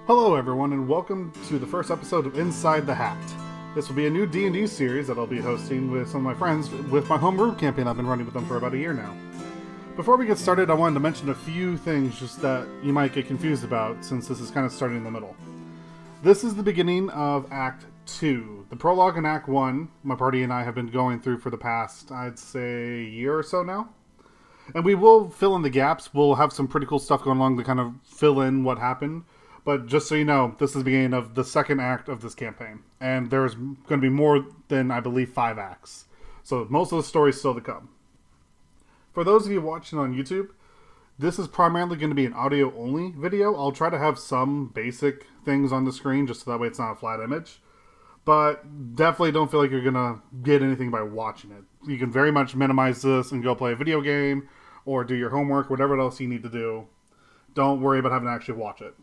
Hello everyone, and welcome to the first episode of Inside the Hat. This will be a new D&D series that I'll be hosting with some of my friends with my homebrew campaign I've been running with them for about a year now. Before we get started, I wanted to mention a few things just that you might get confused about, since this is kind of starting in the middle. This is the beginning of Act 2. The prologue in Act 1, my party and I have been going through for the past, I'd say, year or so now. And we will fill in the gaps. We'll have some pretty cool stuff going along to kind of fill in what happened. But just so you know, this is the beginning of the second act of this campaign. And there's going to be more than, I believe, 5 acts. So most of the story is still to come. For those of you watching on YouTube, this is primarily going to be an audio-only video. I'll try to have some basic things on the screen, just so that way it's not a flat image. But definitely don't feel like you're going to get anything by watching it. You can very much minimize this and go play a video game, or do your homework, whatever else you need to do. Don't worry about having to actually watch it.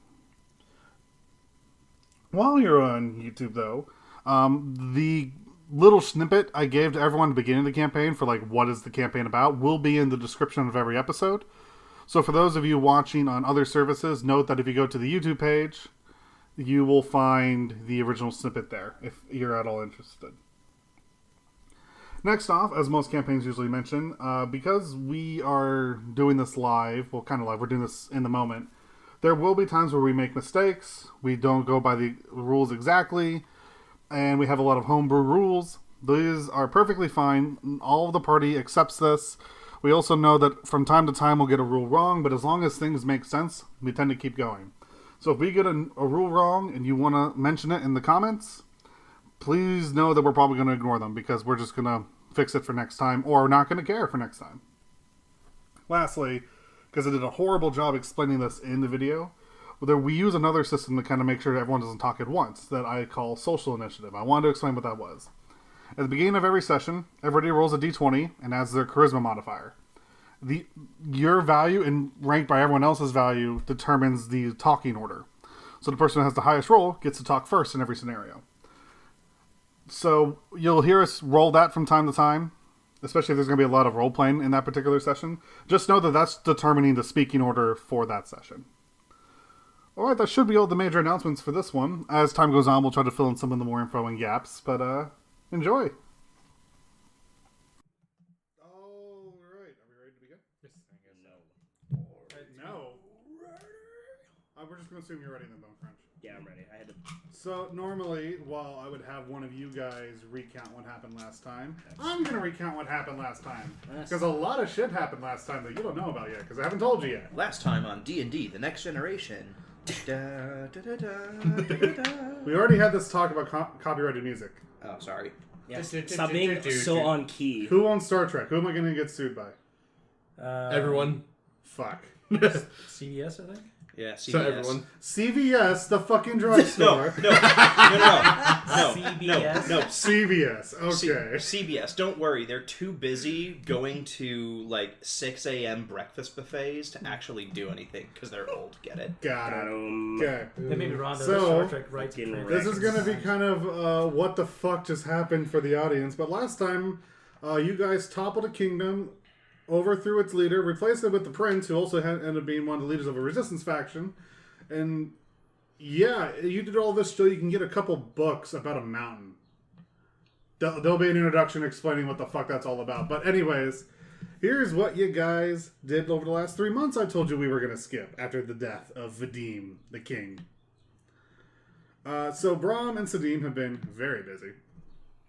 While you're on YouTube, though, the little snippet I gave to everyone at the beginning of the campaign for, like, what is the campaign about will be in the description of every episode. So for those of you watching on other services, note that if you go to the YouTube page, you will find the original snippet there, if you're at all interested. Next off, as most campaigns usually mention, because we are doing this live, well, kind of live, we're doing this in the moment, there will be times where we make mistakes, we don't go by the rules exactly, and we have a lot of homebrew rules. These are perfectly fine. All of the party accepts this. We also know that from time to time we'll get a rule wrong, but as long as things make sense, we tend to keep going. So if we get a rule wrong and you want to mention it in the comments, please know that we're probably going to ignore them, because we're just going to fix it for next time, or we're not going to care for next time. Lastly, because I did a horrible job explaining this in the video, we use another system to kind of make sure that everyone doesn't talk at once, that I call social initiative. I wanted to explain what that was. At the beginning of every session, everybody rolls a d20 and adds their charisma modifier. Your value, and ranked by everyone else's value, determines the talking order. So the person who has the highest roll gets to talk first in every scenario. So you'll hear us roll that from time to time, especially if there's going to be a lot of role-playing in that particular session. Just know that that's determining the speaking order for that session. Alright, that should be all the major announcements for this one. As time goes on, we'll try to fill in some of the more info and gaps, but enjoy! Alright, are we ready to begin? Yes, I guess so. No. We're just going to assume you're ready then, Bone Crunch. Yeah, I'm ready. I had to. So, normally, while I would have one of you guys recount what happened last time, I'm going to recount what happened last time. Because a lot of shit happened last time that you don't know about yet, because I haven't told you yet. Last time on D&D, The Next Generation. We already had this talk about copyrighted music. Oh, sorry. Yeah. Stop being so on key. Who owns Star Trek? Who am I going to get sued by? Everyone. Fuck. CBS, I think? Yeah, CBS. So everyone. CVS, the fucking drugstore. No. CBS? CVS, okay. CBS, don't worry. They're too busy going to, like, 6 a.m. breakfast buffets to actually do anything, because they're old. Get it? Got it. Okay. They made me Rhonda So, Star Trek right to This is going to be kind of what the fuck just happened for the audience. But last time, you guys toppled a kingdom, overthrew its leader, replaced it with the prince, who also ended up being one of the leaders of a resistance faction. And yeah, you did all this so you can get a couple books about a mountain. There'll be an introduction explaining what the fuck that's all about. But anyways, here's what you guys did over the last 3 months I told you we were going to skip after the death of Vadim, the king. So Brahm and Sadim have been very busy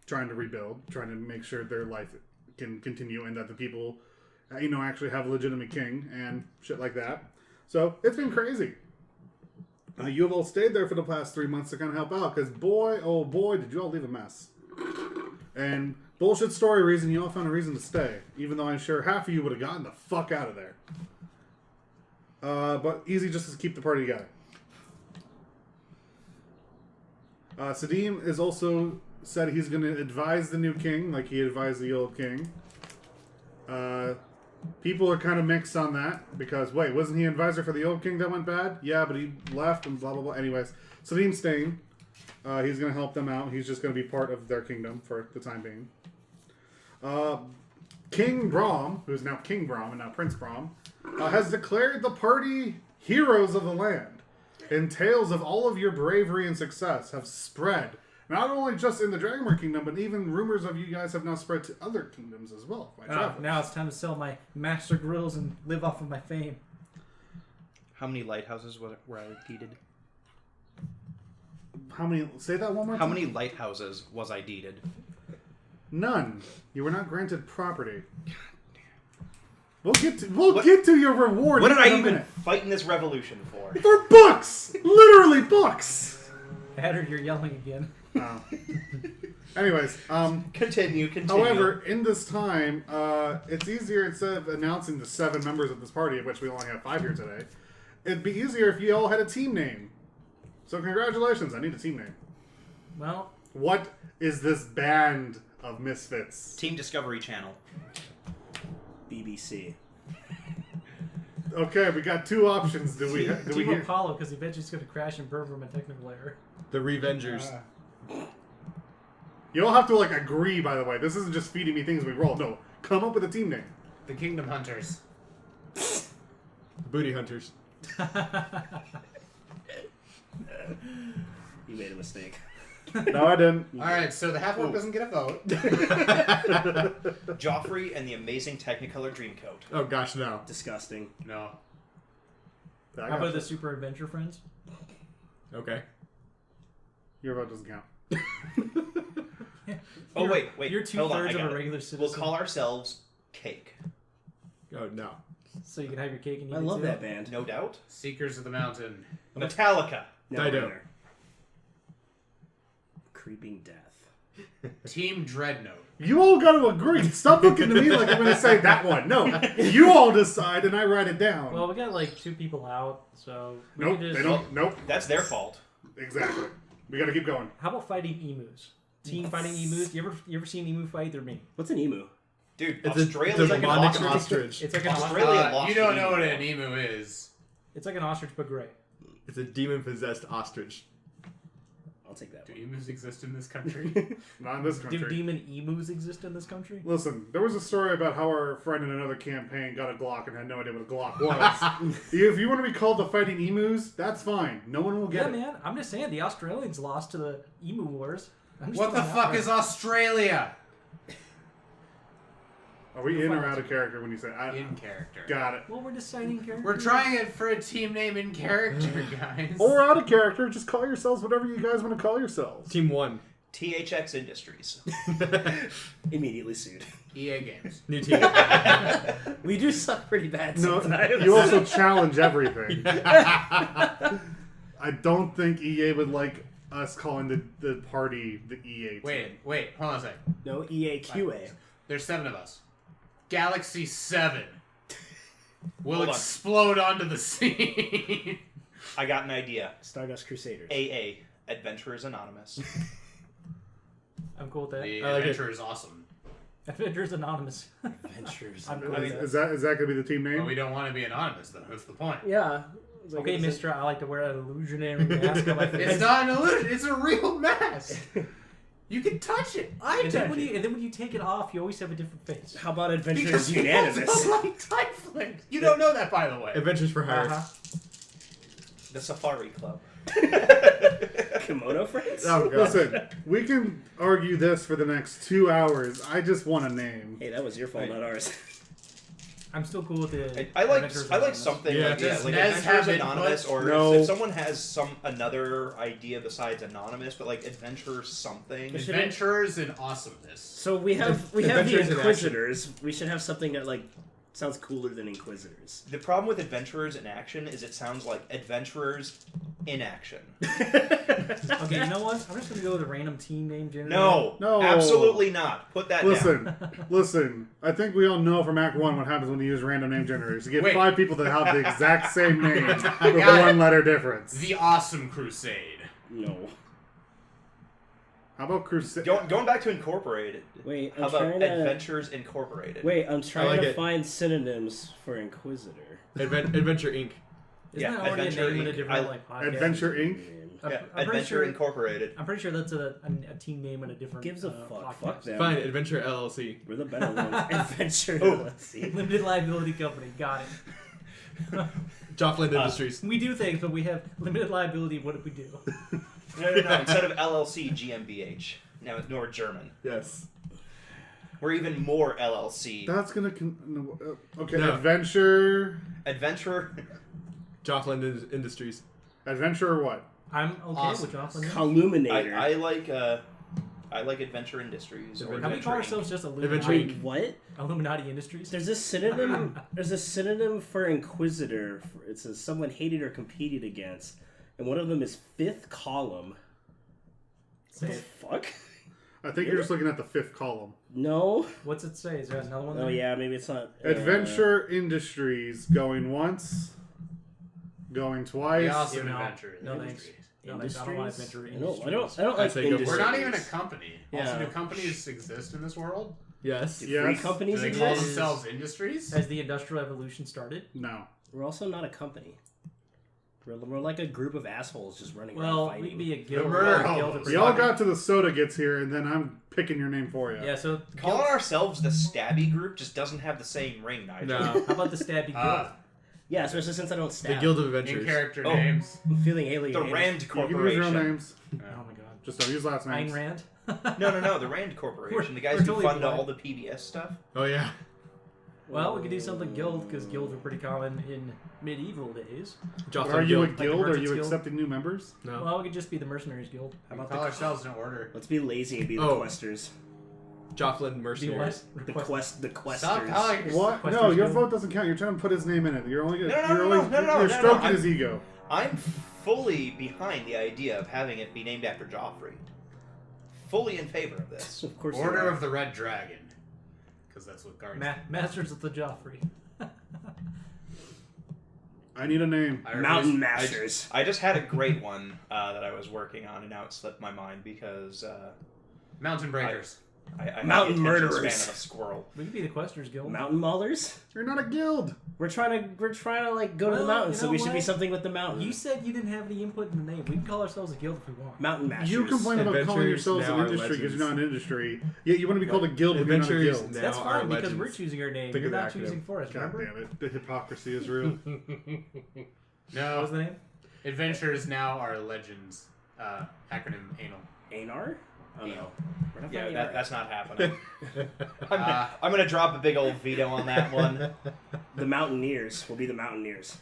trying to rebuild, trying to make sure their life can continue and that the people, actually have a legitimate king and shit like that. So it's been crazy. You have all stayed there for the past 3 months to kind of help out, because boy, oh boy, did you all leave a mess. And bullshit story reason, you all found a reason to stay, even though I'm sure half of you would have gotten the fuck out of there. But easy just to keep the party together. Sadim is also said he's going to advise the new king, like he advised the old king. People are kind of mixed on that, because, wait, wasn't he advisor for the old king that went bad? Yeah, but he left and blah, blah, blah. Anyways, Sadim's staying. He's going to help them out. He's just going to be part of their kingdom for the time being. King Brahm, who is now King Brahm and now Prince Brahm, has declared the party heroes of the land, and tales of all of your bravery and success have spread, not only just in the Dragonborn Kingdom, but even rumors of you guys have now spread to other kingdoms as well. Now it's time to sell my master grills and live off of my fame. How many lighthouses were I deeded? How many? Say that one more How time. many lighthouses was I deeded? None. You were not granted property. We'll get to your reward. What did I in a even minute. fight in this revolution for? For books, literally books. Hatter, you're yelling again. Oh. Anyways, Continue. however, in this time, it's easier instead of announcing the 7 members of this party, of which we only have 5 here today. It'd be easier if you all had a team name. So congratulations, I need a team name. Well, What is this band of misfits? Team Discovery Channel. BBC. Okay, we got 2 options. Do we Team hear? Apollo, because eventually it's going to crash and burn from a technical error. The Revengers. You all have to like agree. By the way, this isn't just feeding me things we roll. No, come up with a team name. The Kingdom Hunters. The Booty Hunters. You made a mistake. No, I didn't. Alright, so the Half-orc doesn't get a vote. Joffrey and the Amazing Technicolor Dreamcoat. Oh gosh, no. Disgusting. No. I How about got the you. Super Adventure Friends? Okay. Your vote doesn't count. Oh, wait. You're Hold on, I 2/3 of got a it. regular citizen. We'll call ourselves Cake. Oh no. So you can have your cake and eat I it love too. that band. No doubt. Seekers of the Mountain. Metallica. No Dido. brainer. Creeping Death. Team Dreadnought. You all got to agree. Stop looking to me like I'm going to say that one. No, you all decide and I write it down. Well, we got like 2 people out, so we nope, can just... they don't. Nope, That's their fault. exactly. We got to keep going. How about fighting emus? Team fighting emus. You ever seen an emu fight? They're mean. What's an emu? Dude, It's Australia a lost demonic an ostrich. It's like an Australia lost you don't an know what emu. an emu is. It's like an ostrich, but gray. It's a demon-possessed ostrich. I'll take that Do one. emus exist in this country? Not in this Do country. demon emus exist in this country? Listen, there was a story about how our friend in another campaign got a Glock and had no idea what a Glock was. If you want to be called the Fighting Emus, that's fine. No one will get Yeah, it. man. I'm just saying the Australians lost to the emu wars. I'm just What the throwing it fuck out there. is Australia? Are we in or out of character when you say In character. Got it. Well, we're deciding characters. We're trying it for a team name in character, guys. Or out of character, just call yourselves whatever you guys want to call yourselves. Team 1. THX Industries. Immediately sued. EA Games. New team. We do suck pretty bad No, sometimes. you also challenge everything. I don't think EA would like us calling the party the EA team. Wait, hold on a second. No EAQA. There's 7 of us. Galaxy 7 will Hold on. explode onto the scene. I got an idea. Stardust Crusaders. AA. Adventurers Anonymous. I'm cool with that. The I like it. adventure is awesome. Adventures Anonymous. Adventures. I'm cool I with mean, that. is that going to be the team name? But we don't want to be anonymous, though. That's the point. Yeah. Okay, Mister, I like to wear an illusionary mask on my face. It's not an illusion. It's a real mask. You can touch it. And then when you take it off, you always have a different face. How about Adventures Because people Unanimous? don't like tieflings. You don't know that, by the way. Adventures for Hire. Uh-huh. The Safari Club. Kimono Friends? Oh god. Listen, we can argue this for the next 2 hours. I just want a name. Hey, that was your fault, not ours. I'm still cool with the. I like Adventures I like Anonymous. something Yeah. like, Does like Nez Adventures have Anonymous, input? or No. if someone has another idea besides Anonymous, but like Adventures something. But should Adventurers in awesomeness. So we have the Adventures in Inquisitors. We should have something that like sounds cooler than Inquisitors. The problem with Adventurers in Action is it sounds like Adventurers in Action. Okay, you know what? I'm just gonna go with a random team name generator. No. Absolutely not. Put that down. Listen. I think we all know from Act 1 what happens when you use random name generators. You get Wait. 5 people that have the exact same name with got it. one letter difference. The Awesome Crusade. No. How about Crusade? Going back to Incorporated. Wait, How I'm about trying to. Adventures Incorporated? Wait, I'm trying like to it. find synonyms for Inquisitor. Adventure Inc. Isn't Yeah, that already Adventure a name in a Inc. different I- like podcast? Adventure Inc. I'm, Yeah, I'm pretty Adventure sure. Incorporated. I'm pretty sure that's a team name in a different. Gives a fuck. podcast. Fuck them. Fine, Adventure LLC. We're the better ones. Adventure. Oh. Let's see. Limited liability company. Got it. Joplin Industries. We do things, but we have limited liability. What do we do? No. Instead of LLC, GmbH. Now it's more German. Yes. We're even more LLC. That's gonna. Okay, No. adventure. Adventurer. Joplin Industries. Adventure or what? I'm okay Awesome. with Joplin. Colluminator. I like Adventure Industries. Or How we call Adventure Inc. ourselves just Adventure Illuminati, Inc. What? Illuminati Industries? There's a synonym. There's a synonym for Inquisitor. It says someone hated or competed against, and one of them is fifth column. Say What the it. fuck? I think you're just looking at the 5th column. No. What's it say? Is there another one? Oh there? yeah, maybe it's not. Adventure Industries going once, going twice. We also No. adventure in No, the thanks. industries. No, thanks. I don't want Adventure No, Industries. I don't like say go for it. industries. We're not even a company. Yeah. Also, do companies exist in this world? Yes. Do Yes. free Do companies they call exist? themselves industries? Has the Industrial Revolution started? No. We're also not a company. We're like a group of assholes just running Well, around we fighting. could be a guild. murder Guild hobos. of free Y'all company. got to the soda gets here, and then I'm picking your name for you. Yeah, so Calling ourselves the Stabby Group just doesn't have the same ring, Nigel. No. how about the Stabby Guild? Yeah, especially since I don't The stab. Guild of In Adventures. character Oh. names. I'm feeling alien. The Rand You can use your Corporation. own names. Oh my god. Just don't use last names. Ayn Rand? No, the Rand Corporation. We're- The guys we're who totally fund blind. all the PBS stuff. Oh yeah. Well, we could do something guild, because guilds were pretty common in medieval days. Joplin Are you a Guild. guild? Are Merchants you Guild? accepting new members? No. Well, we could just be the Mercenaries Guild. How We about call the ourselves in order. Let's be lazy and be the Oh. questers. Joplin Be Mercenaries. what? The questers. Stop calling What? Questers No, your Guild? vote doesn't count. You're trying to put his name in it. You're only No, you're stroking I'm- his ego. I'm fully behind the idea of having it be named after Joffrey. Fully in favor of this. Of course. you Order are. of the Red Dragon. Because that's what guards Masters of the Joffrey. I need a name. I Mountain refuse- Masters. I just had a great one that I was working on, and now it slipped my mind because Mountain Breakers. I have Mountain the attention murderers. span of a squirrel. We could be the Questers Guild. Mountain Maulers. You're not a guild. We're trying to like go to the Well, mountains, you so know we should be what? something with the mountain. You said you didn't have any input in the name. We can call ourselves a guild if we want. Mountain Masters. You complain about calling Adventures yourselves now an are industry because legends. you're not an industry. Yet you want to be called a guild when you're not a Adventures guild. now That's are fine because legends. we're choosing our name. Think You're of the not acronym. choosing for us, God remember? damn it. The hypocrisy is real. What No. was the name? Adventures now are legends. Acronym anal. Anar? Oh no. We're not Yeah, finding that's not happening. Uh, I'm gonna drop a big old veto on that one. The Mountaineers. We'll be the Mountaineers.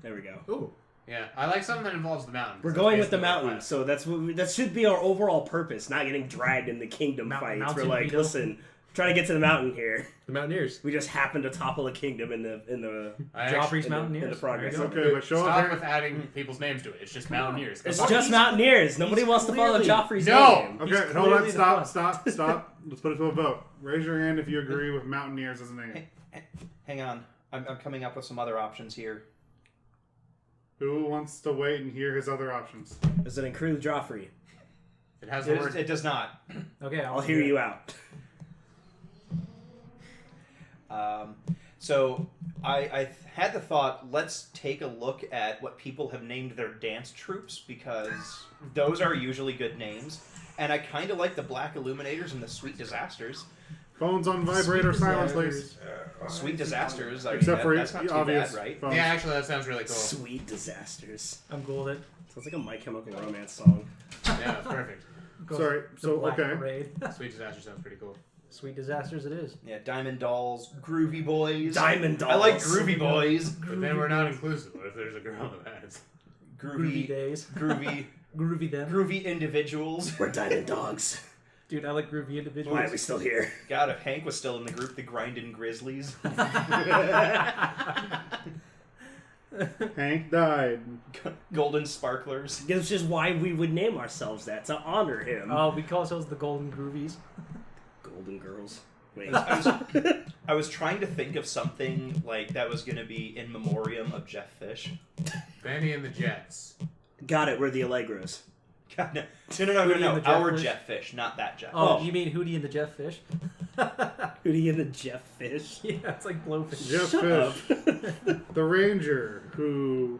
There we go. Ooh. yeah, I like something that involves the mountain. We're 'cause going that's with the basically mountain, what so that's what that should be our overall purpose. Not getting dragged in the kingdom fights. We're Mountain like, veto. listen, trying to get to the mountain here. The Mountaineers. We just happen to topple a kingdom in the. I Joffrey's in the Mountaineers. progress. There you go. Okay, but show Stop up with adding people's names to it. It's just Mountaineers. It's Come on. just Mountaineers. Nobody he's wants to follow clearly- Joffrey's No! name. Okay, He's hold on. clearly the Stop. Let's put it to a vote. Raise your hand if you agree with Mountaineers as a name. Hang on, I'm coming up with some other options here. Who wants to wait and hear his other options? Does it include Joffrey? It has the It, word. it does not. Okay, I'll hear you out. So I had the thought, let's take a look at what people have named their dance troops, because those are usually good names. And I kind of like the Black Illuminators and the Sweet Disasters. Phones on vibrator, Sweet silence, Disasters. please. Sweet Disasters, I mean, Except for that's not the too obvious bad, right? phones. Yeah, actually, that sounds really cool. Sweet disasters. I'm cool with it. Sounds like a My Chemical Romance song. Yeah, that's perfect. Go Sorry, with the so, Black okay. Parade. Sweet Disaster sounds pretty cool. Sweet Disasters it is. Yeah, Diamond Dolls, Groovy Boys. Diamond Dolls. I like Groovy Boys. But then we're not inclusive. What if there's a girl in the bands? Groovy Groovy, days. groovy, Groovy them. groovy individuals. We're Diamond Dogs. Dude, I like groovy individuals. Why are we still here? God, if Hank was still in the group, the Grindin' Grizzlies. Hank died. Golden Sparklers. That's just why we would name ourselves that, to honor him. Oh, we call ourselves the Golden Groovies. Golden Girls. Wait. I was trying to think of something like that was going to be in memoriam of Jeff Fish. Benny and the Jets. Got it, we're the Allegros. God, no. Hootie and the Jeff Our Fish? Jeff Fish, not that Jeff. Oh, Oh. you mean Hootie and the Jeff Fish? Hootie and the Jeff Fish. Yeah, it's like Blowfish. Jeff Shut Fish, the ranger who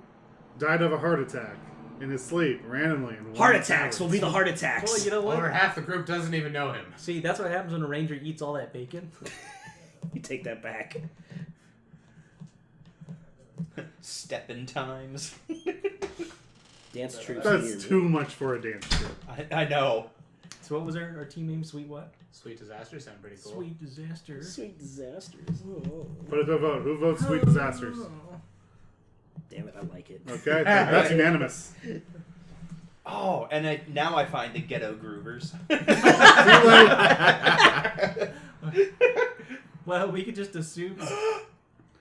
died of a heart attack in his sleep randomly. In Heart one attacks will hour. be the heart attacks. Well, you know what? Over half the group doesn't even know him. See, that's what happens when a ranger eats all that bacon. You take that back. Steppin' times. Dance troops. That's too much for a dance troupe. I know. So what was our team name? Sweet what? Sweet Disaster sound pretty cool. Sweet Disaster. Sweet disasters. Oh. Put it to a vote. Who votes Sweet Disasters? Damn it, I like it. Okay, that's unanimous. Oh, and now I find the ghetto groovers. Well, we could just assume.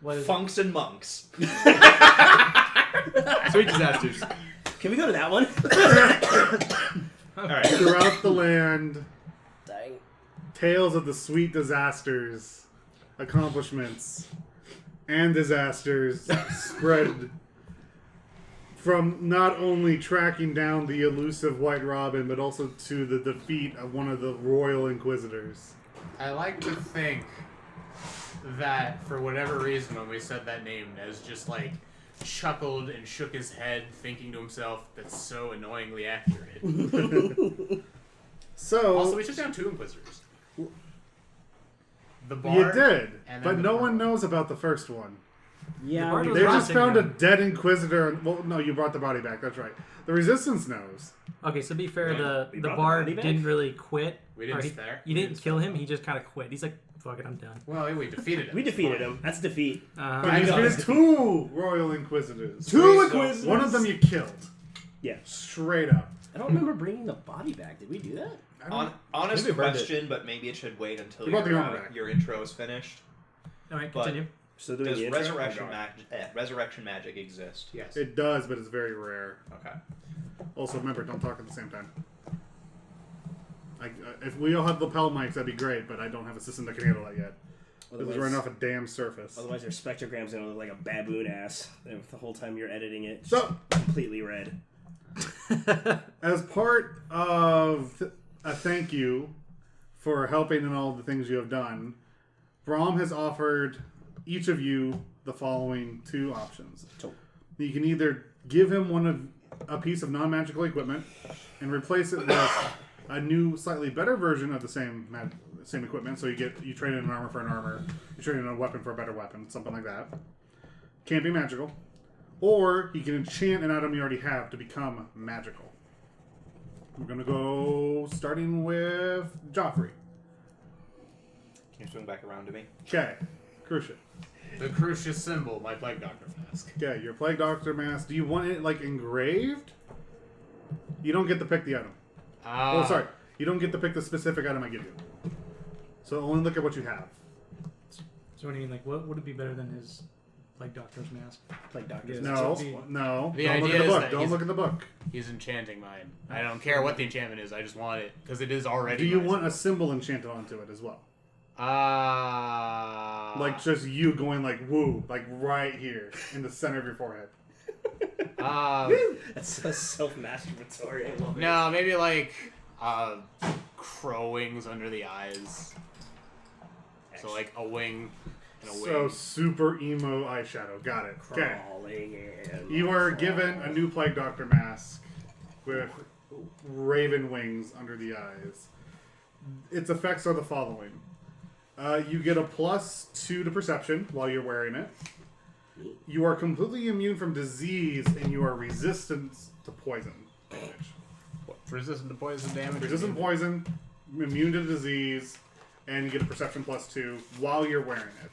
What is Funks and monks. Sweet disasters. Can we go to that one? All right. Throughout the land, Dang. tales of the sweet disasters, accomplishments, and disasters spread from not only tracking down the elusive White Robin, but also to the defeat of one of the Royal Inquisitors. I like to think that for whatever reason, when we said that name, Nez just like chuckled and shook his head, thinking to himself, "That's so annoyingly accurate." So Also, we took down 2 Inquisitors. The you Bard. did, and then but the no Bard. one knows about the first one. Yeah, bard we was They did. just rotting found a him. dead Inquisitor. Well, no, you brought the body back. That's right. The Resistance knows. Okay, so to be fair, We the brought the bard body back? didn't really quit. We didn't Or he- spare. You we didn't kill him. He just kind of quit. He's like, "Fuck it, I'm done." Well, we defeated him. We defeated him. That's defeat. But Uh, you know. defeated 2 Royal Inquisitors. Two Wait, Inquisitors. One of them you killed. Yeah. Straight up. I don't remember bringing the body back. Did we do that? I don't- Honest Maybe we burned question, but maybe it should wait until We brought the your, armor back. your intro is finished. all right, but- continue. So doing Does the intro? resurrection magic exist? Yes. It does, but it's very rare. Okay. Also, remember, don't talk at the same time. If we all have lapel mics, that'd be great, but I don't have a system that can handle that yet. This is Otherwise, running off a damn surface. otherwise their spectrogram's gonna look like a baboon ass the whole time you're editing it. So, Completely red. as part of a thank you for helping in all the things you have done, Brahm has offered each of you the following 2 options. So, You can either give him a piece of non-magical equipment and replace it with a new, slightly better version of the same equipment. So you trade in an armor for an armor, you trade in a weapon for a better weapon, something like that. Can't be magical. Or you can enchant an item you already have to become magical. We're gonna go starting with Joffrey. Can you swing back around to me? Okay, Cruciate. The Crucius symbol, my Plague Doctor mask. Okay, your Plague Doctor mask. Do you want it like engraved? You don't get to pick the item. Oh, sorry. You don't get to pick the specific item I give you. So only look at what you have. So what do you mean? Like, what would it be better than his like doctor's mask? like doctors. No, be- no. The Don't look idea at the is book. that Don't he's- look at the book. He's enchanting mine. I don't care what the enchantment is. I just want it because it is already. Do you mine. want a symbol enchanted onto it as well? Like just you going like woo, like right here in the center of your forehead. That's so self-masturbatory. I love it. No, maybe like crowings under the eyes. So like a wing and a So wing. super emo eyeshadow. Got it. Okay. Crawling in. You are given a new Plague Doctor mask with raven wings under the eyes. Its effects are the following. You get a +2 to perception while you're wearing it. You are completely immune from disease and you are resistant to poison damage. Resistant to poison damage. Resistant poison, immune to disease, and you get a perception +2 while you're wearing it.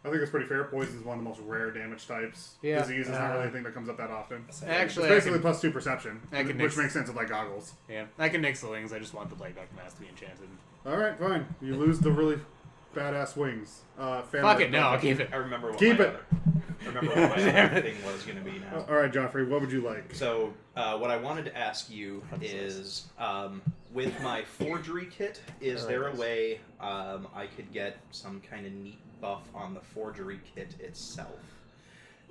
I think it's pretty fair. Poison is one of the most rare damage types. Yeah. Disease is not really a thing that comes up that often. Actually, It's basically I can, +2 perception, I can which mix- makes sense with like goggles. yeah, I can nix the wings. I just want the Plague Doctor mask to be enchanted. All right, fine. You lose the really badass wings. Fuck it, no, I'll keep it. I remember what Keep my it. I remember what my other thing was going to be now. All right, Joffrey, what would you like? So, what I wanted to ask you is, with my forgery kit, is there a way I could get some kind of neat buff on the forgery kit itself,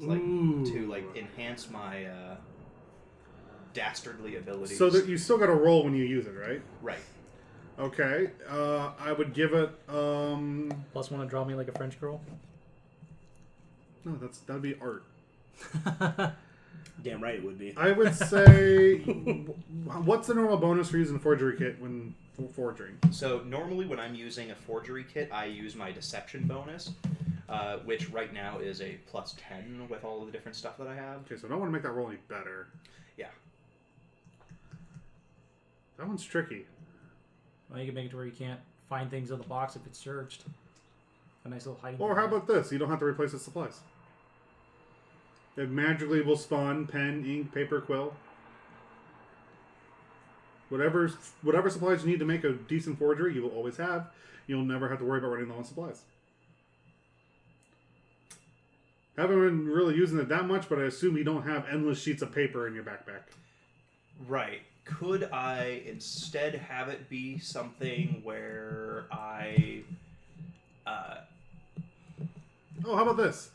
like to like enhance my dastardly abilities? So that you still got to roll when you use it, right? Right. Okay. I would give it. Plus, want to draw me like a French girl? No, that'd be art. Damn right it would be. I would say, what's the normal bonus for using a forgery kit when forging? So normally when I'm using a forgery kit, I use my deception bonus. which right now is a +10 with all of the different stuff that I have. Okay, so I don't want to make that roll any better. Yeah. That one's tricky. Well, you can make it to where you can't find things in the box if it's searched. A nice little hiding. Or how about this? You don't have to replace the supplies. It magically will spawn pen, ink, paper, quill. Whatever supplies you need to make a decent forgery, you will always have. You'll never have to worry about running low on supplies. Haven't been really using it that much, but I assume you don't have endless sheets of paper in your backpack. Right. Could I instead have it be something where I... Oh, how about this?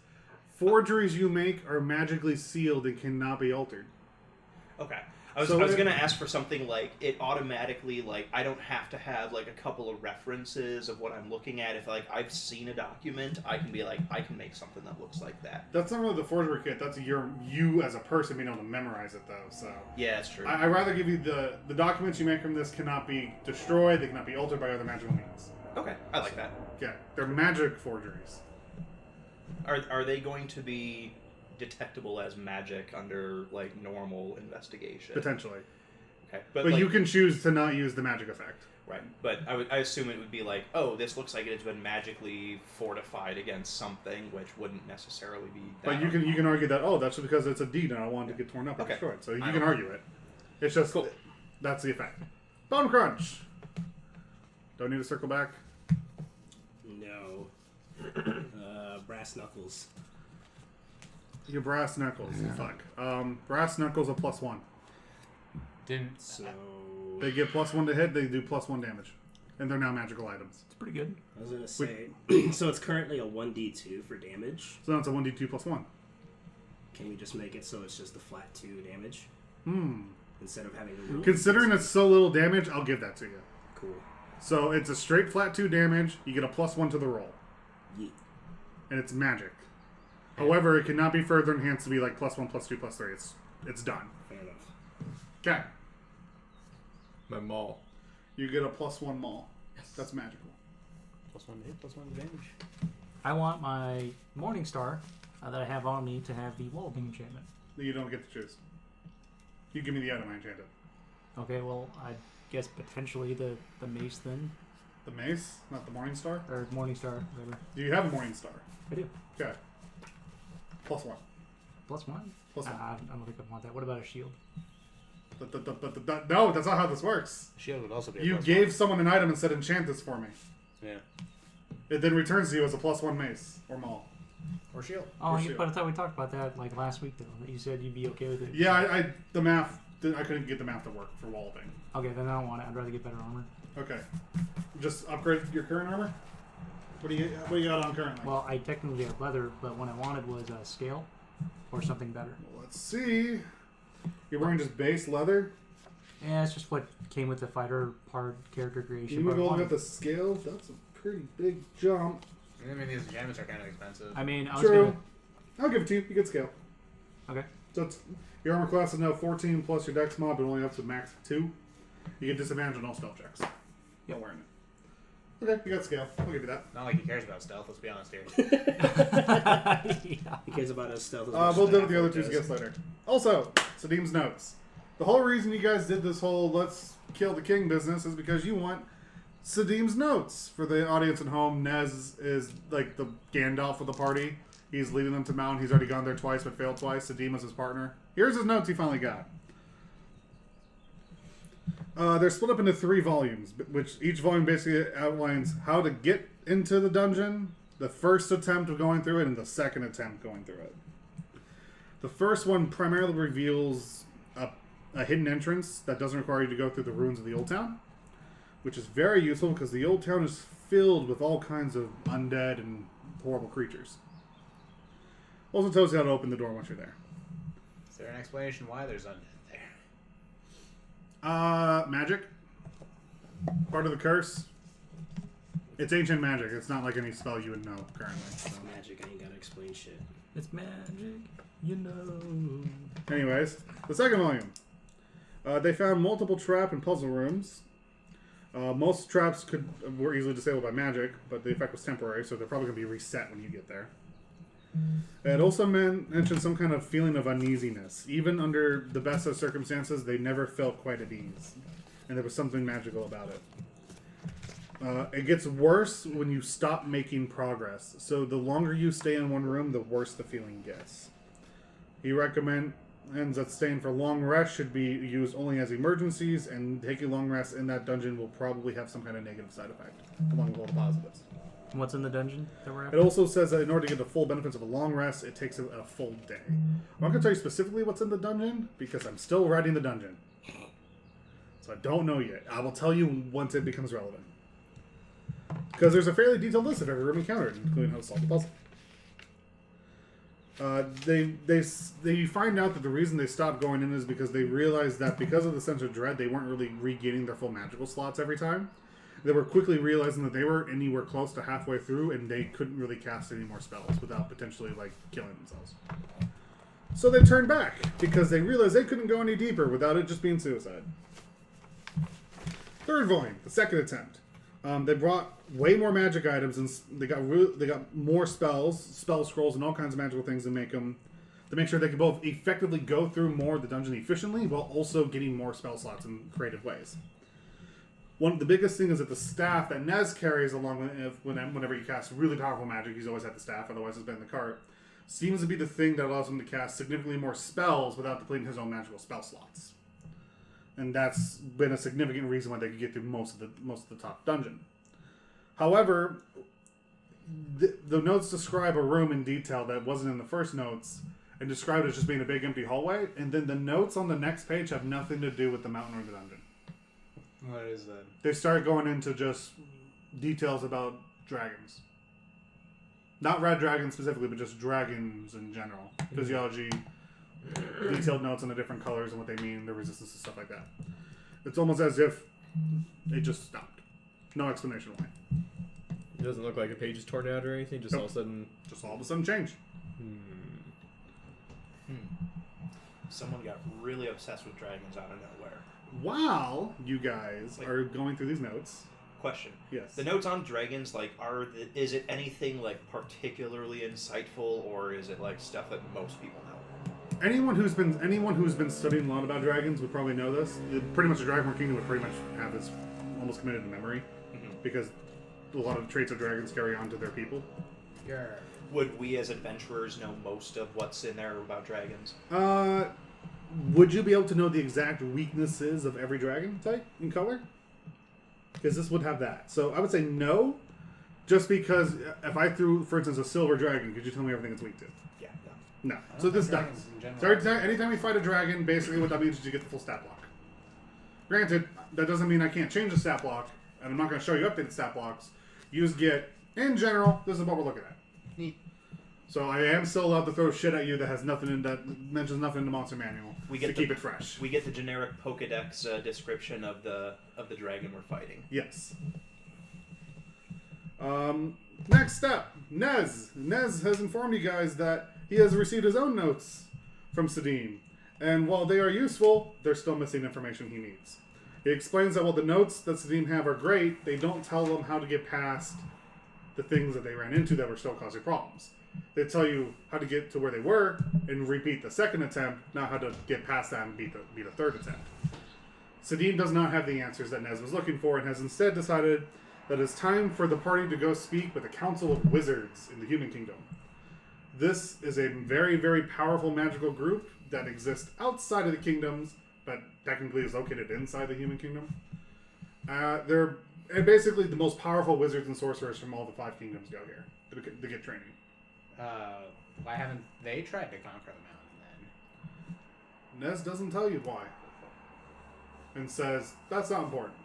Forgeries you make are magically sealed and cannot be altered. Okay. I was So going it- to ask for something like it automatically, like, I don't have to have, like, a couple of references of what I'm looking at. If, like, I've seen a document, I can be like, I can make something that looks like that. That's not really the forgery kit. That's you as a person being able to memorize it, though. So Yeah, that's true. I'd rather give you the documents you make from this cannot be destroyed. They cannot be altered by other magical means. Okay, I like that. Yeah, they're magic forgeries. Are they going to be detectable as magic under, like, normal investigation? Potentially. Okay. But like, you can choose to not use the magic effect. Right, but I assume it would be like, oh, this looks like it has been magically fortified against something, which wouldn't necessarily be that. But you can argue that, oh, that's just because it's a deed and I don't want it to get torn up or Okay. destroyed. So you I can don't- argue it. It's just, that's the effect. Bone Crunch! Don't need to circle back. No. Brass knuckles. Your brass knuckles. Fuck. Brass knuckles a +1. Didn't So They get +1 to hit, they do +1 damage. And they're now magical items. It's pretty good. I was gonna say. So it's currently a 1d2 for damage. So now it's a 1d2 +1. Can we just make it so it's just a flat 2 damage Hmm. instead of having a roll? Considering it's so little damage, I'll give that to you. Cool. So it's a straight flat 2 damage, you get a +1 to the roll. Yeet. And it's magic. However, it cannot be further enhanced to be like +1, +2, +3. It's done. Fair enough. Okay. My maul. You get a +1 maul. That's magical. +1 to hit, +1 to damage. I want my Morning Star that I have on me to have the Walloping enchantment. You don't get to choose. You give me the item I enchanted. Okay, well, I guess potentially the mace then, The mace, not the Morning Star. or Morning Star, whatever. Do you have a Morning Star? I do. Okay. +1. +1? +1. I don't think I want that. What about a shield? No, that's not how this works. Shield would also be a You +1. gave someone an item and said enchant this for me. Yeah. It then returns to you as a +1 mace or maul. Or shield. Oh, Or shield. but I thought we talked about that like last week though. That you said you'd be okay with it. Yeah, the math. I couldn't get the math to work for walloping. Okay, then I don't want it. I'd rather get better armor. Okay. Just upgrade your current armor. What do you got on currently? Well, I technically have leather, but what I wanted was a scale or something better. Let's see. You're wearing just base leather. Yeah, it's just what came with the fighter part character creation. You but I go wanted- at the scale. That's a pretty big jump. I mean, these enchantments are kind of expensive. I mean, I was True. gonna. I'll give it to you. You get scale. Okay. So it's, your armor class is now 14 plus your dex mod, but only up to max 2. You get disadvantage on all spell checks. Yep. While wearing it. Okay, you got scale. I'll give you that. Not like he cares about stealth, let's be honest here. Yeah. He cares about his stealth as much We'll as deal with the other Half-orc two does. gifts later. Also, Sadim's notes. The whole reason you guys did this whole let's kill the king business is because you want Sadim's notes. For the audience at home, Nez is like the Gandalf of the party. He's leading them to Mount. He's already gone there twice but failed twice. Sadim is his partner. Here's his notes he finally got. They're split up into 3 volumes, which each volume basically outlines how to get into the dungeon, the first attempt of going through it, and the second attempt going through it. The first one primarily reveals a hidden entrance that doesn't require you to go through the ruins of the Old Town, which is very useful because the Old Town is filled with all kinds of undead and horrible creatures. Also tells you how to open the door once you're there. Is there an explanation why there's undead there? Magic. Part of the curse. It's ancient magic. It's not like any spell you would know currently. So. It's magic. I ain't gotta explain shit. It's magic, you know. Anyways, the second volume. They found multiple trap and puzzle rooms. Most traps were easily disabled by magic, but the effect was temporary, so they're probably going to be reset when you get there. It also mentioned some kind of feeling of uneasiness. Even under the best of circumstances, they never felt quite at ease. And there was something magical about it. It gets worse when you stop making progress. So the longer you stay in one room, the worse the feeling gets. He recommends that staying for long rests should be used only as emergencies, and taking long rests in that dungeon will probably have some kind of negative side effect, along with all the positives. What's in the dungeon that we're at? It also says that in order to get the full benefits of a long rest, it takes a full day. I'm not going to tell you specifically what's in the dungeon, because I'm still writing the dungeon. So I don't know yet. I will tell you once it becomes relevant. Because there's a fairly detailed list of every room encountered, including how to solve the puzzle. They find out that the reason they stopped going in is because they realized that because of the sense of dread, they weren't really regaining their full magical slots every time. They were quickly realizing that they weren't anywhere close to halfway through, and they couldn't really cast any more spells without potentially, killing themselves. So they turned back, because they realized they couldn't go any deeper without it just being suicide. Third volume, the second attempt. They brought way more magic items, and they got more spells, spell scrolls, and all kinds of magical things to make sure they can both effectively go through more of the dungeon efficiently, while also getting more spell slots in creative ways. The biggest thing is that the staff that Nez carries along whenever you cast really powerful magic, he's always had the staff, otherwise it's been in the cart, seems to be the thing that allows him to cast significantly more spells without depleting his own magical spell slots. And that's been a significant reason why they could get through most of the top dungeon. However, the notes describe a room in detail that wasn't in the first notes, and described it as just being a big empty hallway, and then the notes on the next page have nothing to do with the mountain or the dungeon. What is that? They start going into just details about dragons. Not red dragons specifically, but just dragons in general. Physiology, detailed notes on the different colors and what they mean, their resistance and stuff like that. It's almost as if they just stopped. No explanation why. It doesn't look like a page is torn out or anything, just Nope. all of a sudden... Just all of a sudden change. Someone got really obsessed with dragons out of nowhere. While you guys are going through these notes... Question. Yes. The notes on dragons, is it anything particularly insightful, or is it stuff that most people know? Anyone who's been studying a lot about dragons would probably know this. Pretty much the Dragonborn Kingdom would pretty much have this almost committed to memory, because a lot of the traits of dragons carry on to their people. Yeah. Would we as adventurers know most of what's in there about dragons? Would you be able to know the exact weaknesses of every dragon type in color? Because this would have that. So I would say no, just because if I threw, for instance, a silver dragon, could you tell me everything it's weak to? Yeah, No. So this does. So anytime we fight a dragon, basically what that means is you get the full stat block. Granted, that doesn't mean I can't change the stat block, and I'm not going to show you updated stat blocks. You just get, in general, this is what we're looking at. Neat. So I am still allowed to throw shit at you that has nothing in that mentions nothing in the monster manual to keep it fresh. We get the generic Pokedex description of the dragon we're fighting. Yes. Next step, Nez. Nez has informed you guys that he has received his own notes from Sadim, and while they are useful, they're still missing information he needs. He explains that while the notes that Sadim have are great, they don't tell them how to get past the things that they ran into that were still causing problems. They tell you how to get to where they were and repeat the second attempt, not how to get past that and beat the third attempt. Sadim does not have the answers that Nez was looking for and has instead decided that it's time for the party to go speak with a council of wizards in the human kingdom. This is a very, very powerful magical group that exists outside of the kingdoms, but technically is located inside the human kingdom. They're basically the most powerful wizards and sorcerers from all the 5 kingdoms go here to get training. Why haven't they tried to conquer the mountain then? Nez doesn't tell you why. And says, that's not important.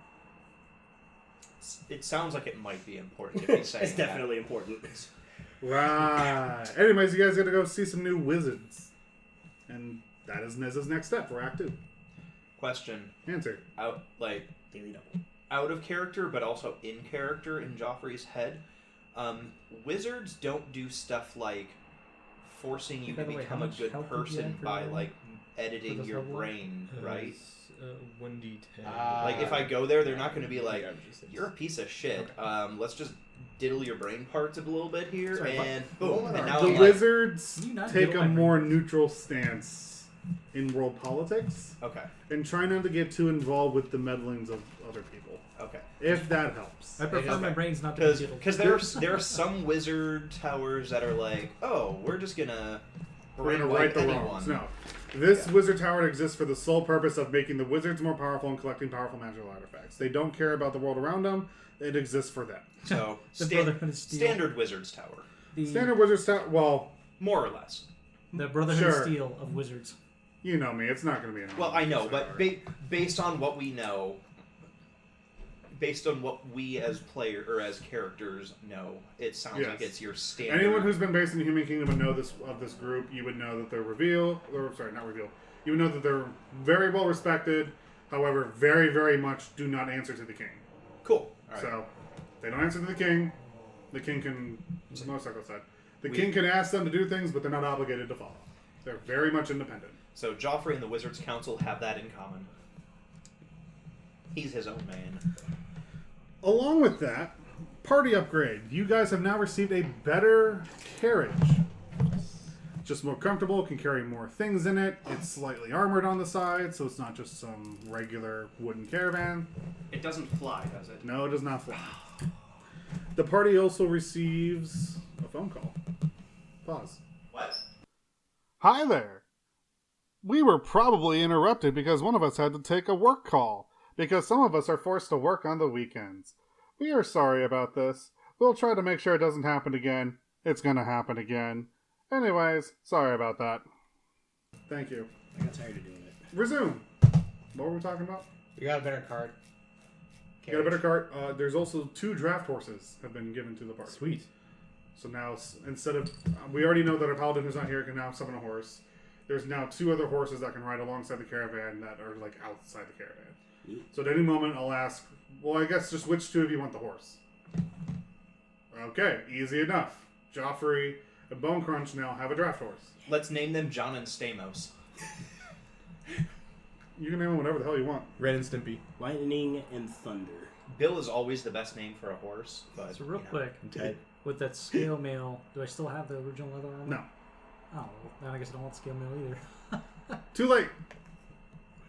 It sounds like it might be important if he's saying It's definitely important. Right. Anyways, you guys got to go see some new wizards. And that is Nez's next step for Act 2. Question. Answer. Daily double. Out of character, but also in character in Joffrey's head. Wizards don't do stuff like forcing you By to the way, become how a much good health did you person have for by your- like editing this your level? brain, right? 1d10. Like if I go there, they're not going to be like, The average is 6. "You're a piece of shit." Let's just diddle your brain parts a little bit here, Sorry, what? and boom. And now The I'm like, wizards Can you not take diddle a my more neutral stance in world politics okay, and try not to get too involved with the meddlings of other people, okay. if that helps. I prefer Okay. my brains not to be diddled. Because there are some wizard towers that are like, "Oh, we're just gonna We're gonna brainwipe right the anyone." wrongs. No. This Yeah. wizard tower exists for the sole purpose of making the wizards more powerful and collecting powerful magical artifacts. They don't care about the world around them. It exists for them. So The Brotherhood of Steel. standard wizard's tower, The, Standard wizard tower. Well, more or less. the Brotherhood of Sure. Steel of Wizards. you know me. It's not going to be an. Well, I know, wizard but tower. based on what we know, based on what we as player or as characters know, it sounds Yes. like it's your standard. Anyone who's been based in the Human Kingdom would know this of this group. You would know that they're not reveal. You would know that they're very well respected. However, very, very much do not answer to the king. Cool. All right. So they don't answer to the king. The king can. Motorcycle said. The We- king can ask them to do things, but they're not obligated to follow. They're very much independent. So Joffrey and the Wizards Council have that in common. He's his own man. Along with that, party upgrade. You guys have now received a better carriage. Just more comfortable, can carry more things in it. It's slightly armored on the side, so it's not just some regular wooden caravan. It doesn't fly, does it? No, it does not fly. The party also receives a phone call. Pause. What? Hi there. We were probably interrupted because one of us had to take a work call, because some of us are forced to work on the weekends. We are sorry about this. We'll try to make sure it doesn't happen again. It's gonna happen again. Anyways, sorry about that. Thank you. I got tired of doing it. Resume. What were we talking about? You got a better card. You got a better cart. There's also 2 draft horses have been given to the party. Sweet. So now, instead of... we already know that a paladin who's not here can now summon a horse. There's now 2 other horses that can ride alongside the caravan that are, like, outside the caravan. So at any moment, I'll ask, well, I guess just which 2 of you want the horse? Okay, easy enough. Joffrey and Bone Crunch now have a draft horse. Let's name them John and Stamos. You can name them whatever the hell you want. Ren and Stimpy. Lightning and thunder. Bill is always the best name for a horse, but So real you know. quick, Ted. with that scale mail, do I still have the original leather armor? No. Oh, well, then I guess I don't want scale mail either. Too late.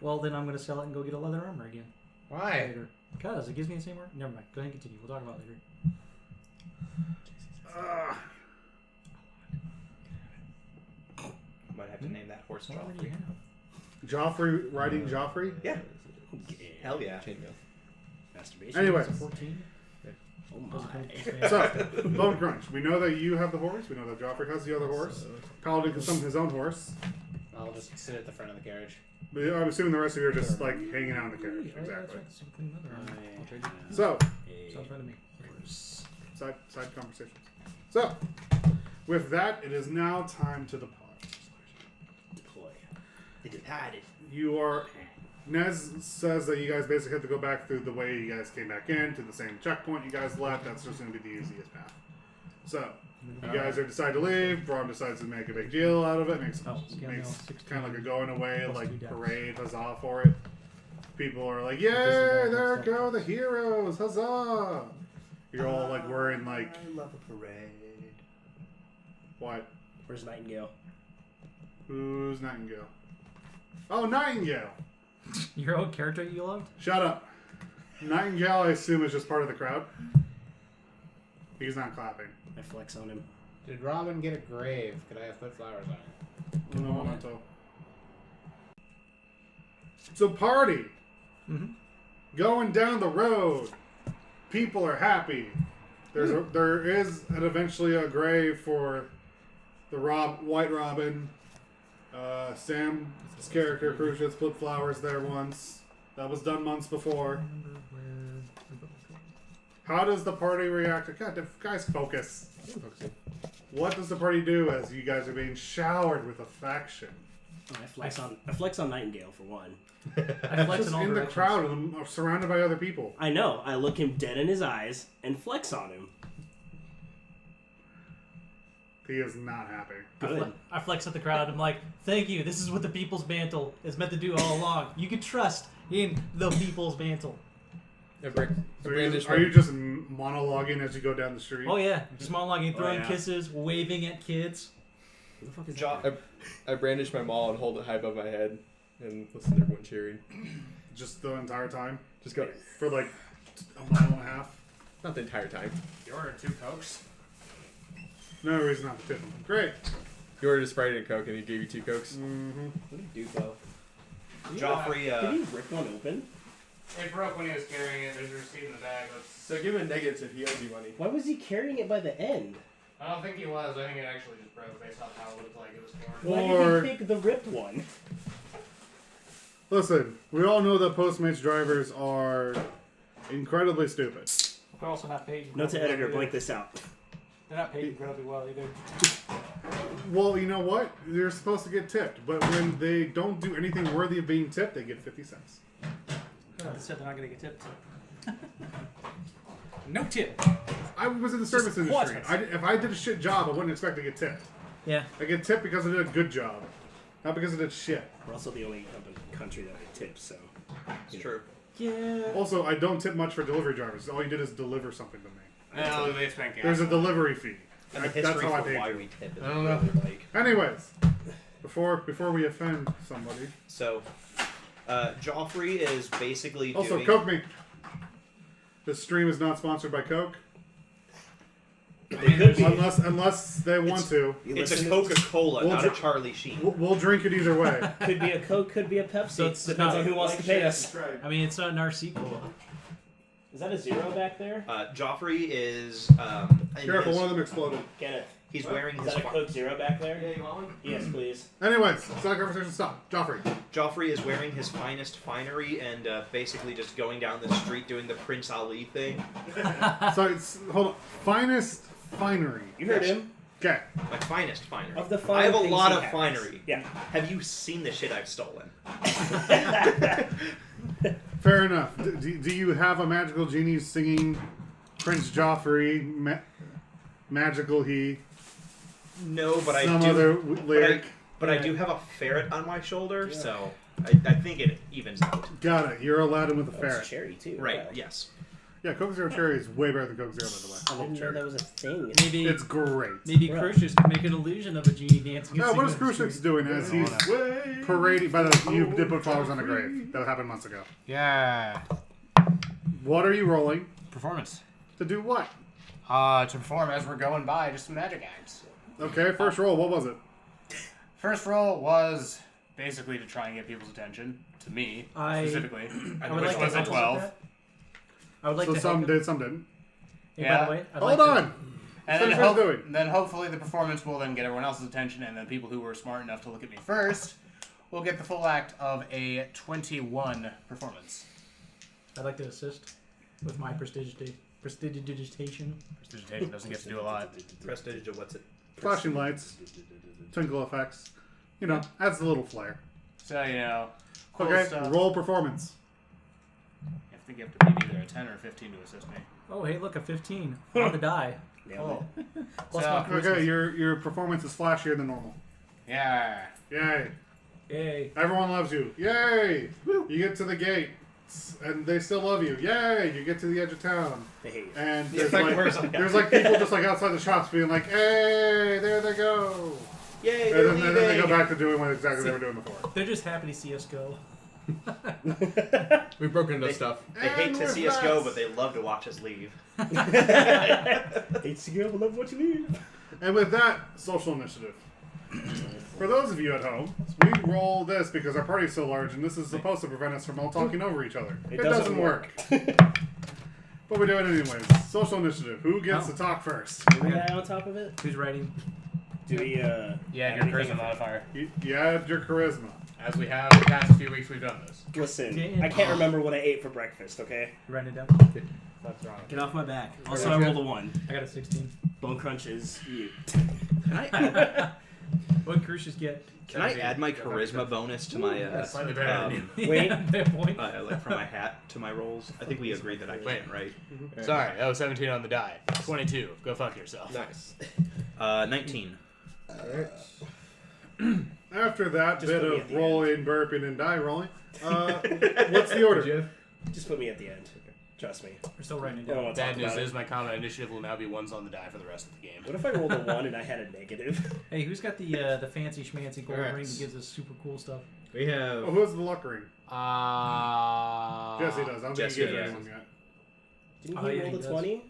Well, then I'm going to sell it and go get a leather armor again Why? later. Because it gives me the same armor. Never mind. Go ahead and continue. We'll talk about it later. Might have to name that horse What already Joffrey. have? Joffrey riding Joffrey? Yeah. Yeah. Hell yeah. Chainmail. Masturbation. Anyway. Is it 14? Oh Doesn't come my. to the So, Bone Crunch. We know that you have the horse. We know that Joffrey has the other horse. Paladin can summon his own horse. I'll just sit at the front of the carriage. But I'm assuming the rest of you are just like hanging out in the carriage. Oh, yeah, that's Exactly. right. Super clean leather armor. So, Sounds right to me. side conversations. So, with that, it is now time to depart. Deploy. They departed. You are. Nez says that you guys basically have to go back through the way you guys came back in to the same checkpoint you guys left. That's just going to be the easiest path. So, you guys are decide to leave. Braun decides to make a big deal out of it. Makes Oh, scale mail, 16 kind of like a going away, plus like 2 deaths. parade, huzzah for it. People are like, "Yay! There go the heroes! Huzzah!" You're all like wearing like I love a parade. what? Where's Nightingale? Who's Nightingale? Oh, Nightingale! Your own character you loved? Shut up. Nightingale, I assume, is just part of the crowd. He's not clapping. I flex on him. Did Robin get a grave? Could I have put flowers on it? No memento. So party. Mhm. Going down the road. People are happy. There is eventually a grave for the White Robin. Sam's character Crucius put flowers there once. That was done months before. How does the party react? God, guys, focus. What does the party do as you guys are being showered with affection? Oh, I flex on Nightingale for one. I flex Just in all in the directions. crowd and surrounded by other people. I know. I look him dead in his eyes and flex on him. He is not happy. Good. I flex at the crowd. I'm like, thank you. This is what the People's Mantle is meant to do all along. You can trust in the People's Mantle. So are you just monologuing as you go down the street? Oh yeah, just monologuing, throwing yeah. kisses, waving at kids. Who the fuck is Jo- that? I brandish my maul and hold it high above my head and listen to everyone cheering. Just the entire time? Just go. For like a mile and a half? Not the entire time. You ordered 2 Cokes? No reason not to tip him. Great. You ordered a Sprite and a Coke and he gave you 2 Cokes. Mm-hmm. What do you do, Bo? Joffrey, Did he rip one open? It broke when he was carrying it. There's a receipt in the bag. So give him negatives if he owes you money. Why was he carrying it by the end? I don't think he was. I think it actually just broke based off how it looked like it was torn. Why Or- did he pick the ripped one? Listen, we all know that Postmates drivers are incredibly stupid. They're also not paid. Note to editor, blank this out. They're not paid incredibly well either. Well, you know what? They're supposed to get tipped, but when they don't do anything worthy of being tipped, they get 50 cents. They said they're not going to get tipped. No tip. I was in the service industry. quarters. If I did a shit job, I wouldn't expect to get tipped. Yeah. I get tipped because I did a good job, not because I did shit. We're also the only country that tips, so. It's true. Yeah. Also, I don't tip much for delivery drivers. All you did is deliver something to me. No, they spent gas. There's a delivery fee. And the That's history how I for paid why you. we tip is I don't know. really like. Anyways, before we offend somebody. So, Joffrey is basically Also, doing... Coke me. This stream is not sponsored by Coke, They could be. unless they want to. You It's a listen- Coca-Cola, We'll not a dr- Charlie Sheen. We'll drink it either way. Could be a Coke, could be a Pepsi. So it's Depends not- on who wants to pay us. I mean, it's not an RC cola. Is that a zero back there? Joffrey is... in Careful, his- one of them exploded. Kenneth, He's wearing is his... that a fi- Coke Zero back there? you want one? Yes, please. Anyways, side conversation stop. Joffrey. Joffrey is wearing his finest finery and basically just going down the street doing the Prince Ali thing. So hold on. Finest finery. You heard Yes. him. Okay. My finest finery. Of the I fine have a things lot he of has. finery. Yeah. Have you seen the shit I've stolen? Fair enough. Do you have a magical genie singing Prince Joffrey, magical he, No, but I some do. other but lyric? I do have a ferret on my shoulder, so I think it evens out. Got it. You're Aladdin with a Oh, it's ferret. cherry too. Right, Wow. yes. Yeah, Coke Zero Cherry is way better than Coke Zero, by the way. I I love didn't know cherry. that was a thing. Maybe It's great. maybe Right. Crucius could make an illusion of a genie dancing. Yeah, and what is singing on the Crucix street. doing as he's parading? By the way, you did put flowers on a grave. That happened months ago. Yeah. What are you rolling? Performance. To do what? To perform as we're going by, just some magic acts. Okay, first roll. What was it? First roll was basically to try and get people's attention, to me, I- specifically. I would Which like was to a help with 12. that. I would like So to some help did, some didn't. And Yeah. by the way, I'd Hold like to- on. And Finish then, what you're doing. then hopefully the performance will then get everyone else's attention, and then people who were smart enough to look at me first will get the full act of a 21 performance. I'd like to assist with my prestidigitation. Prestidigitation doesn't get to do a lot. Prestige of what's it? Flashing lights, twinkle effects. You know, adds a little flair. So, you know, cool Okay, stuff. roll performance. I think you have to beat either a 10 or a 15 to assist me. Oh, hey, look, a 15 on the die. Nailed Cool. Plus So- my charisma. Okay, your performance is flashier than normal. Yeah. Yay. Yay. Everyone loves you. Yay! You get to the gate, and they still love you. Yay! You get to the edge of town, it. They hate you. and The there's effect wears like, on there's you. like people just like outside the shops being like, "Hey, there they go!" Yay, And they're then, and then they go leaving! back to doing what exactly they were doing before. They're just happy to see us go. We've broken enough stuff. They hate And to we're see us go, fast. but they love to watch us leave. Hates to go, but love what you need. And with that, social initiative. For those of you at home, we roll this because our party's so large, and this is supposed to prevent us from all talking over each other. It doesn't work. But we do it anyways. Social initiative. Who gets Oh. to talk first? Do we add on top of it? Who's writing? Do we, Yeah, add your anything charisma on- modifier. You add your charisma. As we have the past few weeks, we've done this. Listen, Damn. I can't remember what I ate for breakfast, okay? Writing it down. That's wrong. Get off my back. Also, I rolled a 1. I got a 16. Bone Crunch is mute. Can I add, What Crucius get? can I add my charisma bonus to my That's slightly better than you. Wait. Bad point. like from my hat to my rolls? I think we agreed that I Wait. can't, right? Sorry, that was 17 on the die. 22. Go fuck yourself. Nice. 19. After that Just bit put me of at the rolling, burping, and die rolling, what's the order? Jeff? Just put me at the end. Trust me. We're still writing it I don't down. want to Bad talk news about is it. my combat initiative will now be ones on the die for the rest of the game. What if I rolled a 1 and I had a negative? Hey, who's got the fancy schmancy gold Alright. ring that gives us super cool stuff? We have. Oh, who has the luck ring? Jesse Jesse does. I don't Jesse think he gave does. anyone yet. Didn't Oh, he yeah, roll he the does. 20?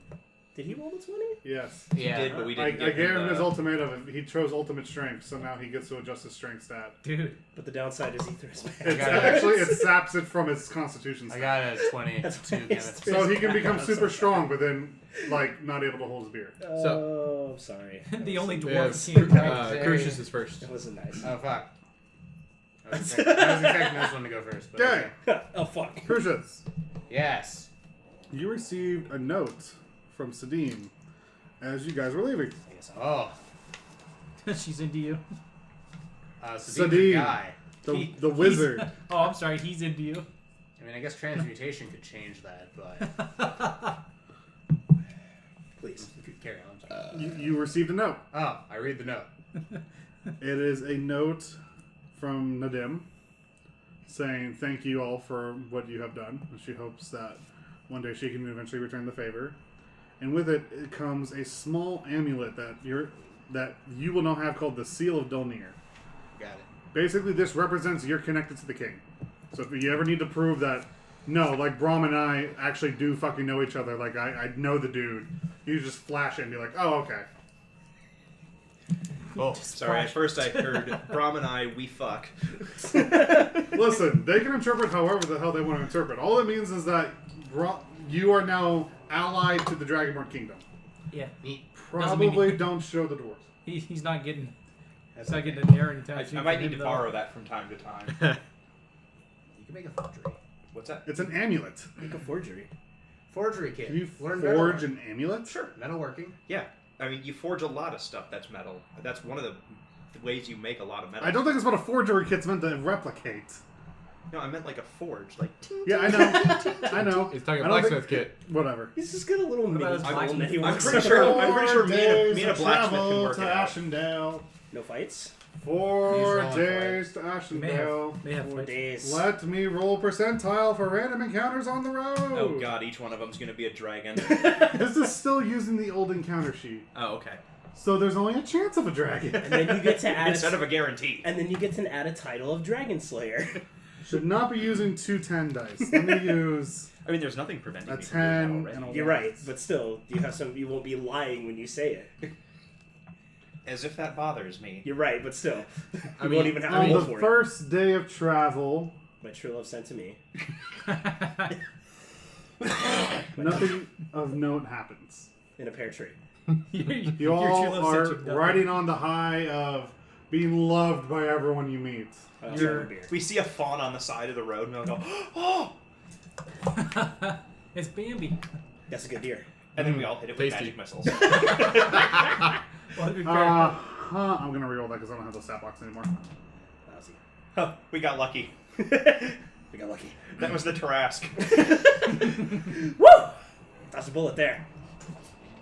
Did he roll the 20? Yes. He did, but we I didn't give gave him him his the... ultimatum. He chose ultimate strength, so now he gets to adjust his strength stat. Dude, But the downside is he throws back. It's got it. actually it saps it from his constitution I stat. got a 22 That's Kenneth. So he can become That's super so strong, but then like not able to hold his beer. Oh, I'm sorry. the only We have dwarf king. Crucius is first. That wasn't nice. Oh, fuck. I was expecting this one to go first. But Okay, Oh, fuck. Crucius, Yes. you received a note from Sadine as you guys were leaving. I guess I'll... Oh. She's into you. Sadine's Sadine. a guy. The He's- wizard. Oh, I'm sorry. He's into you. I mean, I guess transmutation could change that, but... Please. You could carry on. I'm sorry. You received a note. Oh, I read the note. It is a note from Nadim saying thank you all for what you have done. She hopes that one day she can eventually return the favor. And with it, it comes a small amulet that you will now have called the Seal of Dolnir. Got it. Basically, this represents you're connected to the king. So if you ever need to prove that, no, like Brahm and I actually do fucking know each other, like I know the dude, you just flash it and be like, oh, okay. Oh, Sorry, at first I heard Brahm and I, we fuck. Listen, they can interpret however the hell they want to interpret. All it means is that you are now allied to the Dragonborn Kingdom. Yeah. Probably don't show the dwarves. He's not getting. That's He's not okay. getting in there anytime I soon. might for need him, to though. borrow that from time to time. you can make a forgery. What's that? It's an amulet. Make a forgery. Forgery kit. Can you Learn forge metalwork. an amulet? Sure, metalworking. Yeah. I mean, you forge a lot of stuff that's metal. That's one of the ways you make a lot of metal. I don't think it's what a forgery kit's meant to replicate. No, I meant like a forge. Like, Yeah, I know. I know. He's talking I don't blacksmith think- kit. Whatever. He's just got a little mini about his tool blacksmith? that he I'm wants pretty to- sure me days and a of blacksmith can travel work to it out. Ashendale. No fights? 4 rolling for days to May Ashendale. have 4 fights. days. Let me roll percentile for random encounters on the road. Oh god, each one of them's gonna be a dragon. This is still using the old encounter sheet. Oh, okay. So there's only a chance of a dragon. And then you get to add Instead of a guarantee. and then you get to add a title of Dragon Slayer. Should not be using 2 10 dice. Let me use I mean, there's nothing preventing a me from doing that 10 already. and a 1. You're right, but still, you have some. You won't be lying when you say it. As if that bothers me. You're right, but still, I you mean, won't even have On to roll the for first day of travel, it. My true love sent to me. nothing of note happens. In a pear tree. You all are riding on the high of being loved by everyone you meet. I also have a beer. We see a fawn on the side of the road and we'll go, oh! It's Bambi. That's a good deer. And then we all hit it with Tasty. magic missiles. Well, to be fair, I'm gonna reroll that because I don't have the stat box anymore. Lousy. Huh, we got lucky. We got lucky. That was the Tarask. Woo! Dodge a bullet there.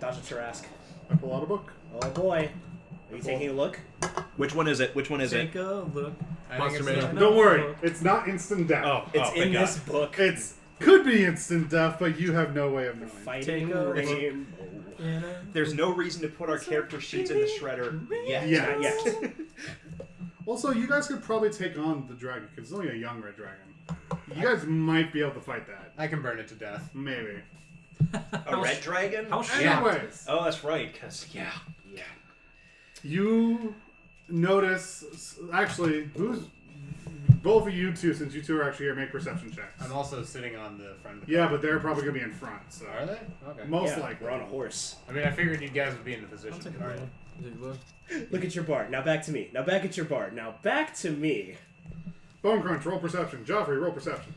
Dodge a Tarask. I pull out a book. Oh boy. Are you taking a look? Which one is it? Which one is it? take a look. I Monster think it's Man. the- Don't worry, it's not instant death. Oh, It's in thank God. this book. It's could be instant death, but you have no way of knowing. Fighting Take a look. rainbow. There's no reason to put our character sheets in the shredder yet. Yeah. Not yet. Also, you guys could probably take on the dragon because it's only a young red dragon. You guys might be able to fight that. I can burn it to death. Maybe. A red dragon? How Yeah. Anyways, Oh, that's right, because, yeah. you notice. Actually, who's both of you two? Since you two are actually here, make perception checks. I'm also sitting on the front of the Yeah, car. but they're probably gonna be in front. So Are they? Okay. most Yeah, likely. we're on a horse. I mean, I figured you guys would be in the I'll position. take a All right. look. Take a look. Look at your bar. Now back to me. Now back at your bar. Now back to me. Bone Crunch, roll perception. Joffrey, roll perception.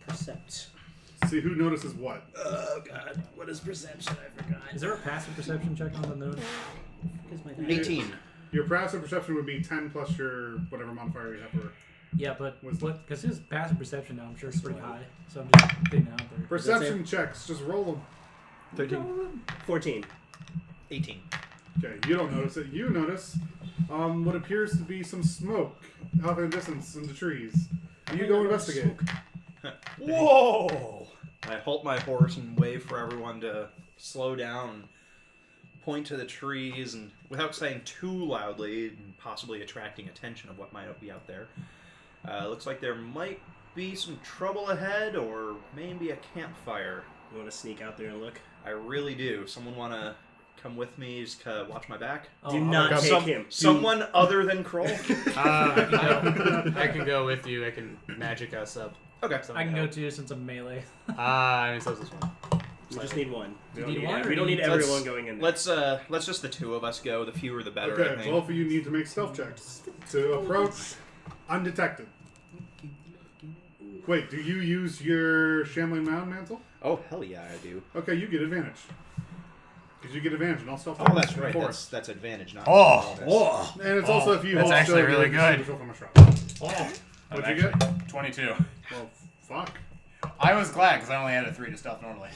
Percept. See who notices what. Oh god. What is perception? I forgot. Is there a passive perception check on the note? 18. Your passive perception would be 10 plus your whatever modifier you have for Yeah, but Wisdom. because his passive perception now, I'm sure is pretty high. So I'm just putting it out there. perception checks. Just roll them. 13. 14. 18. Okay, you don't notice it. You notice what appears to be some smoke out in the distance in the trees. You go investigate. Whoa! I halt my horse and wave for everyone to slow down, point to the trees, and without saying too loudly, and possibly attracting attention of what might be out there. Looks like there might be some trouble ahead, or maybe a campfire. You want to sneak out there and look? I really do. Someone want to come with me, just watch my back? Do not take him. Someone other than Kroll? I can go with you. I can magic us up. Okay. I can go too since I'm melee. I mean, so is this one. We just need one. We don't need need, one, or we don't do need you- everyone going in there. Let's just the two of us go. The fewer the better, I Okay, think. both of you need to make stealth checks to approach undetected. Wait, do you use your Shambling Mound Mantle? Oh, hell yeah, I do. Okay, you get advantage. Because you get advantage in all stealth Oh, checks that's in the right. forest. That's advantage, not Oh! bonus. Oh! And it's also if you that's hold actually still, really you can good. shoot yourself from a shot. Oh, What'd you get? 22. Well, fuck. I was glad because I only had a 3 to stealth normally.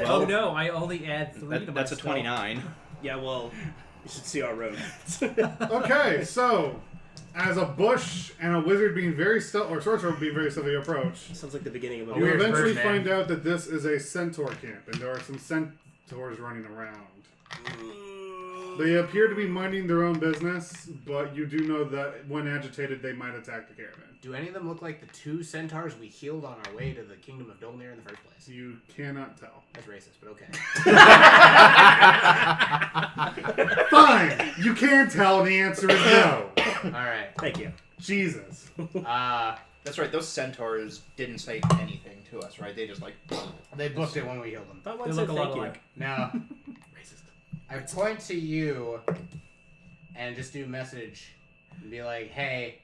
Oh no, I only add 3 to my That's a stealth. 29. Yeah, well, you should see our road. Okay, so as a bush and a wizard being very stealth, or sorcerer being very stealthy approach, Sounds like the beginning of a you weird eventually bird, man. find out that this is a centaur camp, and there are some centaurs running around. They appear to be minding their own business, but you do know that when agitated, they might attack the caravan. Do any of them look like the 2 centaurs we healed on our way to the Kingdom of Dolnir in the first place? You cannot tell. That's racist, but okay. Fine! You can tell, and the answer is no. Alright. Thank you. Jesus. That's right. Those centaurs didn't say anything to us, right? They just like. They booked it when we healed them. Thought They one look said a lot thank you. alike. Now, racist. I point to you and just do message and be like, hey,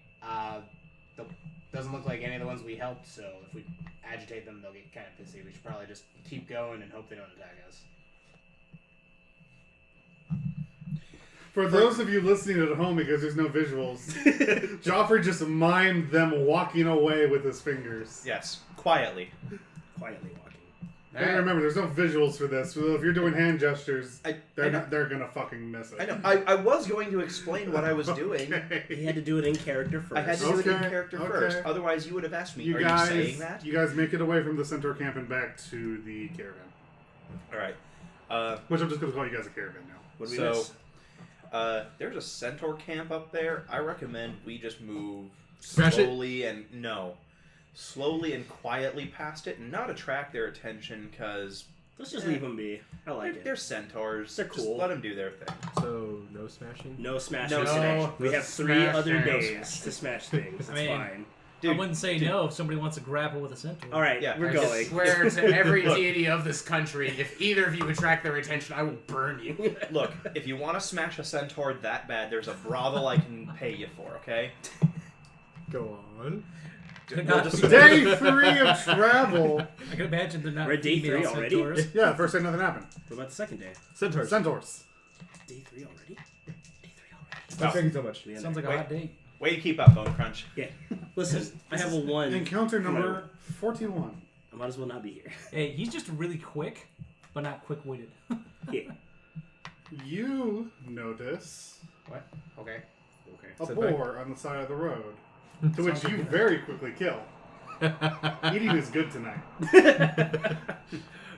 doesn't look like any of the ones we helped, so if we agitate them, they'll get kind of pissy. We should probably just keep going and hope they don't attack us. For those of you listening at home, because there's no visuals, Joffrey just mimed them walking away with his fingers. Yes, quietly. Quietly walking. And remember, there's no visuals for this. So if you're doing hand gestures, I they're gonna fucking miss it. I know. I was going to explain what I was doing. He had to do it in character first. I had to do it in Okay, character okay. first. Otherwise, you would have asked me. You Are guys, you saying that? you guys make it away from the centaur camp and back to the caravan. All right. Which I'm just gonna call you guys a caravan now. What do we So, miss? there's a centaur camp up there. I recommend we just move Smash it? slowly and quietly past it, and not attract their attention, because Let's just leave them be. I like they're it. centaurs. They're Just cool. let them do their thing. So, no smashing? No smashing No today. We no have 3 smash other things. days to smash things. It's I mean, fine. Dude, I wouldn't say no if somebody wants to grapple with a centaur. All right, Yeah, we're I going. swear to every deity of this country, if either of you attract their attention, I will burn you. Look, if you want to smash a centaur that bad, there's a brothel I can pay you for, okay? Go on. We'll just- Day 3 of travel. I can imagine they're not We're at day female 3 already? centaurs. Yeah, first day nothing happened. What about the second day? Centaurs. Centaurs. Day 3 already? Day 3 already. Stop thinking so much. We in Sounds there. like a hot date. Way to keep up, Bone Crunch. Yeah. Listen, I have a 1. Encounter number 41. I might as well not be here. Hey, he's just really quick, but not quick-witted. Yeah. You notice What? Okay. Okay. a Sit back. boar on the side of the road, to which you very quickly kill. Eating is good tonight.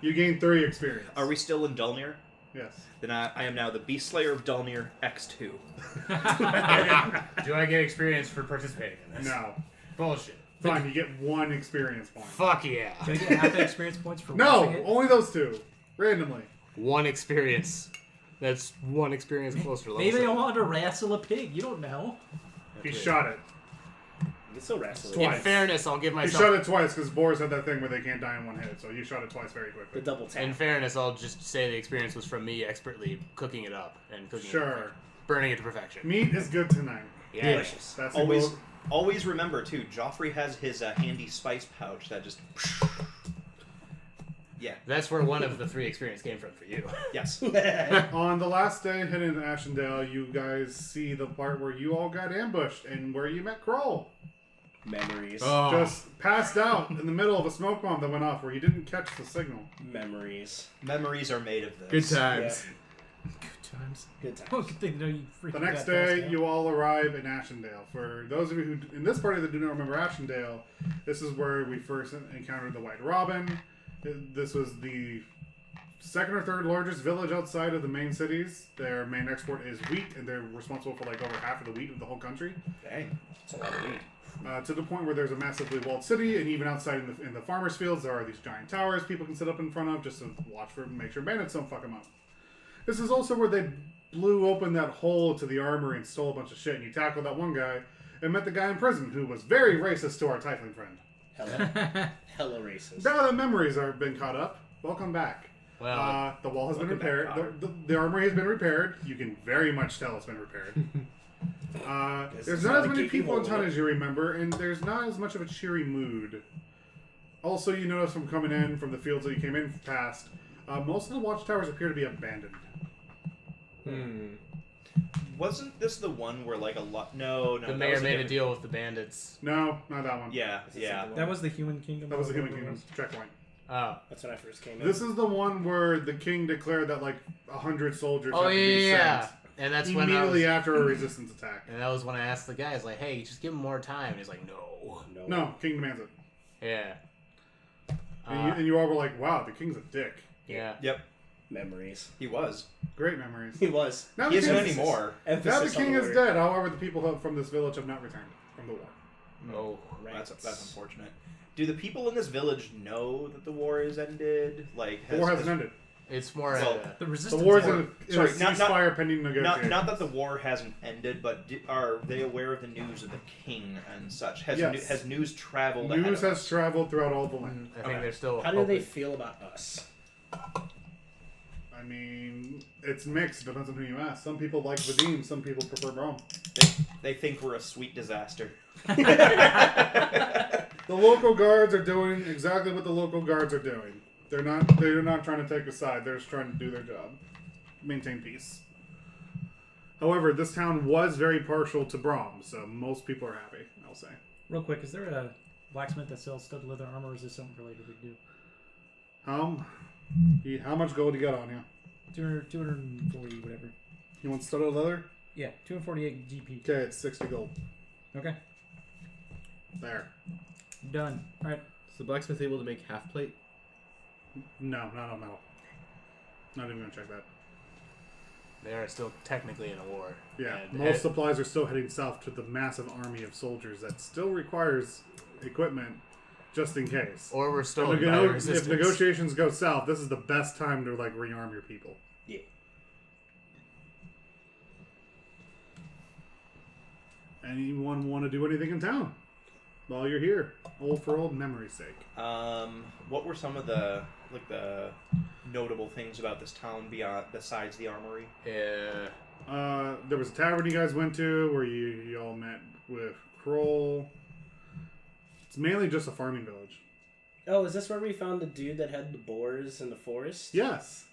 You gain 3 experience. Are we still in Dulnir? Yes. Then I am now the Beast Slayer of Dulnir X2. Do I get experience for participating in this? No. Bullshit. Fine, you get 1 experience point. Fuck yeah. Can I get half the experience points for No! watching it? Only those 2. Randomly. 1 experience. That's 1 experience closer to level Maybe I 7. wanted to wrestle a pig. You don't know. He shot it. You can still wrestle Twice. it. In fairness, I'll give He myself. shot it twice because boars have that thing where they can't die in 1 hit, so you shot it twice very The quickly. double tap. In fairness, I'll just say the experience was from me expertly cooking it up and cooking it, Sure. burning it to perfection. Meat is good tonight. Yeah. Delicious. That's Always, a always remember too. Joffrey has his handy spice pouch that just. Yeah. That's where 1 of the 3 experience came from for you. Yes. On the last day hidden in Ashendale, you guys see the part where you all got ambushed and where you met Kroll. Memories. Oh. Just passed out in the middle of a smoke bomb that went off where you didn't catch the signal. Memories. Memories are made of this. Good times. Yeah. times. Good Oh, times. good thing to know you freaking The next got passed day, out. you all arrive in Ashendale. For those of you who, in this party that do not remember Ashendale, this is where we first encountered the White Robin. This was the second or third largest village outside of the main cities. Their main export is wheat, and they're responsible for like over half of the wheat of the whole country. Dang, that's a lot of wheat. To the point where there's a massively walled city, and even outside in the farmers' fields, there are these giant towers people can sit up in front of just to watch for, make sure bandits don't fuck them up. This is also where they blew open that hole to the armory and stole a bunch of shit, and you tackled that one guy and met the guy in prison who was very racist to our tiefling friend. Hella racist. Now that memories have been caught up, welcome back. Well, The wall has been welcome back, repaired. The armory has been repaired. You can very much tell it's been repaired. There's is not how as I many keep you people in town holding as you remember, and there's not as much of a cheery mood. Also, you notice from coming in from the fields that you came in past, most of the watchtowers appear to be abandoned. Wasn't this the one where like a lot? No, the that mayor was made a different- deal with the bandits. No, not that one. Yeah, yeah. That was the Human Kingdom. That was the Human Kingdom checkpoint. Oh. That's when I first came in. This is the one where the king declared that like 100 soldiers Oh have to be yeah. sent And that's when I immediately was, after a resistance attack. and that was when I asked the guys like, "Hey, just give him more time." And he's like, "No." No, king demands it. Yeah. And you all were like, wow, the king's a dick. Yeah. Yep, Memories. he was. Great memories. He was. Now He the isn't king, anymore. now the Emphasis king on is word. dead. However, the people from this village have not returned from the war. Oh. Right. That's unfortunate. Do the people in this village know that the war is ended? Like, The war hasn't ended. It's more. Well, The The resistance. war is War. in a Sorry, not- ceasefire pending negotiations. not that the war hasn't ended, but are they aware of the news of the king and such? Has Yes. has news traveled? ahead News of has us? traveled throughout all the land. I think Okay. they're still. How do they hoping. feel about us? I mean, it's mixed. Depends on who you ask. Some people like Vadim. Some people prefer Brom. They think we're a sweet disaster. The local guards are doing exactly what the local guards are doing. They're not trying to take a side. They're just trying to do their job, maintain peace. However, this town was very partial to Brom, so most people are happy. I'll say. Real quick, is there a blacksmith that sells studded leather armor, or is this something related we do? How much gold you got on you? 240, whatever. You want studded leather? Yeah, 248 GP. Okay, it's 60 gold. Okay, There. done. All right. Is the blacksmith able to make half plate? No, not on metal. Not even gonna check that. They are still technically in a war. Yeah, And most supplies are still heading south to the massive army of soldiers that still requires equipment just in case. or we're If, stolen by if resistance. negotiations go south, this is the best time to like rearm your people. Yeah. Anyone want to do anything in town while you're here? Old for old memory's sake. What were some of the notable things about this town besides the armory? Yeah. There was a tavern you guys went to where you all met with Kroll. It's mainly just a farming village. Oh, is this where we found the dude that had the boars in the forest? Yes.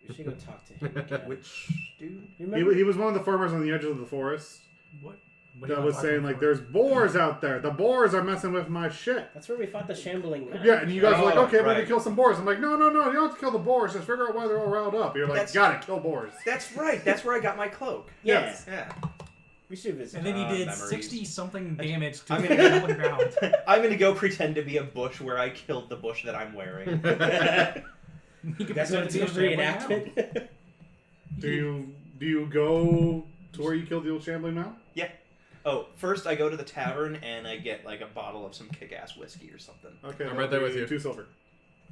We should go talk to him again. Which dude? You remember? He was one of the farmers on the edges of the forest What? that was saying, like, there's boars out there. The boars are messing with my shit. That's where we fought the shambling man. Yeah, and you guys were like, Oh, okay, we're right. gonna kill some boars. I'm like, no, you don't have to kill the boars. Just figure out why they're all riled up. You're like, That's- got it, kill boars. That's right. That's where I got my cloak. Yeah. Yes. Yeah. We should visit. And then he did memories. 60 something damage to I'm the gonna- fallen ground. I'm gonna go pretend to be a bush where I killed the bush that I'm wearing. He could That's what pretend it's to be a a shambling mound. reenactment. Do you go to where you killed the old shambling now? Yeah. Oh, first I go to the tavern and I get like a bottle of some kick-ass whiskey or something. Okay, I'm that'll right there be with you. 2 silver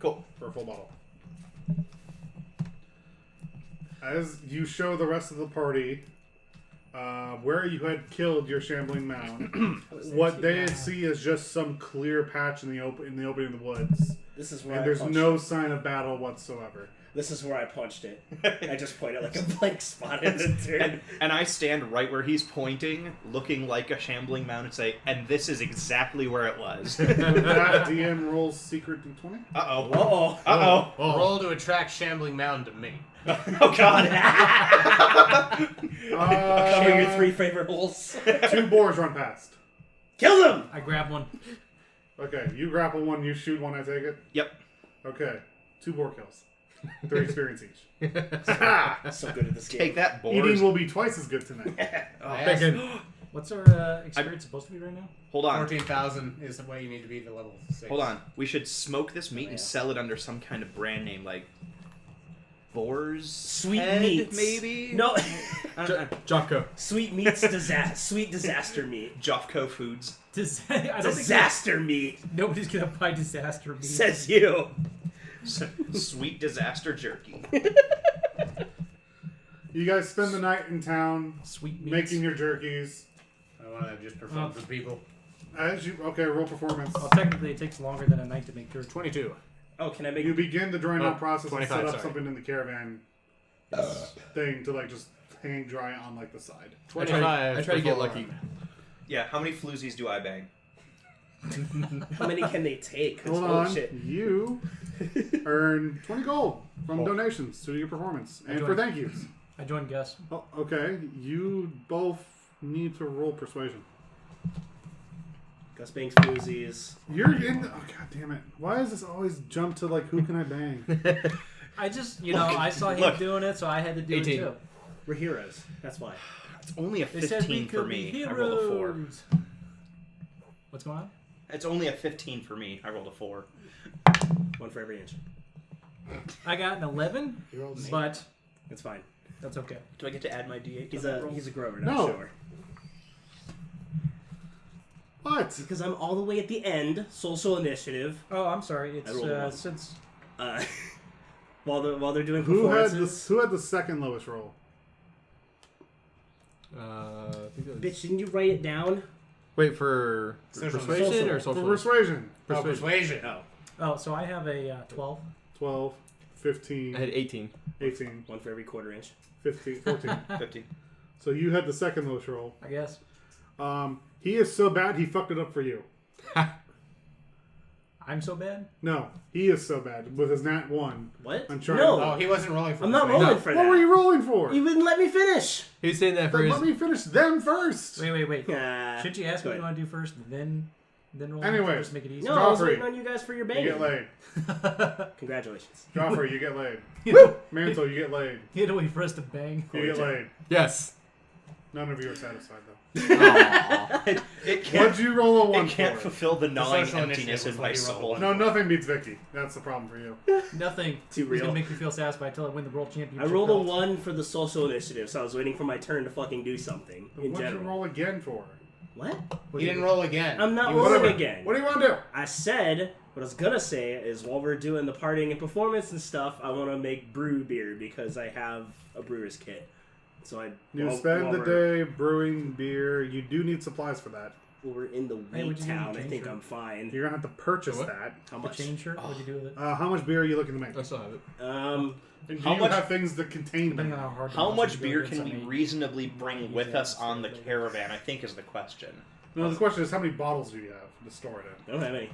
Cool. for a full bottle. As you show the rest of the party where you had killed your shambling mound, what they see is just some clear patch in the opening of the woods, This is where and I there's punched no it. sign of battle whatsoever. This is where I punched it. I just pointed like a blank spot in the dirt. And I stand right where he's pointing, looking like a shambling mound, and say, "And this is exactly where it was." With that, DM rolls secret d20. Uh-oh. Uh-oh. Roll to attract shambling mound to me. Oh God. Show your 3 favorite holes. 2 boars run past. Kill them! I grab one. Okay, you grapple one, you shoot one, I take it? Yep. Okay, 2 boar kills. 3 experience each. So good at this game. Take that, boys. Eating will be twice as good tonight. I Bacon. asked- What's our experience supposed to be right now? Hold on. 14,000 is what you need to be to level 6. Hold on. We should smoke this meat Oh, and yeah. sell it under some kind of brand name, like Boar's Sweet Head, meats. maybe? No. Jocko. Sweet meats sweet disaster meat. Jofco Foods. I don't think Disaster meat, nobody's gonna buy disaster meat. says you. Sweet disaster jerky. You guys spend the night in town Sweet meats. making your jerkies. I want to just perform for people. Okay, roll performance. Well, technically, it takes longer than a night to make jerky. 22. Oh, can I make You begin the drying Oh, out process and 25, set up sorry. something in the caravan thing to like just hang dry on like the side. 25. I try to get before- lucky. Yeah, how many floozies do I bang? How many can they take? 'Cause Hold holy on. shit. You earn 20 gold from donations to your performance and for thank yous. I joined Gus. Oh, okay, you both need to roll persuasion. Gus bangs floozies. You're in. Oh god damn it! Why does this always jump to like who can I bang? I just, I saw him look. doing it, so I had to do 18. it too. We're heroes. That's why. It's only a They said we 15 for could be me. I rolled a 4. heroes. What's going on? It's only a 15 for me. I rolled a 4. One for every inch. I got an 11, You rolled an eight. but That's fine. that's okay. Do I get to add my D8? He's to that a roll? he's a Grover, No. not sure. What? Because I'm all the way at the end. Social initiative. Oh, I'm sorry. It's I rolled a one. since Uh, while they're doing Who had performances. who had the second lowest roll? I think that was... Bitch, didn't you write it down? Wait, for Social- persuasion social- or For social? persuasion. Oh, persuasion. Oh, so I have a 12. 12, 15, I had 18. 18, one for every quarter inch. 15, 14. 15. So you had the second lowest roll. I guess. He is so bad he fucked it up for you. I'm so bad. No, he is so bad with his nat 1. What? I'm trying No, Oh, he wasn't rolling for I'm not persuasion. rolling for What that. were you rolling for? You wouldn't let me finish. He was saying that for Then his... let me finish them first. Wait. Nah. Shouldn't you ask Go what you ahead. want to do first, and then roll? Anyways. Just make it easy. No, I was Joffrey. waiting on you guys for your You banging. get laid. Congratulations. Joffrey, you get laid. Woo! Mantle, you get laid. You had to wait for us to bang. You get laid. Yes. None of you are satisfied though. It can't, What'd you roll a 1 it can't for? fulfill the gnawing social emptiness initiative in was my what he soul. rolled. No, nothing beats Vicky. That's the problem for you. Nothing. Too It's real. gonna make me feel satisfied until I win the world championship. I rolled a belt. 1 for the social initiative, so I was waiting for my turn to fucking do something. In What'd you general. roll again for? What? He didn't roll again. I'm not He was- rolling Whatever. again. What do you want to do? I said what I was gonna say is while we're doing the partying and performance and stuff, I want to make brew beer because I have a brewer's kit. So You spend the day brewing beer. You do need supplies for that. While we're in the Hey, wheat what'd you do town, with I the think chain I'm fine. You're gonna have to purchase What? that. How The much? chain shirt. What'd you do with it? How much beer are you looking to make? I still have it. And do How you much- have things that contain Depending them? on how hard. How the much monsters beer go can we against, I mean, reasonably bring use with that us on the later. caravan, I think is the question. No, the question is how many bottles do you have to store it I don't have any.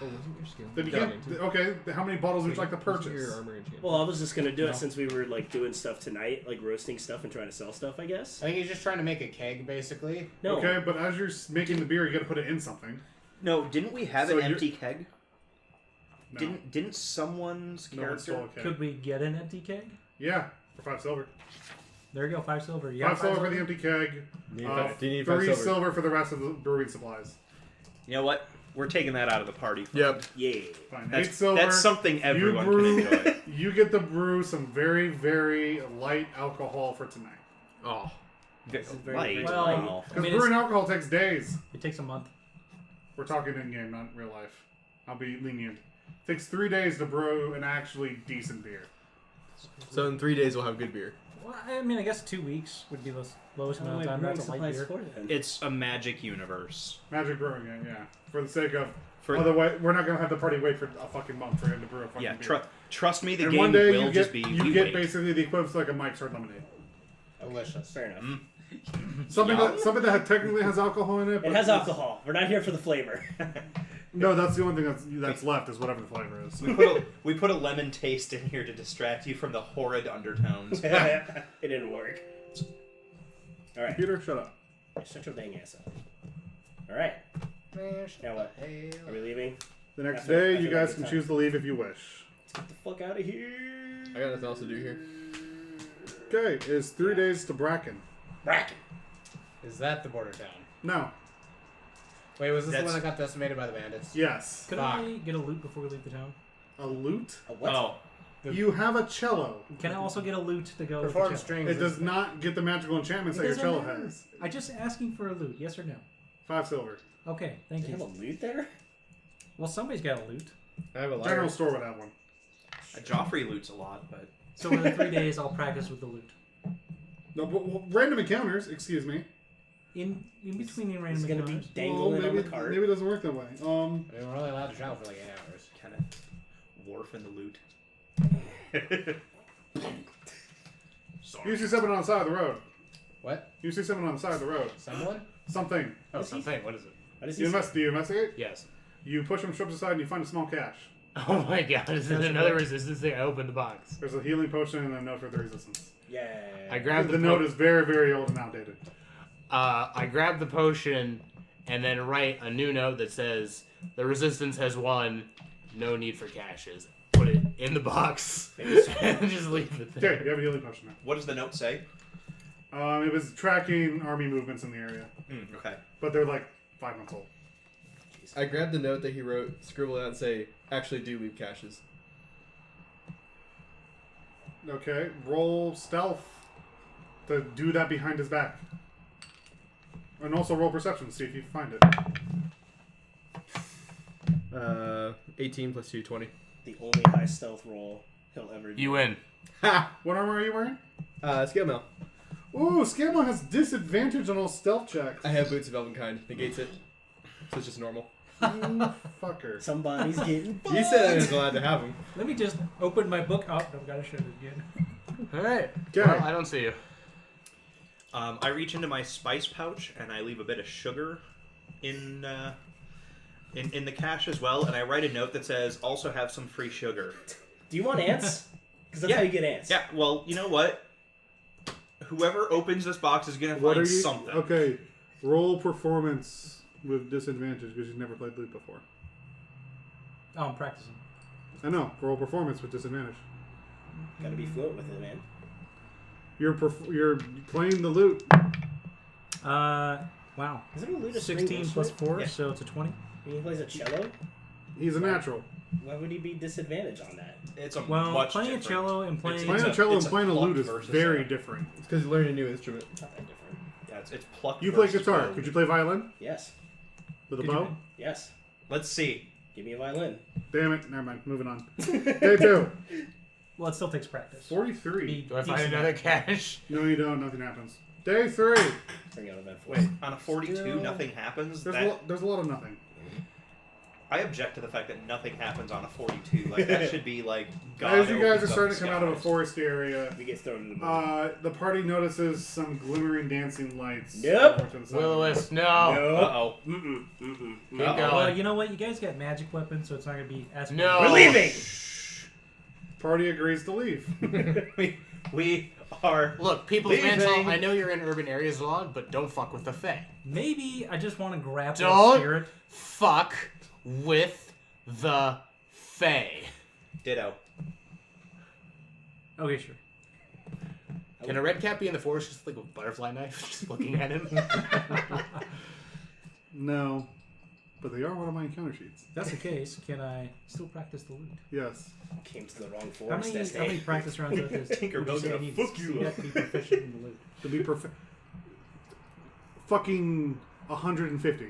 Oh, wasn't your skill? in? Then you Yeah, can't, okay, how many bottles would you like to Wasn't purchase? Your armor enchantment. Well, I was just gonna do it No. since we were like doing stuff tonight, like roasting stuff and trying to sell stuff. I guess. I think he's just trying to make a keg, basically. No. Okay, but as you're making the beer, you gotta put it in something. No, didn't we have So an you're- empty keg? No. Didn't someone's No one stole character? a keg. Could we get an empty keg? Yeah, for 5 silver. There you go, 5 silver. You 5 got silver for the empty keg. Do you need 5 3 silver? silver for the rest of the brewing supplies. You know what? We're taking that out of the party. Yep. Yeah. Fine. That's, 8 silver. that's something everyone you brew, can enjoy. You get to brew some very, very light alcohol for tonight. Oh. very Light. Well, Wow. I Because mean, brewing it's- alcohol takes days. it takes a month. We're talking in game, not real life. I'll be lenient. It takes 3 days to brew an actually decent beer. So in 3 days we'll have good beer. Well, I mean, I guess 2 weeks would be the lowest How amount do of I time. bring That's a light supplies beer. for then? It's a magic universe. Magic brewing it, yeah. For the sake of. For- Otherwise, we're not gonna have the party wait for a fucking month for him to brew a fucking Yeah, beer. trust me, the and game one day will you just get be. you we get wait. basically the equivalent to like a Mike's Hard Lemonade. Delicious. Fair enough. Something that technically has alcohol in it. It but has it's- alcohol. We're not here for the flavor. No, that's the only thing that's left is whatever the flavor is. We put a lemon taste in here to distract you from the horrid undertones. It didn't work. All right. Peter, shut up. Shut your dang ass up. All right. Now what? Are we leaving? The next After- day, after you that guys good can time. choose to leave if you wish. Let's get the fuck out of here. I got nothing else to do here. Okay, it's 3 days to Bracken. Bracken. Is that the border town? No. Wait, was this the That's- one that got decimated by the bandits? Yes. Could I get a loot before we leave the town? A lute? A what? Oh, You have a cello. Can I also get a loot to go Perform with the strings. It does not get the magical enchantments It that your doesn't cello matter. has. I'm just asking for a loot, yes or no? 5 silver. Okay, Do thank you have a you. loot there? Well, somebody's got a loot. I have a lyre. General store would have one. Joffrey loots a lot, but So in the 3 days, I'll practice with the loot. No, but random encounters. Excuse me. In between the It's random gonna be encounters. dangling maybe on the cart. maybe it doesn't work that way. I mean, we're only allowed to travel for like 8 hours. kind of wharf in the loot. You see someone on the side of the road. What? You see someone on the side of the road. Someone? Something. Oh, Is he- something. What is it? What is Do you investigate? Yes. You push them strips aside and you find a small cache. Oh my god, is it another resistance thing? I opened the box. There's a healing potion and a note for the resistance. Yeah. I grabbed The note is very, very old and outdated. I grabbed the potion and then write a new note that says, "The resistance has won. No need for caches." Put it in the box and just leave it there. Okay, you have a healing potion now. What does the note say? It was tracking army movements in the area, Okay. but they're like 5 months old. I grabbed the note that he wrote, scribbled out, and say, "Actually, do leave caches." Okay, roll stealth to do that behind his back. And also roll perception to see if you find it. 18 plus 2, 20. The only high stealth roll he'll ever do. You win. Ha! What armor are you wearing? Scale mail. Ooh, Scammo has disadvantage on all stealth checks. I have boots of Elvenkind. Negates it. So it's just normal. You fucker. Somebody's getting He said I was allowed to have them. Let me just open my book. Oh, I've got to show it again. Alright. Okay. Well, I don't see you. I reach into my spice pouch and I leave a bit of sugar in the cache as well, and I write a note that says, "Also have some free sugar." Do you want ants? Because that's Yeah. how you get ants. Yeah. Well, you know what? Whoever opens this box is gonna What are find you? something. Okay, roll performance with disadvantage because you've never played Lute before. Oh, I'm practicing. I know. Roll performance with disadvantage. Gotta be fluent with it, man. You're playing the Lute. Wow. Isn't a lute a string 16 plus instrument? 4, Yeah. so it's a 20. When he plays a cello, He's a natural. why would he be disadvantaged on that? It's a Well, much playing different. a cello and playing... Playing It's a a- cello and it's a playing a pluck lute is versus very a- different. It's because you learned a new instrument. It's not that different. Yeah, it's pluck. You play versus guitar. bow. Could you play violin Yes. with a Could you bow? Yes. Let's see. Give me a violin. Damn it. Never mind. Moving on. Day 2. Well, it still takes practice. 43. Do I find another cache? No, you don't. Nothing happens. Day 3. Bring out a event for Wait, on a 42, Still- nothing happens. There's a lot of nothing. I object to the fact that nothing happens on a 42. Like that should be like. God As you guys opens are up starting the to come out of a skies. forest area, We get thrown in the moon. the party notices some glimmering dancing lights. Nope. over to the side. Will-o-wisp, no. Uh-oh. Mm-mm. Keep Uh-oh. going. Well, you know what? You guys got magic weapons, so it's not going to be as... No. We're leaving! Party agrees to leave. we are. Look, people's Leaving. mantle, I know you're in urban areas a lot, but don't fuck with the Fae. Maybe I just want to grapple Don't spirit. fuck with the Fae. Ditto. Okay, sure. Can a red cap be in the forest just like a butterfly knife, just looking at him? No, but they are one of my encounter sheets. If that's the case, can I still practice the lute? Yes. Came to the wrong How forest. many practice rounds of this? Tinkerbell's would you say I gonna need fuck you to up. be proficient in the lute? To be perfect. Fucking 150.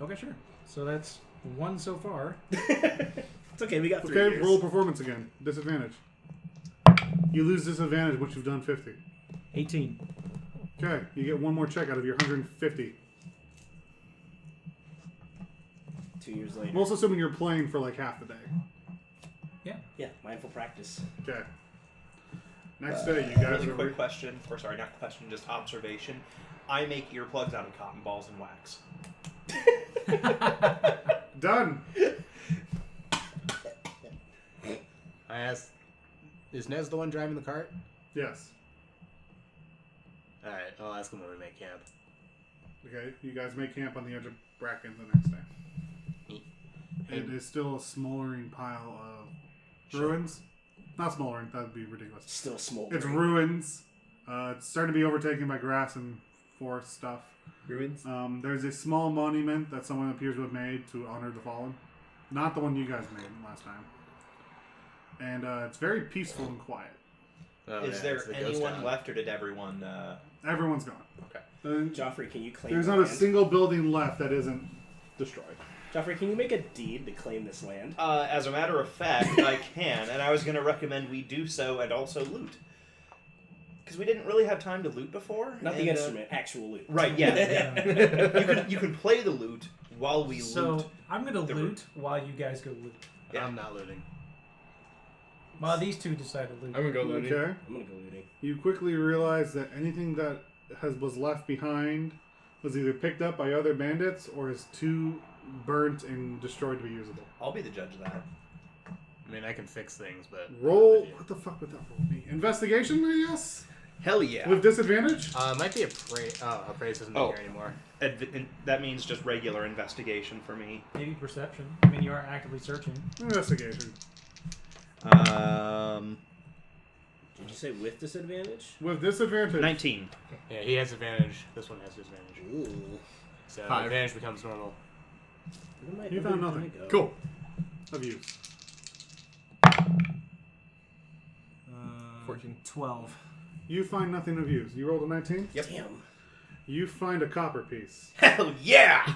Okay, sure. So that's 1 so far. It's okay, we got 3 Okay, years. roll performance again. Disadvantage. You lose disadvantage once you've done 50. 18. Okay, you get one more check out of your 150. 2 years later. I'm also assuming you're playing for like half the day. Yeah, mindful practice. Okay. Next day, you guys Really are. quick question, or sorry, not question, just observation. I make earplugs out of cotton balls and wax. Done. I asked, is Nez the one driving the cart? Yes. Alright, I'll ask him when we make camp. Okay, you guys make camp on the edge of Bracken the next day. It is still a smoldering pile of ruins. Not smoldering. That'd be ridiculous. Still smoldering. It's ruins. It's starting to be overtaken by grass and forest stuff. Ruins? There's a small monument that someone appears to have made to honor the fallen. Not the one you guys made last time. And it's very peaceful and quiet. Oh, Is yeah, there it's the ghost anyone town. left, or did everyone? Everyone's gone. Okay. Joffrey, can you claim There's the not a land? single building left that isn't destroyed. Joffrey, can you make a deed to claim this land? As a matter of fact, I can, and I was going to recommend we do so and also loot. Because we didn't really have time to loot before. Not the instrument, actual loot. Right, yeah. You can play the loot while we So loot. I'm gonna the loot while you guys go loot. Yeah. I'm not looting. While these two decide to loot. I'm gonna go looting. Okay. I'm gonna go looting. You quickly realize that anything that was left behind was either picked up by other bandits or is too burnt and destroyed to be usable. I'll be the judge of that. I mean, I can fix things, but Roll. What the fuck would that roll be? Investigation, I guess? Hell yeah. With disadvantage? It might be appraise. Oh, appraise doesn't Oh. matter anymore. That means just regular investigation for me. Maybe perception. I mean, you are actively searching. Investigation. Did you say with disadvantage? With disadvantage. 19. Yeah, he has advantage. This one has disadvantage. Ooh. So Five. advantage becomes normal. You found nothing. Cool. Of use. 14. 12. You find nothing of use. You rolled a 19? Yep. Damn. You find a copper piece. Hell yeah!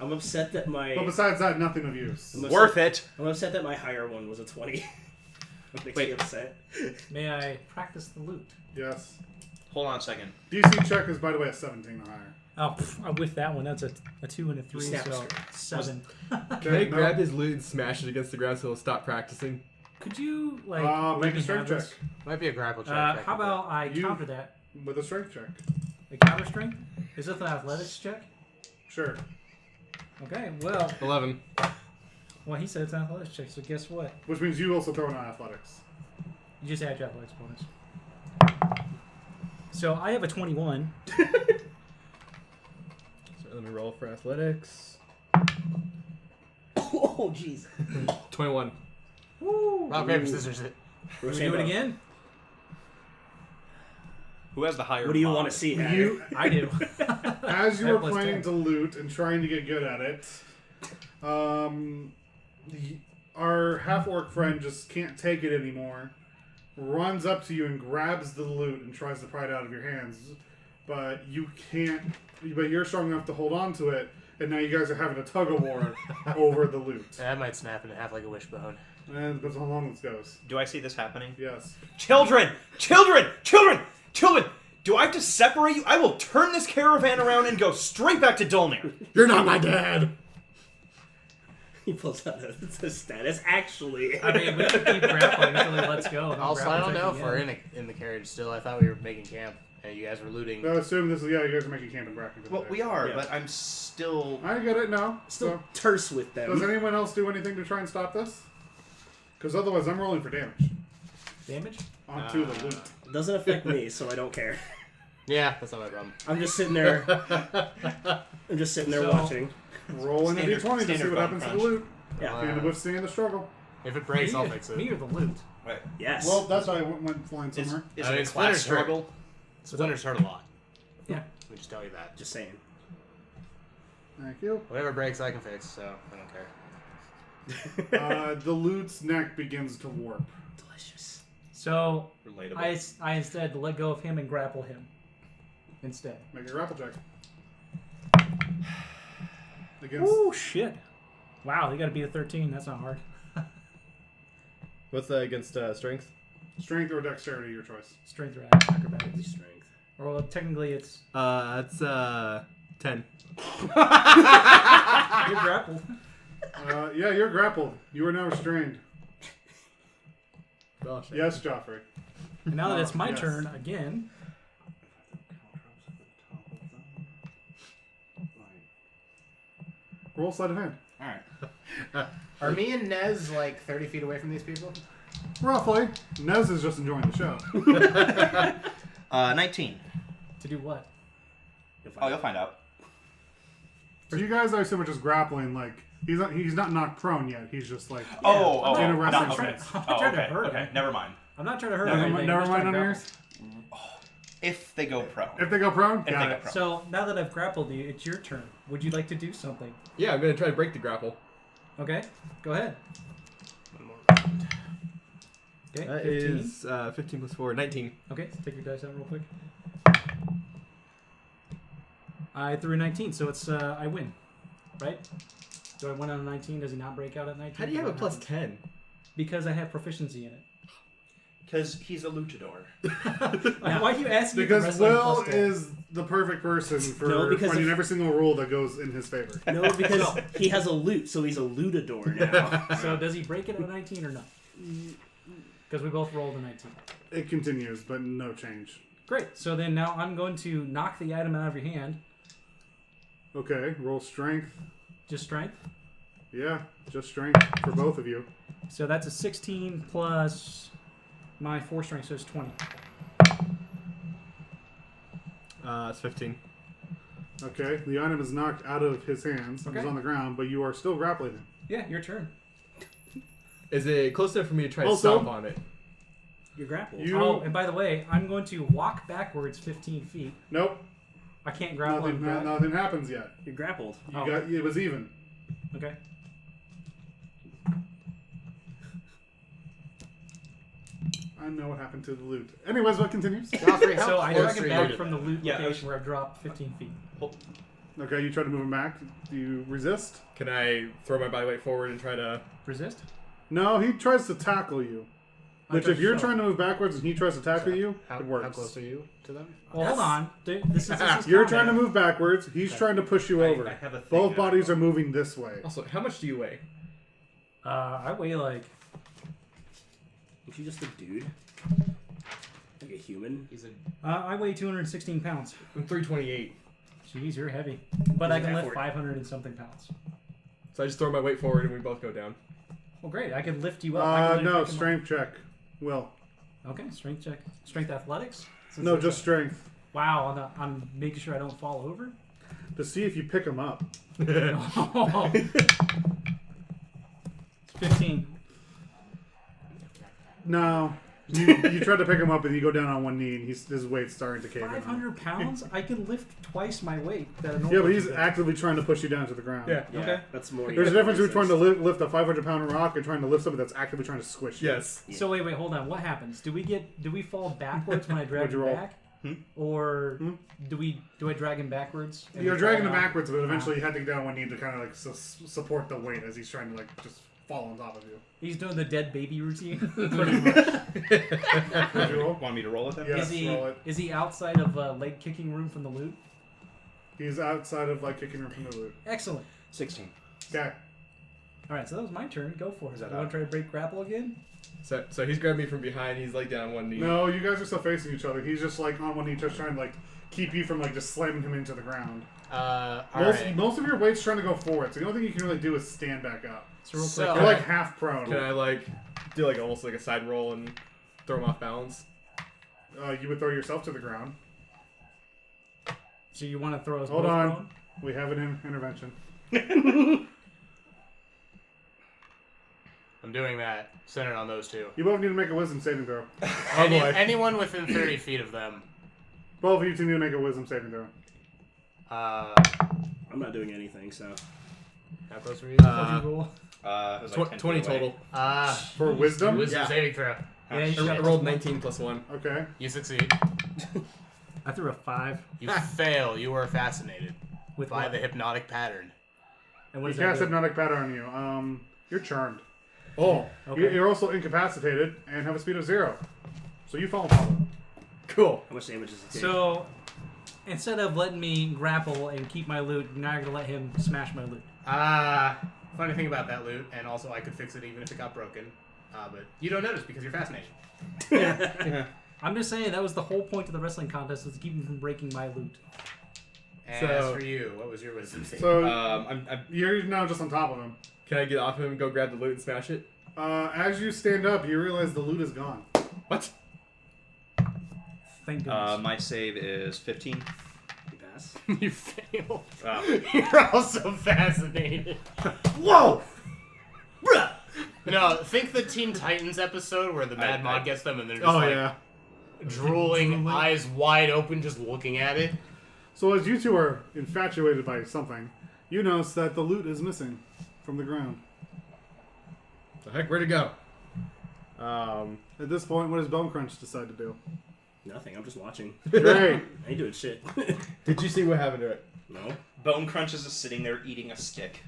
I'm upset that But my besides that, nothing of use. Worth it. I'm upset that my higher one was a 20. That makes me upset. May I practice the loot? Yes. Hold on a second. DC check is, by the way, a 17 or higher. Oh, I'm with that one. That's a 2 and a 3, snap so straight. 7. Can I grab his loot and smash it against the ground so he'll stop practicing? Could you, like, Make let a me strength have check. this? Might be a grapple check. How about I You- counter that? With a strength check. A counter strength? Is it an athletics check? Sure. Okay, well, 11. he said it's an athletics check, so guess what? Which means you also throw in athletics. You just add your athletics bonus. So I have a 21. So let me roll for athletics. Oh, jeez. 21. Woo! Rock, paper, scissors. Can we do it again? Who has the higher What do you mod? want to see, Hatter? You, I do. as you I were have planning +10. to loot and trying to get good at it, our half-orc friend just can't take it anymore. Runs up to you and grabs the loot and tries to pry it out of your hands, but you can't. But you're strong enough to hold on to it, and now you guys are having a tug of war over the loot. That might snap in half like a wishbone. And it depends on how long this goes. Do I see this happening? Yes. Children! Children! Children! Children! Do I have to separate you? I will turn this caravan around and go straight back to Dulnir. You're not my dad! He pulls out the status. Actually, I mean, we can keep grappling until he lets go. And Also, I grapple don't check know if we're again. in the carriage still. I thought we were making camp. And you guys were looting. I assume this is, you guys are making camp in Bracken. Well, we are, Yeah. but I'm still... I get it now. still So, terse with does them. anyone else do anything to try and stop this? Because otherwise I'm rolling for damage. Damage? Onto the loot. It doesn't affect me, so I don't care. Yeah, that's not my problem. I'm just sitting there. I'm just sitting there So- watching. Roll in a Standard- d20 to see standard what bone happens to crunch. the loot. Yeah. You're going to withstand the struggle. If it breaks, I'll me, fix it. me or the loot? Right. Yes. Well, that's why I went flying Is, somewhere. is I it mean, a class Splinter's hurt. struggle? Splinter's hurt a lot. Yeah. Let me just tell you that. just saying. Thank you. Whatever breaks, I can fix, so I don't care. The loot's neck begins to warp. Delicious. So Relatable. I instead let go of him and grapple him. Instead. Make a grapple check. Against. Oh shit! Wow, they got to beat a 13. That's not hard. What's that against strength? Strength or dexterity, your choice. Strength or acrobatics. Strength. Or well, technically it's That's 10. you're grappled. Yeah, you're grappled. You are now restrained. Gosh. Yes, Joffrey. And now that it's my Yes. turn again, Roll sleight of hand. Alright. Are me and Nez like 30 feet away from these people? Roughly. Nez is just enjoying the show. 19. to do what? Oh, you'll find out. So you guys, I assume, are just grappling, like, He's not knocked prone yet. He's just like Yeah. in a I'm wrestling not trance. trying- I'm not trying to okay, hurt okay, him. never mind. I'm not trying to hurt Never him. mind. Never mind on yours. If they go prone. If they go prone, If they got go it. prone. So now that I've grappled you, it's your turn. Would you like to do something? Yeah, I'm gonna try to break the grapple. Okay, go ahead. One more round. Okay, That 15. is 15 plus 4, 19. Okay, so take your dice out real quick. I threw a 19, so it's I win, right? Do I win on a 19? Does he not break out at 19? How do you have a What plus happens? 10? Because I have proficiency in it. Because he's a luchador. Why are you asking me for Because wrestling Will plus 10? is the perfect person for No, because finding if- every single rule that goes in his favor. No, because he has a lute, so he's a lutador now. So does he break it at 19 or not? Because we both rolled a 19. It continues, but no change. Great. So then now I'm going to knock the item out of your hand. Okay, roll strength. Just strength. Yeah, just strength for both of you. So that's a 16 plus my 4 strength, so it's 20. It's 15. Okay, the item is knocked out of his hands. Okay. He's on the ground, but you are still grappling him. Yeah, your turn. Is it close enough for me to try to Also- stomp on it? You're grappled. You- Oh, and by the way, I'm going to walk backwards 15 feet. Nope, I can't grapple nothing, and grab. nothing happens yet. You're grappled. You Oh. got it was even. Okay. I know what happened to the loot. Anyways, what continues? Joffrey, how So I close drag are him you back to from them? the loot Yeah, I was- location where I've dropped 15 feet. Okay, you try to move him back. Do you resist? Can I throw my body weight forward and try to... Resist? No, he tries to tackle you. I Which, try if to you're shove. trying to move backwards and he tries to tackle you, How, it works. how close are you to them? Well, hold on. This is You're combat. trying to move backwards. He's trying to push you over. I have a thing Both that I bodies will- are moving this way. Also, how much do you weigh? I weigh like... Is you just a dude? Like a human? He's a I weigh 216 pounds. I'm 328. Jeez, you're heavy. But I He's can an lift Half-orc. 500 and something pounds. So I just throw my weight forward and we both go down. Well, great. I can lift you up. I can No, pick him strength check. Will. up. Okay, strength check. Strength athletics? Since No, there's just a- strength. Wow, I'm making sure I don't fall over. To see if you pick him up. It's 15. No. You try to pick him up and you go down on one knee and his weight's starting to cave in. 500 pounds? I can lift twice my weight. That a Yeah, normal but he's can do. actively trying to push you down to the ground. Yeah. Yeah, Okay. that's more. There's a yeah, difference between trying to resist. lift a 500-pound rock and trying to lift something that's actively trying to squish you. Yes. So wait, hold on. What happens? Do we fall backwards when I drag What'd you him roll? back? Or do I drag him backwards? and You're we dragging fall him down? backwards, but eventually you had to get down on one knee to kind of like support the weight as he's trying to like just fall on top of you. He's doing the dead baby routine. Did you roll? Want me to roll with him? Yes, is roll it. he outside of leg kicking room from the loot? He's outside of like kicking room from the loot. Excellent. 16. Okay. All right, so that was my turn. Go for it. Is that You want up? to try to break grapple again? So he's grabbed me from behind. He's like down on one knee. No, you guys are still facing each other. He's just like on one knee, just trying to like keep you from like just slamming him into the ground. alright. Most of your weight's trying to go forward, so the only thing you can really do is stand back up. So real So- quick, You're like half prone. Can I like do like almost like a side roll and throw him off balance? You would throw yourself to the ground. so you want to throw us Hold both on. prone? We have an intervention. I'm doing that. Centered on those two. You both need to make a wisdom saving throw. Oh boy. Anyone within 30 feet of them. Both of you two need to make a wisdom saving throw. I'm not doing anything, so. How close were you? What'd you roll? It was like 10 20 feet away. total. For wisdom? Wisdom Yeah. saving throw. Yeah, you I got rolled plus 19 plus 1. Okay. You succeed. I threw a 5. You fail. You are fascinated With by what? the hypnotic pattern. And what He does that cast do? hypnotic pattern on you. You're charmed. Oh, Okay. You're also incapacitated and have a speed of 0. So you fall in love. cool. How much damage does it take? So instead of letting me grapple and keep my loot, now you're gonna let him smash my loot. Funny thing about that loot, and also I could fix it even if it got broken. But you don't notice because you're fascinated. I'm just saying that was the whole point of the wrestling contest, was to keep him from breaking my loot. And So- as for you, what was your wisdom saving? So I'm you're now just on top of him. Can I get off him and go grab the loot and smash it? As you stand up, you realize the loot is gone. What? Thank goodness. my save is 15. Pretty pass. You fail. Oh. You're also fascinated. Whoa! Bruh! No, think the Teen Titans episode where the Mad Mod gets them and they're just Oh like yeah. drooling, eyes wide open, just looking at it. So as you two are infatuated by something, you notice that the loot is missing from the ground. The heck, where'd it go? At this point, what does Bone Crunch decide to do? Nothing, I'm just watching. Great. I ain't doing shit. Did you see what happened to it? No. Bone Crunch is just sitting there eating a stick.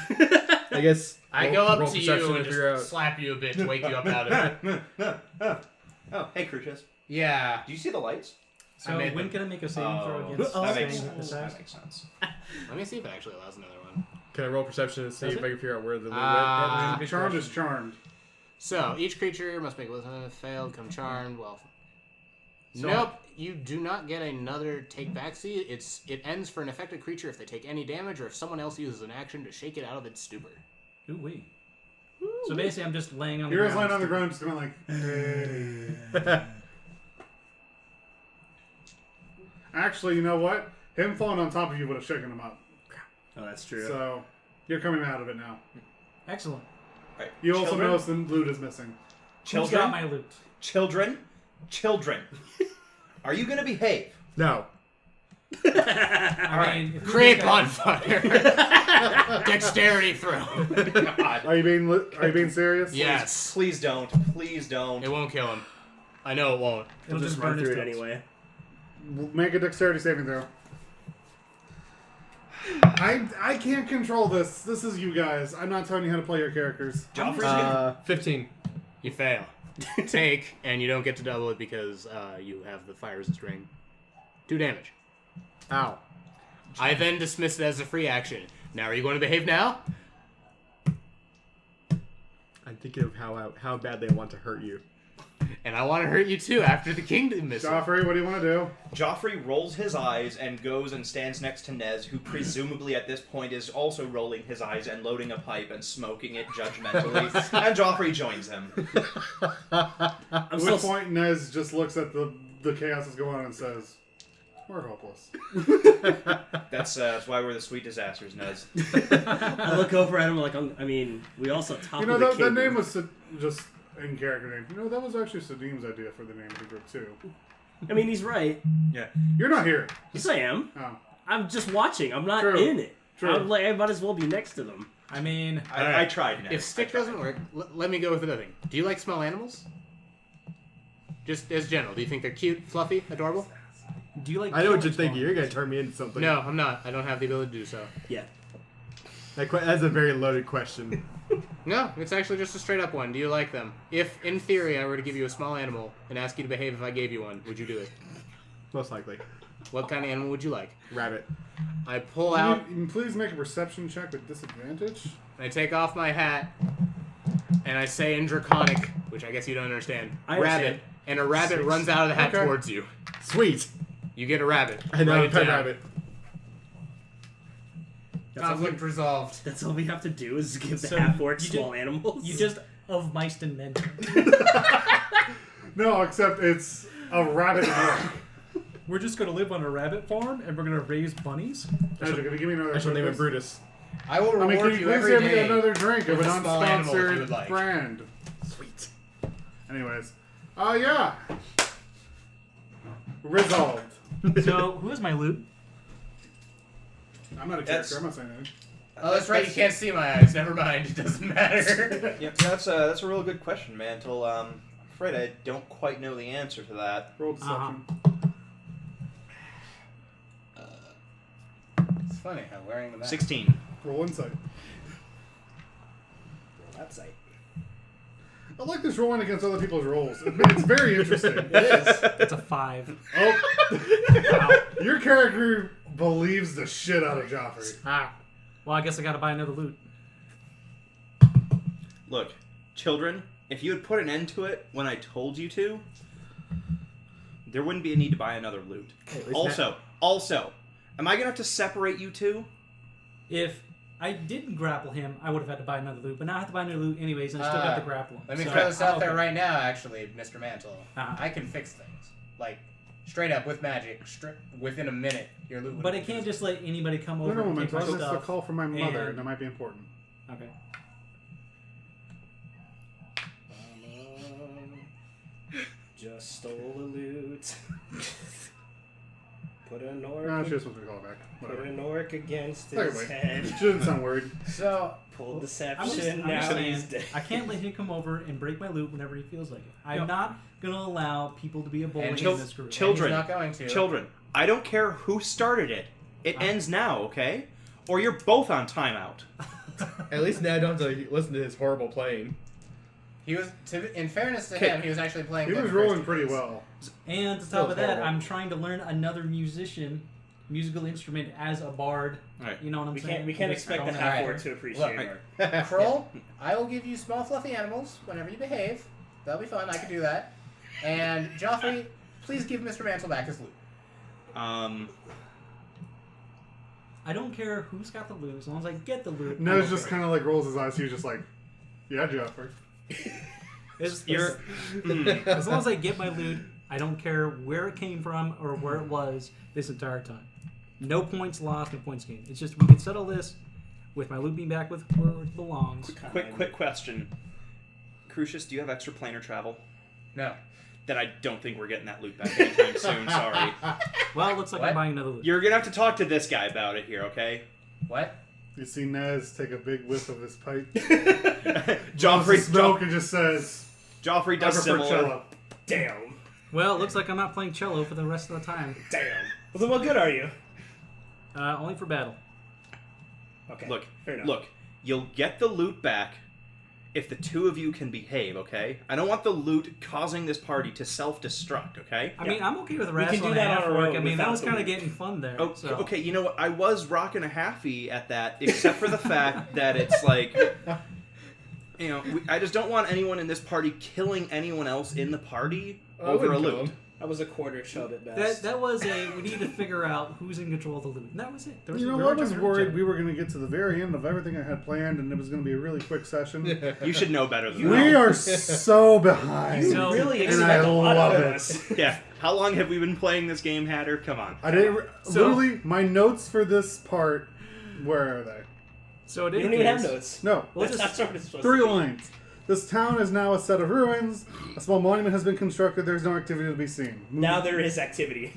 I guess I go up roll to perception you and figure just out. slap you a bit to wake you up out of it. Oh, hey, Crucius. Yeah. Do you see the lights? So I made when them. can I make a saving throw Oh, against that makes staying sense. attack? That makes sense. Let me see if it actually allows another one. Can I roll perception and see Does if it? I can figure out where the loot Uh, Charmed is charmed. So, each creature must make a failed, become charmed. Well, So- nope, you do not get another take back. See, it ends for an affected creature if they take any damage or if someone else uses an action to shake it out of its stupor. Ooh wee. So basically, I'm just laying on the You're ground. just laying on the ground, just going like. went. Actually, you know what? Him falling on top of you would have shaken him up. Oh, that's true. So you're coming out of it now. Excellent. Right. You also Children? notice the loot is missing. Who's Children? got my loot? Children? Are you going to behave? No. I mean, if you Create guys got- bonfire. Dexterity throw. God. Are you being serious? Yes. Please don't. Please don't. It won't kill him. I know it won't. It'll It'll just just run burn through his it guts. anyway. Make a dexterity saving throw. I can't control this. This is you guys. I'm not telling you how to play your characters. Joffrey's gonna... 15. You fail. Take, and you don't get to double it because you have the fire resist ring. 2 damage. Ow. I then dismiss it as a free action. Now, are you going to behave now? I'm thinking of how bad they want to hurt you. And I want to hurt you too after the kingdom missile. Joffrey, what do you want to do? Joffrey rolls his eyes and goes and stands next to Nez, who presumably at this point is also rolling his eyes and loading a pipe and smoking it judgmentally. And Joffrey joins him. I'm At still which point, Nez just looks at the chaos that's going on and says, "We're hopeless." That's why we're the sweet disasters, Nez. I look over at him like, I mean, we also top You know, of the that kingdom. name was just in character name. You know, that was actually Sadim's idea for the name of the group, too. I mean, he's right. Yeah. You're not here. Yes, I am. Oh. I'm just watching. I'm not True. in it. True. I'm like, I might as well be next to them. I mean, I tried, Nez. If stick I tried. doesn't work, let me go with another thing. Do you like small animals? Just as general. Do you think they're cute, fluffy, adorable? do you like? I know what killing you're thinking. spawn? You're going to turn me into something. No, I'm not. I don't have the ability to do so. Yeah. That's a very loaded question. No, it's actually just a straight up one. Do you like them? If, in theory, I were to give you a small animal and ask you to behave if I gave you one, would you do it? Most likely. What kind of animal would you like? Rabbit. I pull out, Please make a perception check with disadvantage. I take off my hat, and I say in Draconic, which I guess you don't understand, I rabbit, understand. and a rabbit runs out of the hat Okay. towards you. Sweet. You get a rabbit. I know Write a it pet down. rabbit. Conflict resolved. That's all we have to do is give the So half-orc you small animals. You just of mice and men. No, except it's a rabbit milk. We're just gonna live on a rabbit farm and we're gonna raise bunnies. Guys, you're gonna give me another. I shall name it purpose? Brutus. I will I mean, reward can you you please every give me day. another drink of with an a small animal if you unsponsored would like. brand? Sweet. Anyways, yeah. Resolved. So who is my loot? I'm not a That's- character. I'm not saying anything. Oh, that's right. You can't see my eyes. Never mind. It doesn't matter. Yep, that's a real good question, Mantle. I'm afraid I don't quite know the answer to that. Roll deception. It's funny how wearing the mask. 16. Roll insight. That's like, I like this rolling against other people's rolls. It's very interesting. it is. It's a 5. Oh, your character believes the shit out of Joffrey. Ah. Well, I guess I gotta buy another loot. Look, children, if you had put an end to it when I told you to, there wouldn't be a need to buy another loot. Hey, at least Also, am I gonna have to separate you two? If I didn't grapple him, I would have had to buy another loot. But now I have to buy another loot anyways, and I still got the grappling. Let me So- throw this out okay. there right now, actually, Mr. Mantle. Uh-huh. I can fix things. Like, Straight up with magic, within a minute, your loot. But it can't just let anybody come over and take my This is a stuff. call from my mother, and- and that might be important. Okay. Just stole a loot. Put an orc. No, she just wants me to call her back. Put Whatever. an orc against his Anyway, head. she didn't sound worried. So Pulled I'm deception. just Now saying, he's dead. I can't let him come over and break my loot whenever he feels like it. I'm not gonna allow people to be a bully And in this group. Children. he's not going to. Children, I don't care who started it. It ends now, okay? Or you're both on timeout. At least now I don't have to listen to his horrible playing. He was, in fairness to Okay. him, he was actually playing. He good was the first rolling two pretty games. well. And to top of that, I'm trying to learn another musical instrument as a bard. Alright. You know what I'm We saying? can't expect the Alright. half-orc to appreciate Look, our... Kroll, I will give you small fluffy animals whenever you behave. That'll be fun. I can do that. And Joffrey, please give Mr. Mantle back his loot. I don't care who's got the loot as long as I get the loot. Nez just kind of like rolls his eyes. He was just like, "Yeah, Joffrey." You're... As long as I get my loot, I don't care where it came from or where it was this entire time. No points lost, no points gained. It's just we can settle this with my loot being back with where it belongs. Quick question. Crucius, do you have extra planar travel? No. Then I don't think we're getting that loot back anytime soon, sorry. Well, it looks like What? I'm buying another loot. You're gonna have to talk to this guy about it here, okay? What? You see Nez take a big whiff of his pipe, Joffrey, smoke, and just says, Joffrey "I does prefer similar. cello." Damn. Well, it looks like I'm not playing cello for the rest of the time. Damn. Well, then what good are you? Only for battle. Okay. Look, Fair enough. look, you'll get the loot back if the two of you can behave, okay? I don't want the loot causing this party to self-destruct, okay? I mean, I'm okay with We can wrestling do that on our Half-orc. own I mean, that without was the kind of loot. getting fun there. Oh, so. okay, you know what? I was rocking a halfie at that, except for the fact that it's like, you know, I just don't want anyone in this party killing anyone else in the party I over a wouldn't kill loot. him. I was a quarter chub at best. That was a, we need to figure out who's in control of the loot. And that was it. There was, You know, we I weren't was trying to hurt each worried other. we were going to get to the very end of everything I had planned, and it was going to be a really quick session. You should know better than We that. are so behind. you So- really and expect I a lot love of it. us. Yeah. How long have we been playing this game, Hatter? Come on. I didn't. So- Literally, my notes for this part. Where are they? So it We don't even have notes. No, We'll That's just, not what it's supposed 3 to be. lines. This town is now a set of ruins. A small monument has been constructed. There's no activity to be seen. Now there is activity.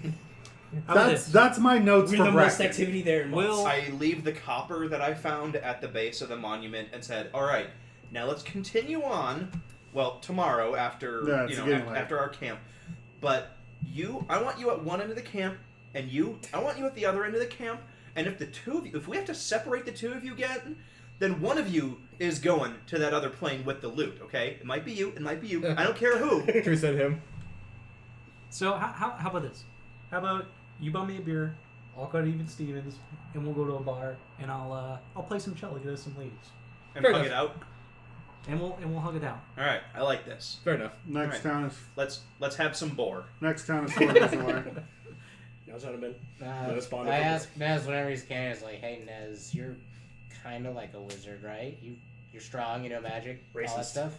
how about That's this? that's my notes We're for the most Bracken. activity there in months. Will- I leave the copper that I found at the base of the monument and said, "All right, now let's continue on. Well, tomorrow after Yeah, it's getting late. after our camp. But I want you at one end of the camp, and I want you at the other end of the camp. And if the two of you, if we have to separate the two of you again, then one of you is going to that other plane with the loot. Okay? It might be you. It might be you. I don't care who. True said him. So how about this? How about you buy me a beer, I'll go to Even Stevens, and we'll go to a bar, and I'll play some cello, get us some ladies, And Fair hug enough. it out. and we'll hug it out. All right, I like this. Fair enough. Next Alright. town is Let's have some boar. next town is 4 minutes away. No, gentlemen. No spawn I over. ask Nez whenever he's can, it's like, hey Nez, you're kind of like a wizard, right? You're strong, you know magic, all that Racist. stuff.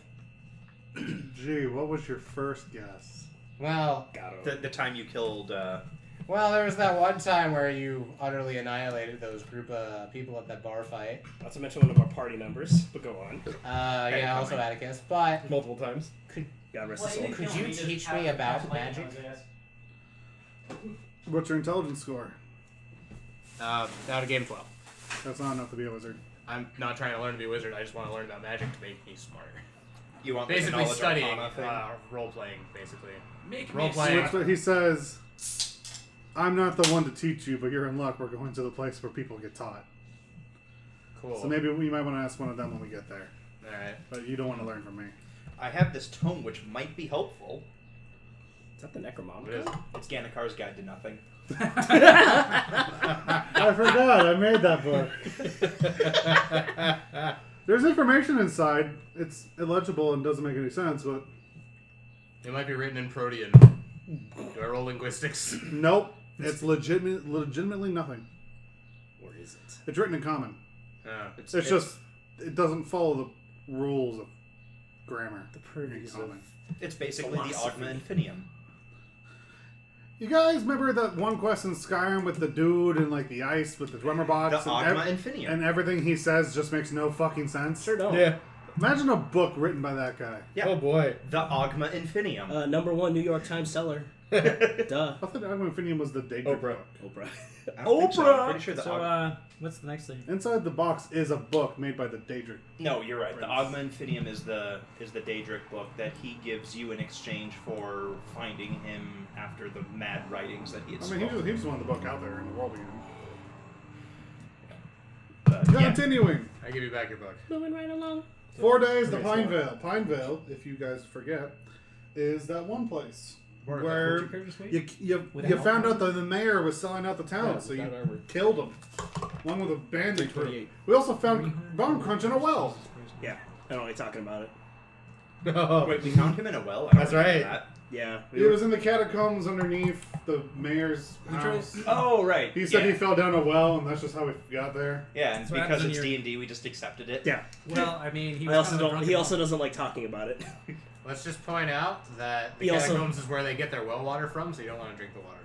Gee, what was your first guess? Well, Got him. The time you killed. there was that one time where you utterly annihilated those group of people at that bar fight. Not to mention one of our party members, but go on. Yeah, also Atticus. But Multiple times. God rest his soul. Could you teach me about magic? What's your intelligence score? Out of game 12. That's not enough to be a wizard. I'm not trying to learn to be a wizard. I just want to learn about magic to make me smarter. You want like a Basically knowledge studying, arcana thing? role playing, basically. Make Role me playing. That's what he says. I'm not the one to teach you, but you're in luck. We're going to the place where people get taught. Cool. So maybe we might want to ask one of them when we get there. All right. But you don't want to learn from me. I have this tome which might be helpful. Is that the What is Necromonica? It's Gannikar's Guide to Nothing. I forgot. I made that book. There's information inside. It's illegible and doesn't make any sense, but It might be written in Protean. Do I roll linguistics? nope. It's legitimately nothing. Or is it? It's written in common. It's It's just, it doesn't follow the rules of grammar. The purviews in of... common. It's basically the Philosophy. Augment Infinium. You guys remember that one quest in Skyrim with the dude and like the ice with the drummer box? The and Ogma Infinium. and everything he says just makes no fucking sense? Sure don't. Yeah. Imagine a book written by that guy. Yeah. Oh boy. The Ogma Infinium. #1 New York Times seller. Duh. I thought Ogma Infinium was the Daedric Oprah. book. Oprah. I don't think so. I'm pretty sure the So, Ogma... what's the next thing? Inside the box is a book made by the Daedric. No, you're right. The Prince. Ogma Infinium is the Daedric book that he gives you in exchange for finding him after the mad writings that he had I mean, spoken. he just wanted the book out there in the world again. But, yeah. Continuing. I give you back your book. Moving right along. 4 days to Okay, Pine so- Vale. Pine Vale, if you guys forget, is that one place Where- where What'd your character say? you Without found armor? out that the mayor was selling out the town, Yeah, so you without armor. killed him. Along with a bandit crew. 328. We also found Bone Crunch in a well. Yeah. I don't like talking about it. Wait, we found him in a well? I don't That's remember right. that. Yeah. He was in the catacombs underneath the mayor's house. Oh, right. He said yeah. he fell down a well, and that's just how we got there. Yeah, and That's what because happens it's when D&D, we just accepted it. Yeah. Well, I mean, he I was also kind of a don't. He drunken also doesn't like talking about it. Let's just point out that the He also- catacombs is where they get their well water from, so you don't want to drink the water.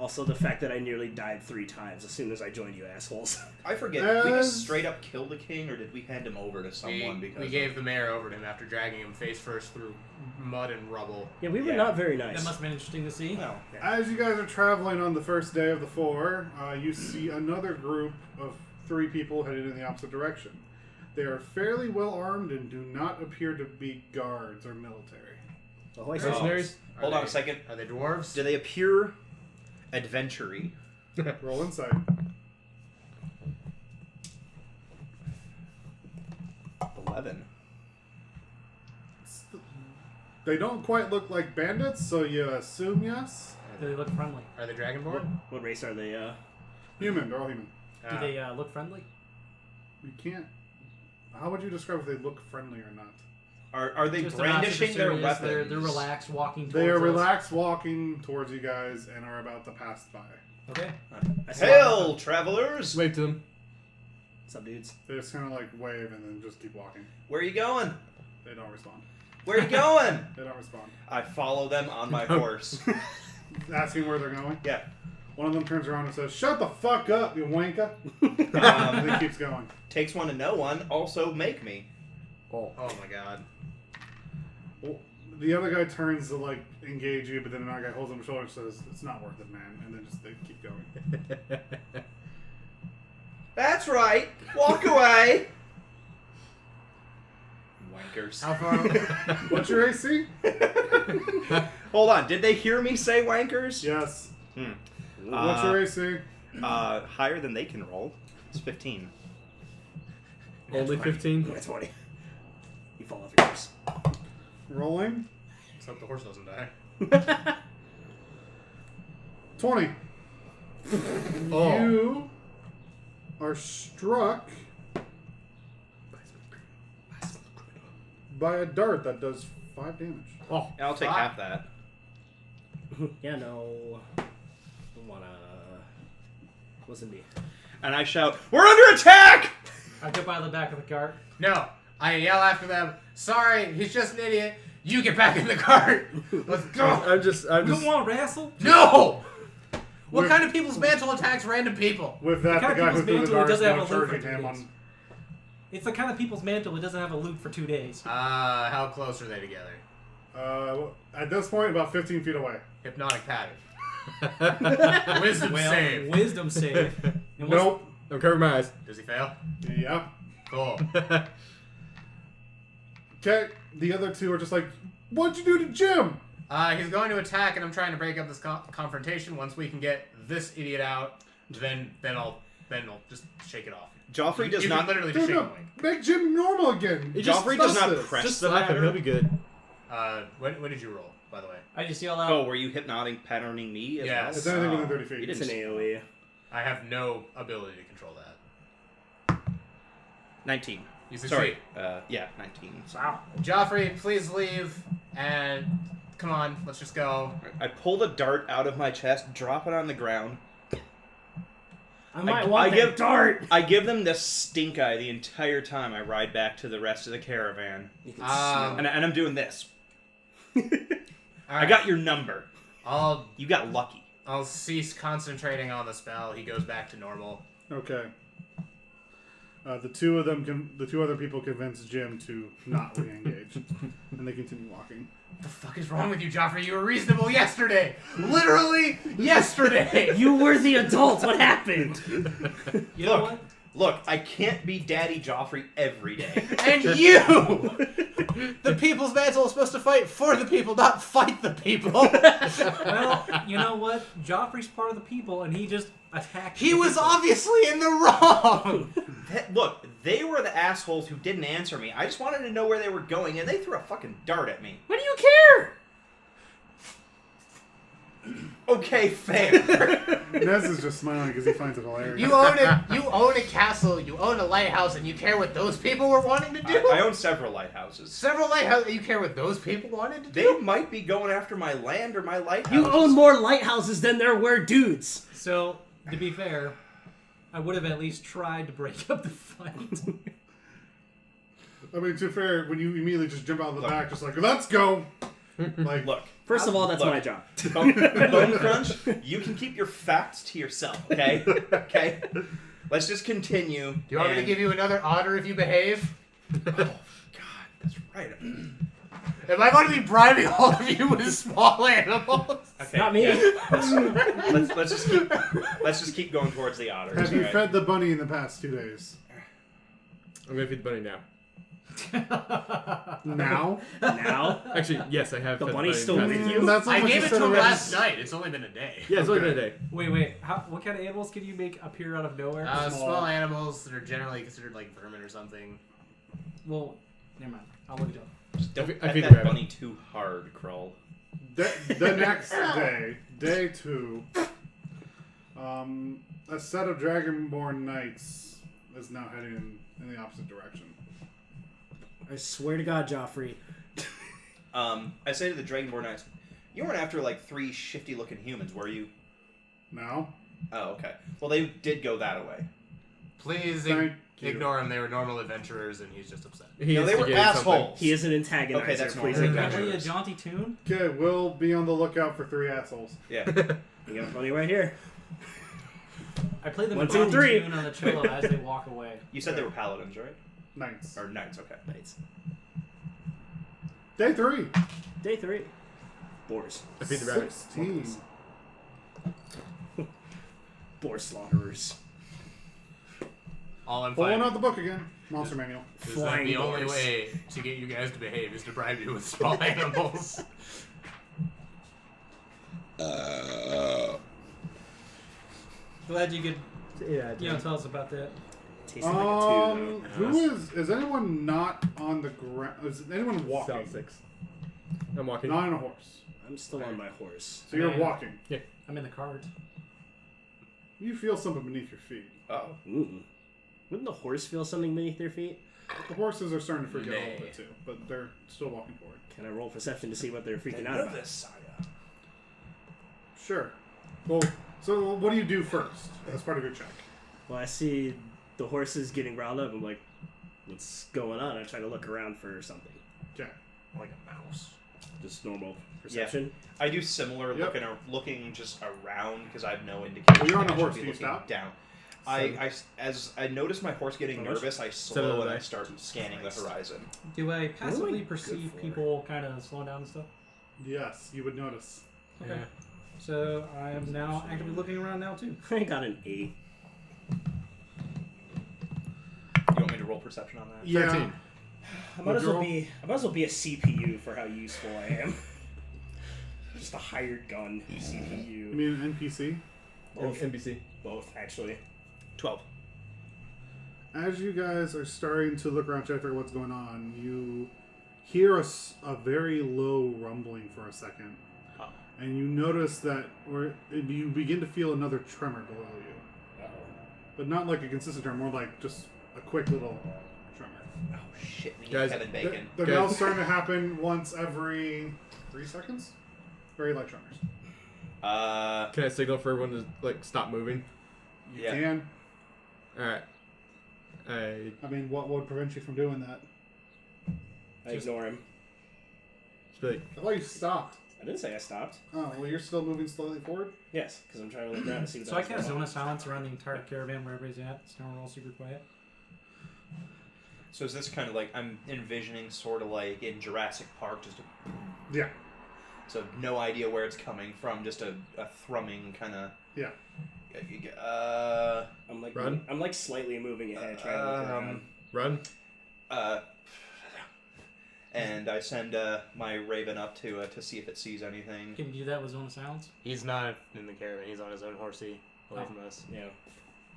Also, the fact that I nearly died 3 times as soon as I joined you assholes. I forget. Did we As- just straight up kill the king, or did we hand him over to someone? We gave the mayor over to him after dragging him face first through mud and rubble. Yeah, we were Yeah. not very That nice. must have been interesting to see. Well, As you guys are traveling on the first day of the 4, you see another group of 3 people headed in the opposite direction. They are fairly well armed and do not appear to be guards or military. Ahoy, Oh. Mercenaries? Hold on a second. Are they dwarves? Do they appear adventure-y? Roll insight. 11. They don't quite look like bandits, so you assume yes. Do they look friendly? Are they dragonborn? What race are they? Human, they're all human. Do they look friendly? You can't. How would you describe if they look friendly or not? Are they Just they're not brandishing super their serious, weapons? They're relaxed, walking towards They are us. relaxed walking towards you guys and are about to pass by. Okay. I saw Hail, travelers! Wave to them. What's up, dudes? They just kind of like wave and then just keep walking. Where are you going? They don't respond. Where are you going? They don't respond. I follow them on my horse. Asking where they're going. Yeah. One of them turns around and says, "Shut the fuck up, you wanker!" And Um, he keeps going. takes one to know one. Also, make me. Oh. Oh my god. Well, the other guy turns to like engage you, but then another guy holds him on the shoulder and says, "It's not worth it, man." And then just they keep going. That's right. Walk away. Wankers. How far? What's your AC? Hold on. Did they hear me say wankers? Yes. Hmm. What's your AC? Higher than they can roll. It's 15. Only 15? That's 20. You fall off your horse. Rolling. Let's hope the horse doesn't die. 20. Oh. You are struck by a dart that does 5 damage. Oh. I'll take Fuck. half that. Yeah, no. Don't wanna. Wasn't me. And I shout, "We're under attack!" I jump out of the back of the cart. No. I yell after them. Sorry, he's just an idiot. You get back in the cart. Let's go. I'm just. You don't want to wrestle? No. What We're- kind of people's mantle attacks random people? With that, the kind of guy who people's threw the mantle dart is doesn't now have a loop for charging 2 him days. on. It's the kind of people's mantle that doesn't have a loot for 2 days. How close are they together? At this point, about 15 feet away. Hypnotic pattern. Wisdom Well, save. wisdom save. And what's- Nope. I'm covering my eyes. Does he fail? Yeah. Cool. Okay. The other 2 are just like, "What'd you do to Jim?" He's going to attack, and I'm trying to break up this confrontation. Once we can get this idiot out, then I'll just shake it off. Joffrey does you not. can literally just Dude, shake no. him. Make Jim normal again. Joffrey does not this. press Just the slap him. matter. He'll be good. When did you roll, by the way? I just yell out. Oh, were you hypnotic patterning me as Yes. well? It's anything within 30 You feet. didn't It's an AoE. I have no ability to control that. 19. You Sorry. succeed. Yeah, 19. So Wow. Joffrey, please leave, and come on, let's just go. I pull the dart out of my chest, drop it on the ground. I might I want that give- dart. I give them the stink eye the entire time I ride back to the rest of the caravan. You can Um, And I'm doing this. All I right. got your number. You got lucky. I'll cease concentrating on the spell. He goes back to normal. Okay. The two other people convince Jim to not re-engage, and they continue walking. What the fuck is wrong with you, Joffrey? You were reasonable yesterday. Literally yesterday. You were the adult. What happened? You know what? Look, I can't be Daddy Joffrey every day. And you! The people's mantle is supposed to fight for the people, not fight the people. Well, you know what? Joffrey's part of the people, and he just attacked. He the was people. obviously in the wrong. Look, they were the assholes who didn't answer me. I just wanted to know where they were going, and they threw a fucking dart at me. What do you care? Okay, fair. Nez is just smiling because he finds it hilarious. You own a castle, you own a lighthouse, and you care what those people were wanting to do? I own several lighthouses. Several lighthouses, you care what those people wanted to do? They might be going after my land or my lighthouse. You own more lighthouses than there were dudes. So, to be fair, I would have at least tried to break up the fight. I mean, to be fair, when you immediately just jump out of the back, just like, let's go! Like, Look. First of all, that's my job. Bone Crunch, you can keep your facts to yourself, okay? Okay? Let's just continue. Do you want me to give you another otter if you behave? Oh, God, that's right. Am I going to be bribing all of you with small animals? Okay, Not me. yeah. Let's just keep going towards the otters. have you alright? fed the bunny in the past 2 days? I'm gonna feed the bunny now. Now? Now? Actually, yes, I have. The fed bunny's bunny still in the with past. you? That's I what gave you it said to him already. last night. It's only been a day. Yeah, it's only Okay. been a day. Wait. What kind of animals can you make appear out of nowhere? Small animals that are generally considered like vermin or something. Well, never mind. I'll look it up. Just don't I pet feed the that rabbit. bunny too hard, Krull. The next day, day 2, a set of Dragonborn knights is now heading in the opposite direction. I swear to God, Joffrey. I say to the Dragonborn Knights, you weren't after like 3 shifty-looking humans, were you? Now? Oh, okay. Well, they did go that way. Please Thank you. ignore him. They were normal adventurers, and he's just upset. He No, they were instigated something. assholes. He is an antagonizer. Okay, that's Please normal. ignore Apparently him. a jaunty tune. Okay, we'll be on the lookout for 3 assholes. Yeah. You got a bunny right here. I play them 1, a 2, jaunty 3. tune on the cello as they walk away. You said they were paladins, right? Knights. Or knights, okay. Knights. Day 3. Day 3. Boars. I feed the rabbit. 16. Boar slaughterers. All I'm Pulling finding out the book again. Monster manual. is that Flying the only boars. way to get you guys to behave is to bribe you with small animals. Glad you could, tell us about that. Tastes like a 2, Who is anyone not on the ground? Is anyone walking? South 6. I'm walking. Not on a horse. though. I'm still on my horse. So you're Man. walking. I'm in the cart. You feel something beneath your feet. Oh. Ooh. Wouldn't the horse feel something beneath their feet? The horses are starting to freak out a Nay. little bit too, but they're still walking forward. Can I roll perception to see what they're freaking out about? Sure. Well, so what do you do first as part of your check? Well, I see the horses getting riled up. I'm like, what's going on? I try to look around for something. Okay. Like a mouse. Just normal perception. I do similar Yep. looking just around because I have no indication. Well, you're on a I should horse. be Do you looking stop? Down. As I notice my horse getting How much? nervous, I Seven slow of and I that. start scanning the horizon. Do I passively good perceive for? people kind of slowing down and stuff? Yes, you would notice. Okay. So I am now actively looking around now too. I got an 8. You want me to roll perception on that? Yeah. 13. I might as well Girl. be a CPU for how useful I am. Just a hired gun You CPU. mean an NPC? Both, NBC. both actually. 12. As you guys are starting to look around, trying to figure out what's going on, you hear a very low rumbling for a second. Oh. And you notice that, or you begin to feel another tremor below you. But not like a consistent tremor, more like just a quick little tremor. Oh shit, we need Guys, Kevin Bacon. They're Okay. now starting to happen once every 3 seconds. Very light tremors. Can I signal for everyone to stop moving? You Yeah. can. All right. I mean, what would prevent you from doing that? I ignore him. Just be like, I thought you stopped. I didn't say I stopped. Oh, well, you're still moving slowly forward? Yes, because I'm trying to look around and see what So I the cast hell's going Zone on. of Silence around the entire caravan where everybody's at. So now we're all super quiet. So is this kind of like I'm envisioning, sort of like in Jurassic Park, just a Yeah. so no idea where it's coming from, just a thrumming kind of. Yeah. Run. I'm like slightly moving ahead, trying to look around. Run. And I send my raven up to see if it sees anything. Can you do that with Zone of Silence? He's not in the caravan. He's on his own horsey away from us. Yeah.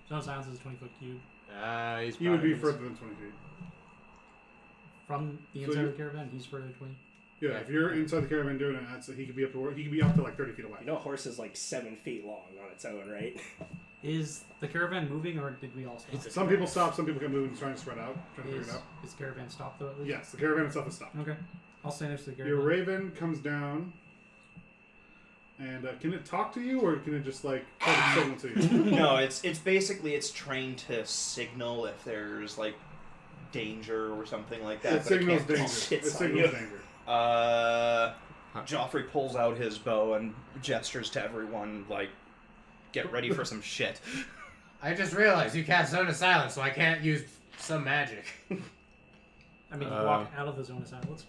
Zone of Silence is a 20-foot cube. He's You would be probably- further than 20 feet. From the So inside you- of the caravan, he's further 20. Yeah, if you're inside the caravan doing it, he could be up to like 30 feet away. You know, a horse is like 7 feet long on its own, right? Is the caravan moving, or did we all stop? Some people stop, some people can move and try and spread out, trying to figure Is it out. the caravan stopped though at least? Yes, the caravan itself is stopped. Okay. I'll stand next to the Your caravan. raven comes down, and can it talk to you, or can it just like try to signal to you? No, it's basically it's trained to signal if there's like danger or something like that. It but signals can't danger. talk. shit It on signals you. danger. Joffrey pulls out his bow and gestures to everyone like, "Get ready for some shit." I just realized you cast Zone of Silence, so I can't use some magic. I mean, you walk out of the Zone of Silence.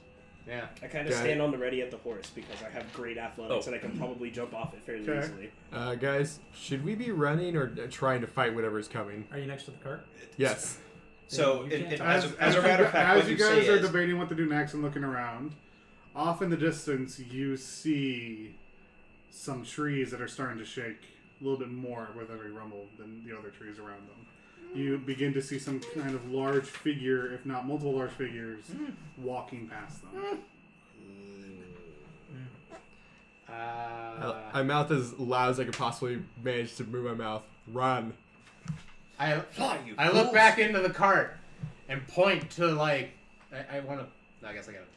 Yeah. I kind of Got stand on the ready at the horse because I have great athletics Oh. and I can probably jump off it fairly Okay. easily. Guys, should we be running or trying to fight whatever's coming? Are you next to the cart? Yes. So, You can't- as a matter of fact, as what you you guys say are is, debating what to do next and looking around, off in the distance you see some trees that are starting to shake a little bit more with every rumble than the other trees around them. You begin to see some kind of large figure, if not multiple large figures, walking past them. My mouth is loud as I could possibly manage to move my mouth. Run. I you look fools. back into the cart and point to like I want to. I guess I got it.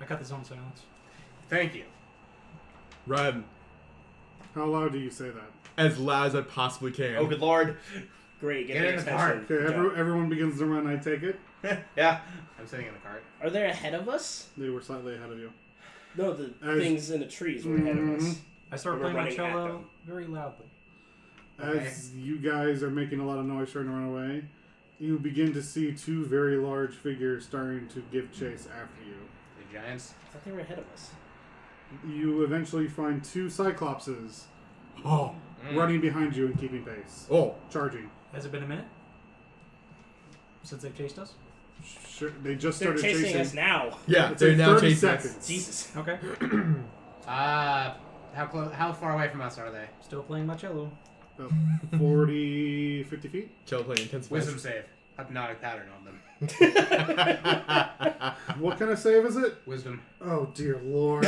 I cut the Zone of Silence. Thank you. Run. How loud do you say that? As loud as I possibly can. "Oh, good lord!" Great, get Get their in the attention. Okay, Go. everyone begins to run, I take it. Yeah. I'm sitting in the cart. Are they ahead of us? They were slightly ahead of you. No, the As- things in the trees were ahead of us. I start We're playing my running at cello them. very loudly. As you guys are making a lot of noise trying to run away, you begin to see two very large figures starting to give chase after you. The giants. I thought they were ahead of us. You eventually find two cyclopses Oh. running behind you and keeping pace. Oh. Charging. Has it been a minute since they've chased us? Sure, they just They're started chasing chasing. us now. Yeah, It's they're like now 30 chasing us. seconds. Jesus. Okay. How far away from us are they? Still playing my cello. About 40, 50 feet. Chill playing intense Wisdom save. Hypnotic pattern on them. What kind of save is it? Wisdom. Oh, dear lord.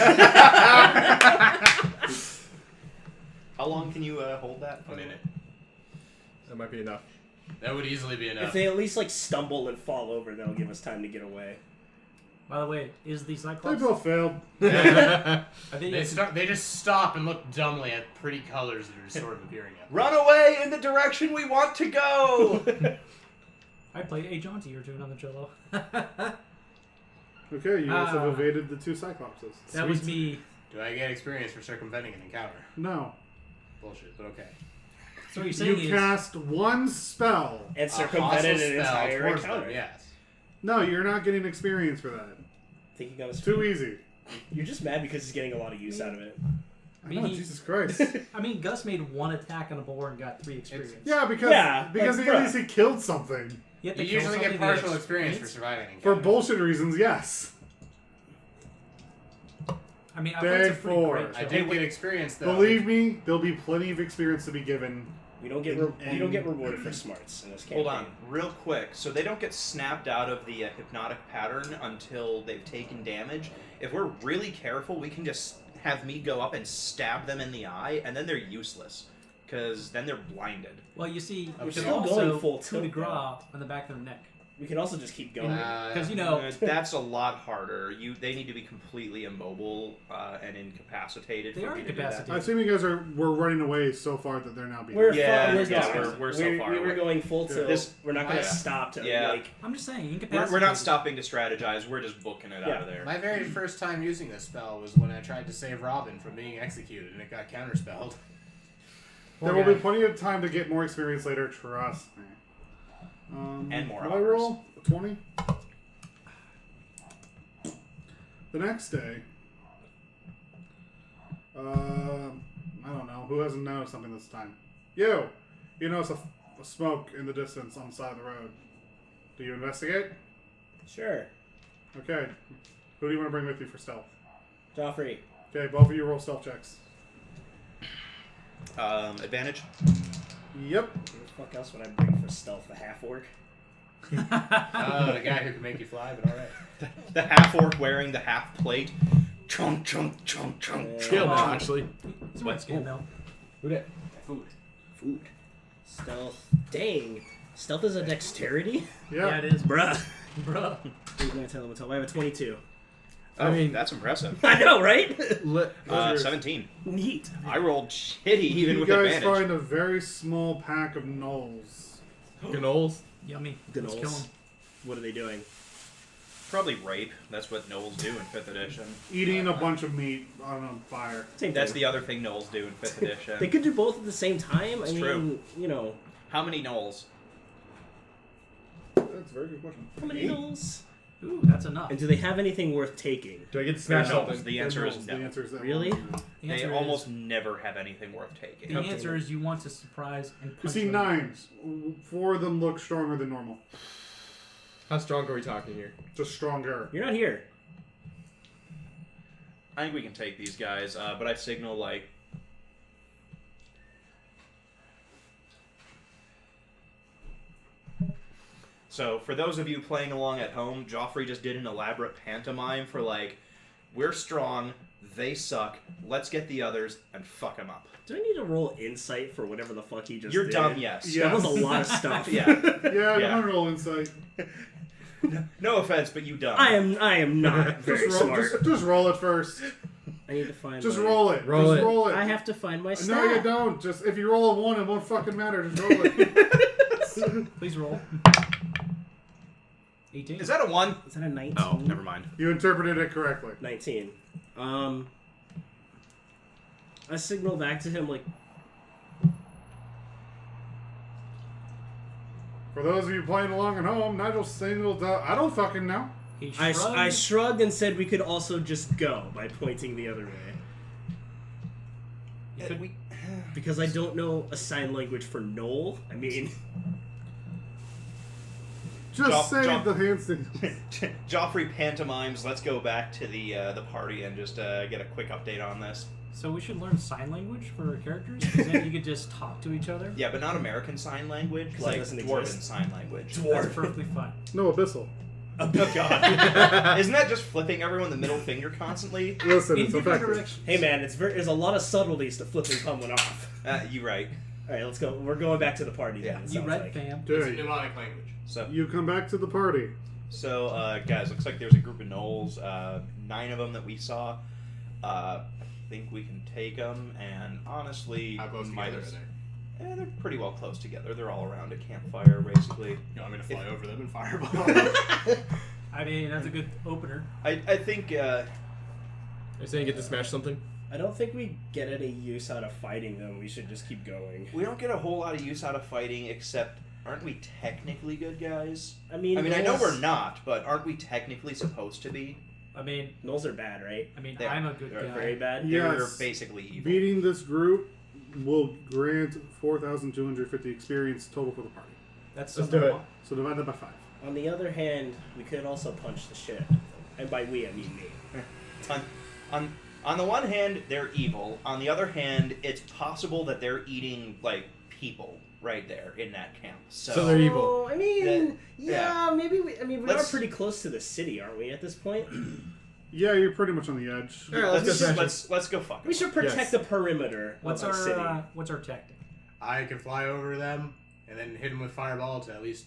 How long can you hold that? A minute. That might be enough. That would easily be If enough. they at least like stumble and fall over, that'll give us time to get away. By the way, is the They Cyclops... both failed. I think They just stop and look dumbly at pretty colors that are sort of appearing at them. Run away in the direction we want to go. I played a jaunty or two on the cello. Okay, you guys have Ah. evaded the two cyclopses. That was me. Do I get experience for circumventing an encounter? No. Bullshit, but okay. So what you're saying You is... cast one spell. And A circumvented hostile an spell entire towards them, encounter. yes. No, you're not getting experience for that. I think you got us Too easy. You're just mad because he's getting a lot of use out of it. I mean, Oh, he- Jesus Christ. I mean, Gus made one attack on a boar and got 3 experience. Yeah, because Yeah, because like, at bruh. least he killed something. You have You to kill usually get something to partial experience for surviving an For encounter. bullshit reasons, yes. I mean, I played some pretty Therefore, great I cello. did get experience though. Believe me, there'll be plenty of experience to be given. We don't get we don't get rewarded for smarts in this campaign. Hold on, real quick. So they don't get snapped out of the hypnotic pattern until they've taken damage. If we're really careful, we can just have me go up and stab them in the eye, and then they're useless. Because then they're blinded. Well, you see, I'm you still can going also full coup de tilt, grace on the back of their neck. We can also just keep going. Because That's a lot harder. They need to be completely immobile and incapacitated. They for are me to do that. incapacitated. I assume you guys were running away so far that they're now being. We're Yeah, gone. we're so far We were away. going full tilt. We're not going to Yeah. stop to Yeah. like. I'm just saying, incapacitated. We're not stopping to strategize. We're just booking it out of there. My very first time using this spell was when I tried to save Robin from being executed, and it got counterspelled. There will be plenty of time to get more experience later. Trust me. And more What I hours. roll? 20. The next day, I don't know. Who hasn't noticed something this time? You notice a smoke in the distance on the side of the road. Do you investigate? Sure, Okay. Who do you want to bring with you for stealth? Joffrey. Okay, both of you roll stealth checks. Advantage. Yep. Who the fuck else would I bring for stealth? The half-orc. Oh, the guy who can make you fly, but alright. The half-orc wearing the half plate. Chunk, chunk, chunk, chunk, Yeah. chunk. Kill him, actually. It's a skin though. Who did? Food. Stealth. Dang. Stealth is a dexterity? Yeah. Yeah, it is. Bruh. Bruh. Who's gonna tell him? I have a 22. Oh, I mean- that's impressive. I know, right? 17. Neat. I rolled shitty even You with guys advantage. find a very small pack of gnolls. Gnolls. Yummy. Gnolls. Let's kill him. What are they doing? Probably rape. That's what Gnolls do in 5th edition. Eating a bunch of meat on a fire. Same That's thing. the other thing Gnolls do in 5th edition. They could do both at the same time. It's I mean, true. you know. How many Gnolls? That's a very good question. How many gnolls? Ooh, that's enough. And do they have anything worth taking? Do I get to smash No, something? the answer is Gnolls. no. The answer is that Really? one. The They answer is- almost never have anything worth taking. The answer is you want to surprise and punch You see them. 9s. 4 of them look stronger than normal. How strong are we talking here? Just stronger. You're not here. I think we can take these guys, but I signal like. So, for those of you playing along at home, Joffrey just did an elaborate pantomime for like, we're strong, they suck, let's get the others and fuck them up. Do I need to roll insight for whatever the fuck he just You're did? dumb, yes. Yeah. That was a lot of stuff. Yeah. Yeah, Yeah. I'm gonna roll insight. No offense, but you dumb. I am not very Just roll, smart. just roll it first. I need to find. Just my- roll it. Roll just it. roll it. I have to find my stat. No, you don't. Just if you roll a 1, it won't fucking matter. Just roll it. Please roll. 18. Is that a 1? Is that a 19? Oh, never mind. You interpreted it correctly. 19. I signal back to him like, For those of you playing along at home, Nigel signaled. I don't fucking know. He I shrugged. shrugged and said we could also just go by pointing the other way. You could- Because I don't know a sign language for Gnoll. I mean, Just say the hand signals. Joffrey pantomimes. Let's go back to the party and just get a quick update on this. So we should learn sign language for our characters? Because then you could just talk to each other? Yeah, but not American Sign Language, 'Cause like that doesn't Dwarven exist. Sign Language. That's perfectly fine. No, Abyssal. Oh God! Isn't that just flipping everyone the middle finger constantly? Listen, In it's different effective. directions. hey man, there's a lot of subtleties to flipping someone off. You right. All right, let's go. We're going back to the party. Yeah. Then, it You sounds read, like. fam. It's a Okay, mnemonic language. So, you come back to the party. guys, looks like there's a group of gnolls. 9 of them that we saw. I think we can take them, and honestly, How close might together are as- they? they're pretty well close together. They're all around a campfire, basically. You want me to fly over them and fireball? I mean, that's a good opener. I think Are you saying get to smash something? I don't think we get any use out of fighting them. We should just keep going. we don't get a whole lot of use out of fighting, except aren't we technically good guys? I mean, I know Gnolls- we're not, but aren't we technically supposed to be? I mean, Gnolls are bad, right? They're- I'm a good they're guy. Very bad. Yeah. They're Yes. basically evil. Beating this group will grant 4,250 experience total for the party. That's Let's something do I it. want. So divide that by 5. On the other hand, we could also punch the shit. And by we, I mean me. On the one hand, they're evil. On the other hand, it's possible that they're eating like people right there in that camp. So they're evil. Oh, I mean, That- yeah, maybe we. I mean, we Let's- are pretty close to the city, aren't we? At this point, Yeah, you're pretty much on the edge. All right, let's go smash it. let's go fuck. we should protect Yes. the perimeter What's of our city. what's our tactic? I can fly over them and then hit them with fireball to at least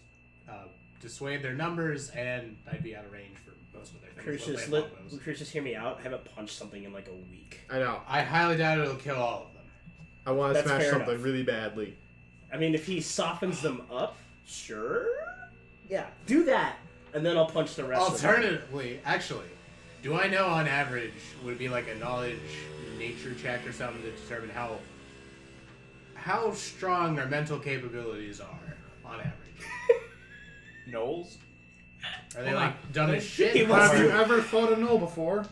dissuade their numbers, and I'd be out of range for most of their things. Crucius, unless they have longbows. Crucius, hear me out. I haven't punched something in like a week. I know. I highly doubt it'll kill all of them. I want to That's smash fair something enough. really badly. I mean, if he softens them up, sure. Yeah, do that, and then I'll punch the rest of them. Alternatively, actually, do I know on average would it be like a knowledge nature check or something to determine how strong their mental capabilities are on average? Gnolls? Are they Hold like on. dumb as He shit? wants Have you or- ever fought a Gnoll before?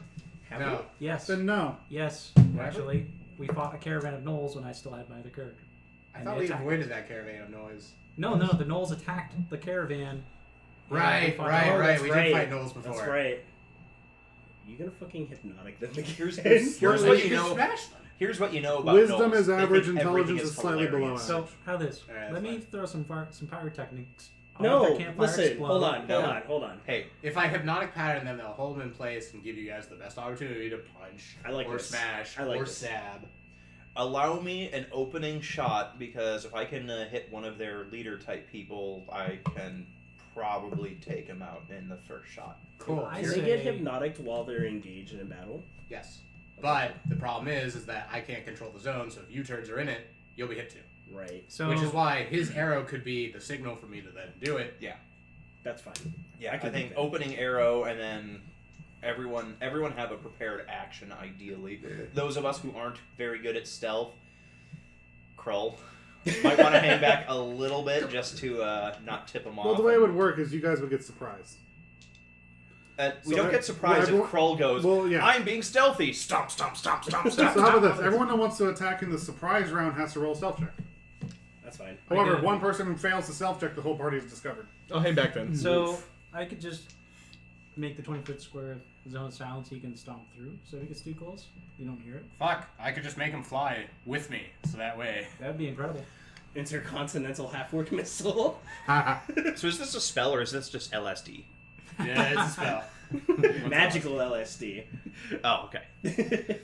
Have No. we? Yes. Then no. Yes. Never? Actually, we fought a caravan of Gnolls when I still had my other character. I And thought they we attacked avoided that caravan of noise. No, the Gnolls attacked the caravan. Right, fought- right, Oh, right. that's We right. did fight gnolls before. That's right. You gonna fucking hypnotic them again? Here's Well, what you you can know. smash them. Here's what you know about Wisdom gnolls. is They average, think everything intelligence is slightly below hilarious. average. So how this? Alright, Let me fine. throw some pyrotechnics. I'll No, let their campfire listen. explode. Hold on. Yeah. Hold on. Hey, If I hypnotic pattern them, they'll hold them in place and give you guys the best opportunity to punch, I like or this. smash, I like or this. stab. allow me an opening shot, because if I can hit one of their leader type people, I can probably take him out in the first shot. Cool. I Can say- they get hypnotic while they're engaged in a battle? Yes. But the problem is that I can't control the zone, so if you turds are in it, you'll be hit too. Right. So Which is why his arrow could be the signal for me to then do it. That's fine. Yeah, I I can think do that. opening arrow and then everyone have a prepared action ideally. Those of us who aren't very good at stealth, Krull, might want to hang back a little bit just to not tip them off. Well, the way it would work is you guys would get surprised. We So don't I- get surprised well, if Krull goes, well, yeah. I'm being stealthy. Stomp, stomp, stomp, stomp, stomp. So how stomp. about this? Everyone that wants to attack in the surprise round has to roll a stealth check. That's fine. However, Okay. if one person fails the stealth check, the whole party is discovered. I'll hang back then. So I could just make the 20-foot square of zone of silence he can stomp through, so if he gets too close, you don't hear it. Fuck, I could just make him fly with me, so that way. That'd be incredible. Intercontinental half-orc missile. So is this a spell or is this just LSD? Yeah, it's a spell. Magical LSD. Oh, okay.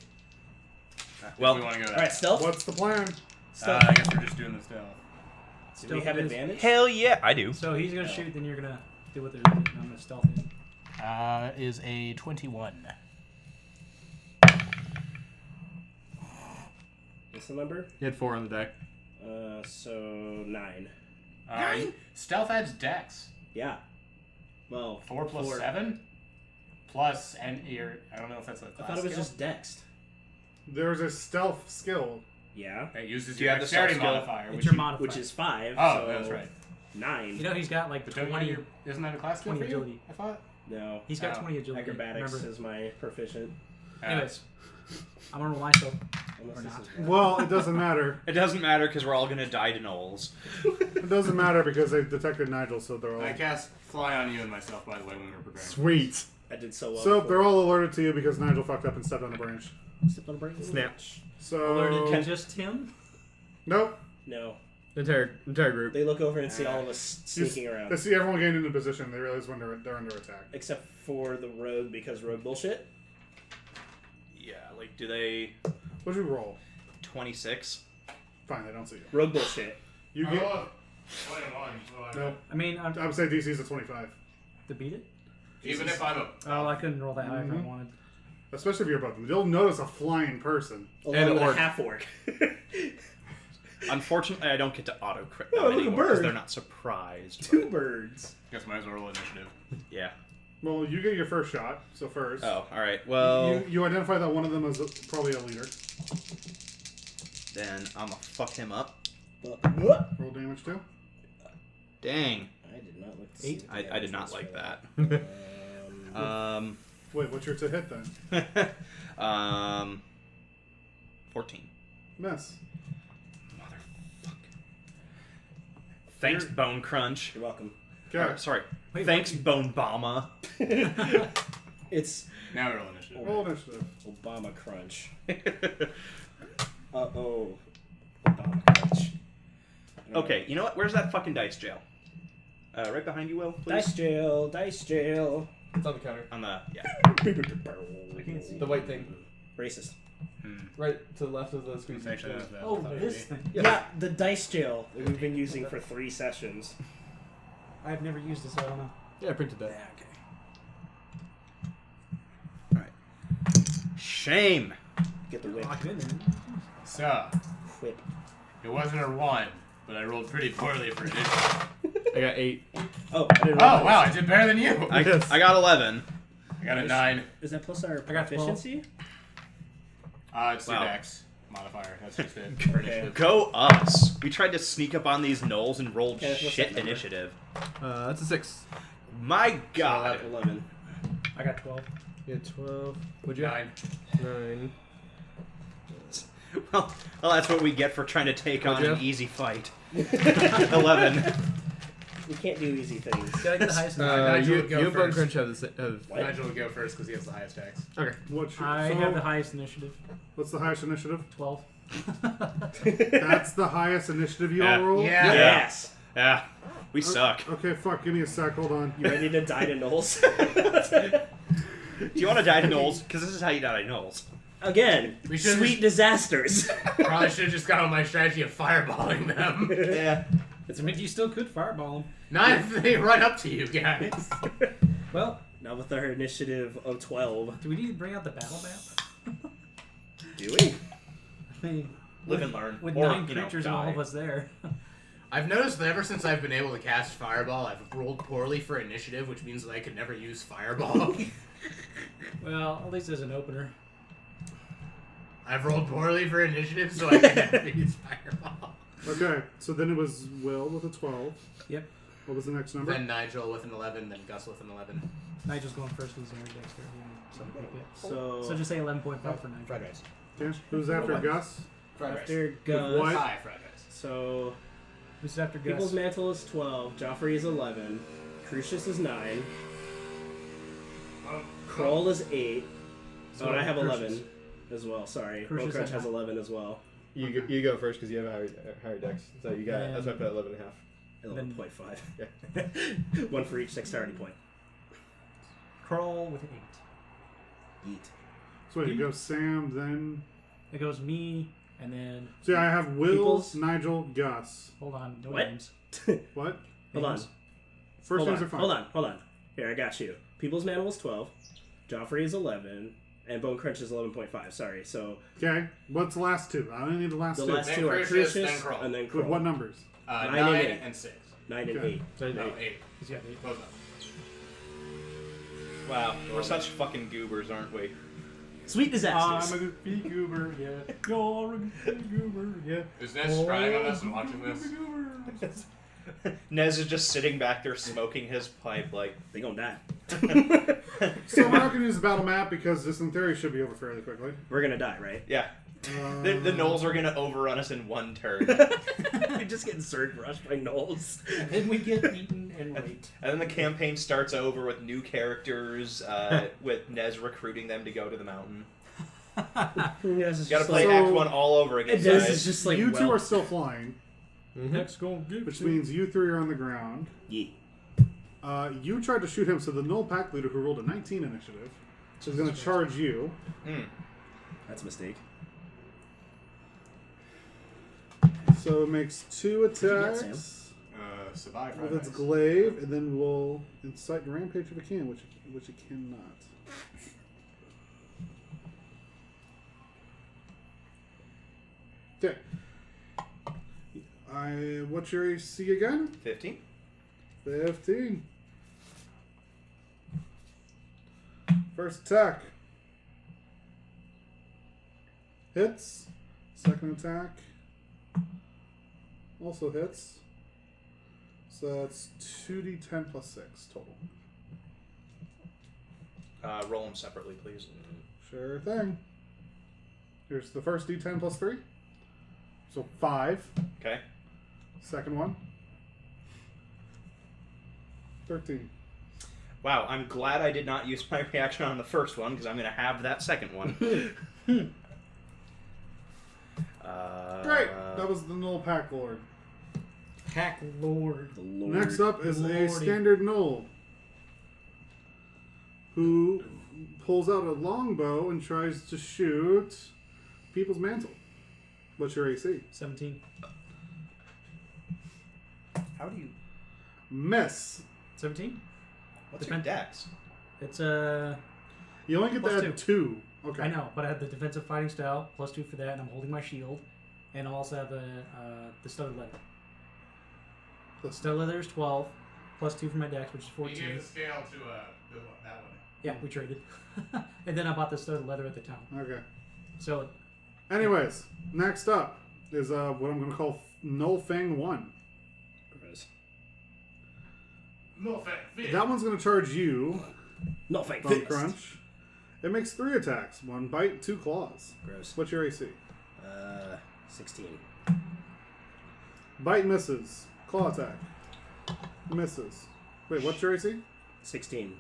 Well, Well, we want to go to All right, that. stealth. What's the plan? Stealth. I guess we're just doing the stealth. Do we have Stealth is- advantage? hell yeah, I do. So he's gonna shoot, then you're gonna do what there is, and I'm gonna stealth in. Is a 21. What's the number? You had 4 on the deck. So 9. Stealth adds dex. Yeah. Well, 4 plus 4. 7? Plus, and your, I don't know if that's a I class thought it was skill. just dexed. There's a stealth skill. Yeah. That uses Do you your have the dexterity stealth skill? modifier. It's Which your you, modifier. Which is 5. oh, so that's right. 9. You know he's got like But don't you have 20. your, isn't that a class skill 20 for you? agility. I thought. No. He's got Oh. 20 agility. Acrobatics Remember. is my proficient. Anyways, I'm gonna roll myself. Unless Or this not. is bad. Well, it doesn't matter. It doesn't matter because we're all gonna die to gnolls. It doesn't matter because they detected Nigel, so they're all I cast fly on you and myself, by the way, when we were preparing. sweet. I did so well. So before. they're all alerted to you because Nigel fucked up and stepped on a branch. Step on a break. Snap. Alerted So to just him. nope. No. The entire group. They look over and see all of us You sneaking They around. see everyone getting into position. They realize when they're under attack. Except for the rogue, because rogue bullshit. Yeah, like, do they... What'd you roll? 26? Fine, they don't see you. Rogue bullshit. You I get rolled 21, so nope. I mean, I'm I would say DC's a 25, to beat it. Even if I'm a... Oh, I couldn't roll that high if I Mhm. wanted. especially if you're above them. You'll notice a flying person. Along with a orc. half-orc. Unfortunately, I don't get to auto-crit Oh, them look, a anymore because bird. they're not surprised. Two but- birds. Guess might as well roll initiative. Yeah. Well, you get your first shot. So first, Oh, alright. Well, you identify that one of them is probably a leader. then I'm gonna fuck him up. What? Roll damage too. Dang. I did not look to 8. see I did not this like way. that. Wait, what's your to hit then? 14. Miss. Motherfucker. Thanks, Bone Crunch. You're welcome. Okay. Sorry. Wait, Thanks, Bone Bomber. It's Now we roll initiative. Roll initiative. Obama Crunch. Uh-oh. Obama Crunch. Okay, you know what? Where's that fucking dice jail? Right behind you, Will, please. Dice jail, dice jail. It's on the counter. On the yeah. I can't see. The white thing. Racist. Right to the left of the squeeze. Actually, that was bad. Oh, I thought it this would be. thing. Yeah, the dice jail that we've been using for 3 sessions. I've never used this, so I don't know. Yeah, I printed that. Yeah, okay. Shame. Get the whip. Lock it in there. So, Whip. it wasn't a 1, but I rolled pretty poorly for initiative. I got 8. Oh, I didn't Oh, realize. wow, I did better than you. I got 11. I got a 9. Is that plus our I got 12. proficiency? It's Wow. your dex modifier. That's just it for initiative. Go us. We tried to sneak up on these gnolls and rolled Okay, what's shit that number? initiative. That's a 6. My God. 11. I got 12. Yeah, 12. What'd you have? 9. 9. Well, that's what we get for trying to take on What'd you an have? easy fight. 11. We can't do easy things. Gotta get the highest. Nigel You would go and Bone first. Crunch have the same. What? Nigel would go first because he has the highest dex. Okay. What's your, I so, have the highest initiative. what's the highest initiative? 12. That's the highest initiative you Yeah. all roll? Yeah. Yes. Yeah. We suck. Okay, fuck, give me a sec, hold on. You ready to die to Gnolls? Do you want to die to gnolls? Because this is how you die to gnolls. Again, We should've sweet disasters. Probably should have just gone on my strategy of fireballing them. Yeah. I mean, you still could fireball them. Not if they run up to you guys. Well, Now with our initiative of 12. do we need to bring out the battle map? Do we? I mean, Live and learn. with Or, 9 you know, creatures and all die. of us there. I've noticed that ever since I've been able to cast Fireball, I've rolled poorly for initiative, which means that I could never use Fireball. Well, at least there's an opener. I've rolled poorly for initiative, so I can never use Fireball. Okay, so then it was Will with a 12. Yep. What was the next number? Then Nigel with an 11, then Gus with an 11. Nigel's going first with his air dexterity. Something like that. So, So just say 11.5 for Nigel. Fried rice. Okay, who's after What? Gus? Fried rice. after Gus. what? Hi, fried rice. So Who's after Gus? People's Mantle is 12. Joffrey is 11. Crucius is 9. Kroll is 8. So Oh, and I have Crucius. 11 as well. Sorry. Crucius Bone Crunch at has 9. 11 as well. You go first because you have a higher dex. So you got. That's why I put 11 and a half. 11.5. One for each dexterity point. Crawl with an 8. Yeet. So wait, it goes Sam, then... It goes me, and then... So yeah, I have Will, Peoples? Nigel, Gus. Hold on, no What? names. What? Hold on. Names. First Hold names on. are fine. Hold on. Here, I got you. People's Mantle is 12. Joffrey is 11. And Bone Crunch is 11.5. Sorry. So Okay, what's the last two? I only need the last the two. last Then two are Crucius, Crucius then Kroll. and then With Kroll. what numbers? 9 and 8. and 6. 9 and Okay. 8. No, 8. He's got 8. Both of them. Wow. We're such fucking goobers, aren't we? Sweet disasters. I'm a goofy goober, yeah. You're a goofy goober, yeah. Is Ness trying on us and watching this? Nez is just sitting back there smoking his pipe like... They gonna die. So we're not going to use the battle map because this in theory should be over fairly quickly. We're gonna die, right? Yeah. The gnolls are gonna overrun us in one turn. You're just getting surge rushed by Gnolls. And then we get eaten and raped. And then the campaign starts over with new characters, with Nez recruiting them to go to the mountain. Yes, You gotta play So- Act 1 all over again, And this guys. is just like you two well, are still flying, Next go give which means you three are on the ground. Yeet. You tried to shoot him, so the Null Pack Leader, who rolled a 19 initiative, is going to charge you. That's a mistake. So it makes 2 you get, attacks Survive with fried its rice. glaive, and then we'll incite rampage if it can, which it cannot. Okay. What's your AC again? 15? 15. First attack. Hits. Second attack. Also hits. So that's 2d10 plus 6 total. Roll them separately, please. Sure thing. Here's the first d10 plus 3. So 5. Okay. Second one. 13. Wow, I'm glad I did not use my reaction on the first one, because I'm going to have that second one. Great! That was the Null Pack Lord. Pack Lord. The Lord. Next up is a Lordy. standard Gnoll who pulls out a longbow and tries to shoot People's Mantle. What's your AC? 17. How do you... Miss. 17. What's your dex? It's You only get to Plus add 2. Okay. I know, but I have the defensive fighting style, +2 for that, and I'm holding my shield. And I also have the studded leather. The studded leather is 12, +2 for my dex, which is 14. You gave the scale to that one. Yeah, we traded. And then I bought the studded leather at the town. Okay. So, Anyways, next up is what I'm going to call Gnoll Fang 1. Gross. No fact. That one's going to charge you No fake Bone fist. Crunch. It makes 3 attacks. 1 bite, 2 claws. Gross. What's your AC? 16. Bite misses. Claw attack. Misses. Wait, what's your AC? 16.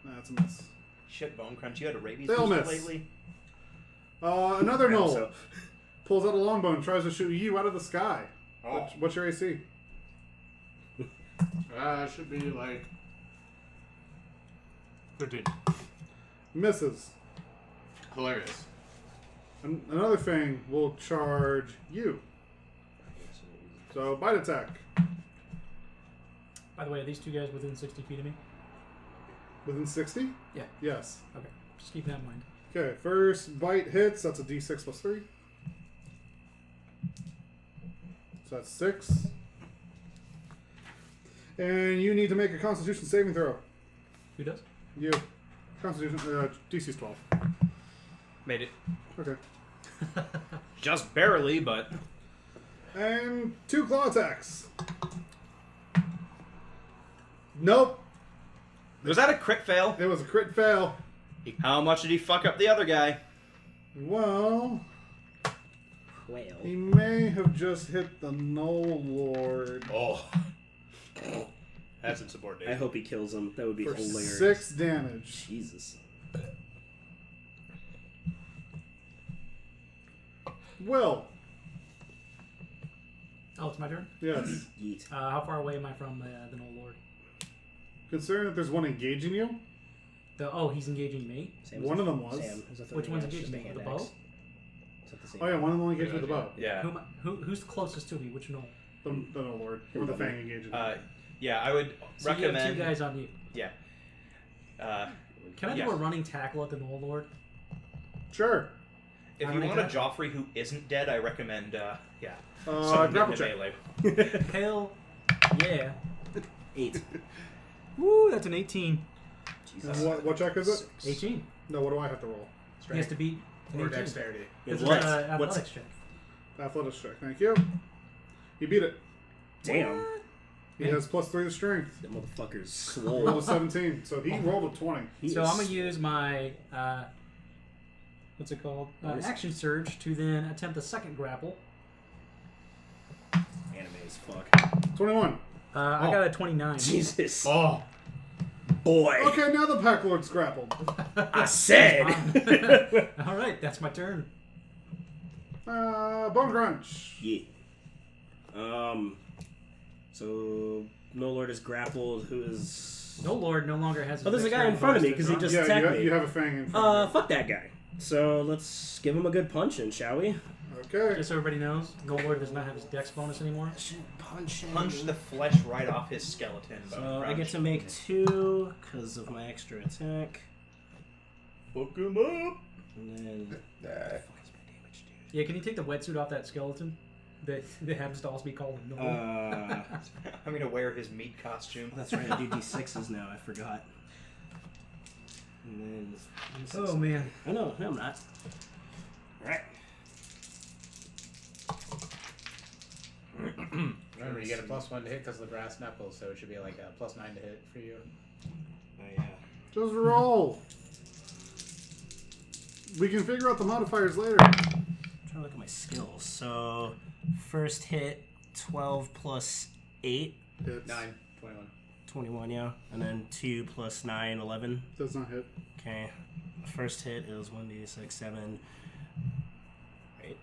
That's a miss. Shit, Bone Crunch. You had a rabies They'll booster miss. lately? Another I Gnoll also- pulls out a longbow and tries to shoot you out of the sky. Oh. What's your AC? It should be like 13. Misses. Hilarious. Another thing will charge you. So, bite attack. by the way, are these two guys within 60 feet of me? Within 60? Yeah. Yes. Okay, just keep that in mind. Okay, first bite hits. That's a d6 plus 3. So that's 6. And you need to make a Constitution saving throw. Who does? You. Constitution, DC's 12. Made it. Okay. Just barely, but... And 2 claw attacks. Nope. Was that a crit fail? It was a crit fail. How much did he fuck up the other guy? Well, Whale. he may have just hit the Gnoll Lord Oh. That's insubordinate. I hope he kills him. That would be for hilarious. 6 damage. Jesus. Will. Oh, it's my turn? Yes. Yeet. How far away am I from the Gnoll Lord? Considering that there's one engaging you, He's engaging me? Sam, One of them was. Sam, is that the Which one's reaction engaging of me? hand With the bow? axe? Is that the same? oh yeah, one of them only engaged with the bow. Yeah. Who's the closest to me? Which Gnoll? The Gnoll Lord. Or the Fang engaging. Yeah, I would So you recommend... have 2 guys on you. Yeah. Can I yes. do a running tackle at the Gnoll Lord? Sure. If How you many want a attacks? Joffrey who isn't dead, I recommend, Grapple check. melee. Hell yeah. 8. Woo, that's an 18. Jesus. What check is it? 18. No, what do I have to roll? He has to beat an Or 18. dexterity. This What? is an What's athletics check. Athletics check. Thank you. He beat it. Damn. He has plus 3 to strength. That motherfucker's Rolled swole. a 17, so he rolled a 20. So I'm going to use my, what's it called? Action surge to then attempt a second grapple. Anime as fuck. 21. I got a 29. Jesus. Oh. Boy. Okay, now the Pack Lord's grappled. I said. All right, that's my turn. Bone Crunch. Yeah. So no Lord is grappled. Who is? No Lord no longer has his Oh, there's a guy in front of me because he just Yeah, attacked me. you have a Fang in front of Fuck that guy. So let's give him a good punch, shall we? you. Okay. Just so everybody knows, No Lord does not have his dex bonus anymore. Punch him. Punch the flesh right off his skeleton. Bone So I Crunch. get to make 2 because of my extra attack. Fuck him up. And then. What the fuck is my damage, dude? Yeah, can you take the wetsuit off that skeleton? That happens to also be called a Gnoll. I'm gonna wear his meat costume. That's right. I do D6s now. I forgot. And then. Oh man. Oh no, I'm not. All right. Remember, you get a +1 to hit because of the brass knuckles, so it should be like a +9 to hit for you. Oh yeah. Just roll. We can figure out the modifiers later. I'm trying to look at my skills. So, first hit, 12 plus 8, Hits. 9, 21. 21, yeah. And then 2 plus 9, 11. Does not hit. Okay. First hit is 1d6, 7. Right.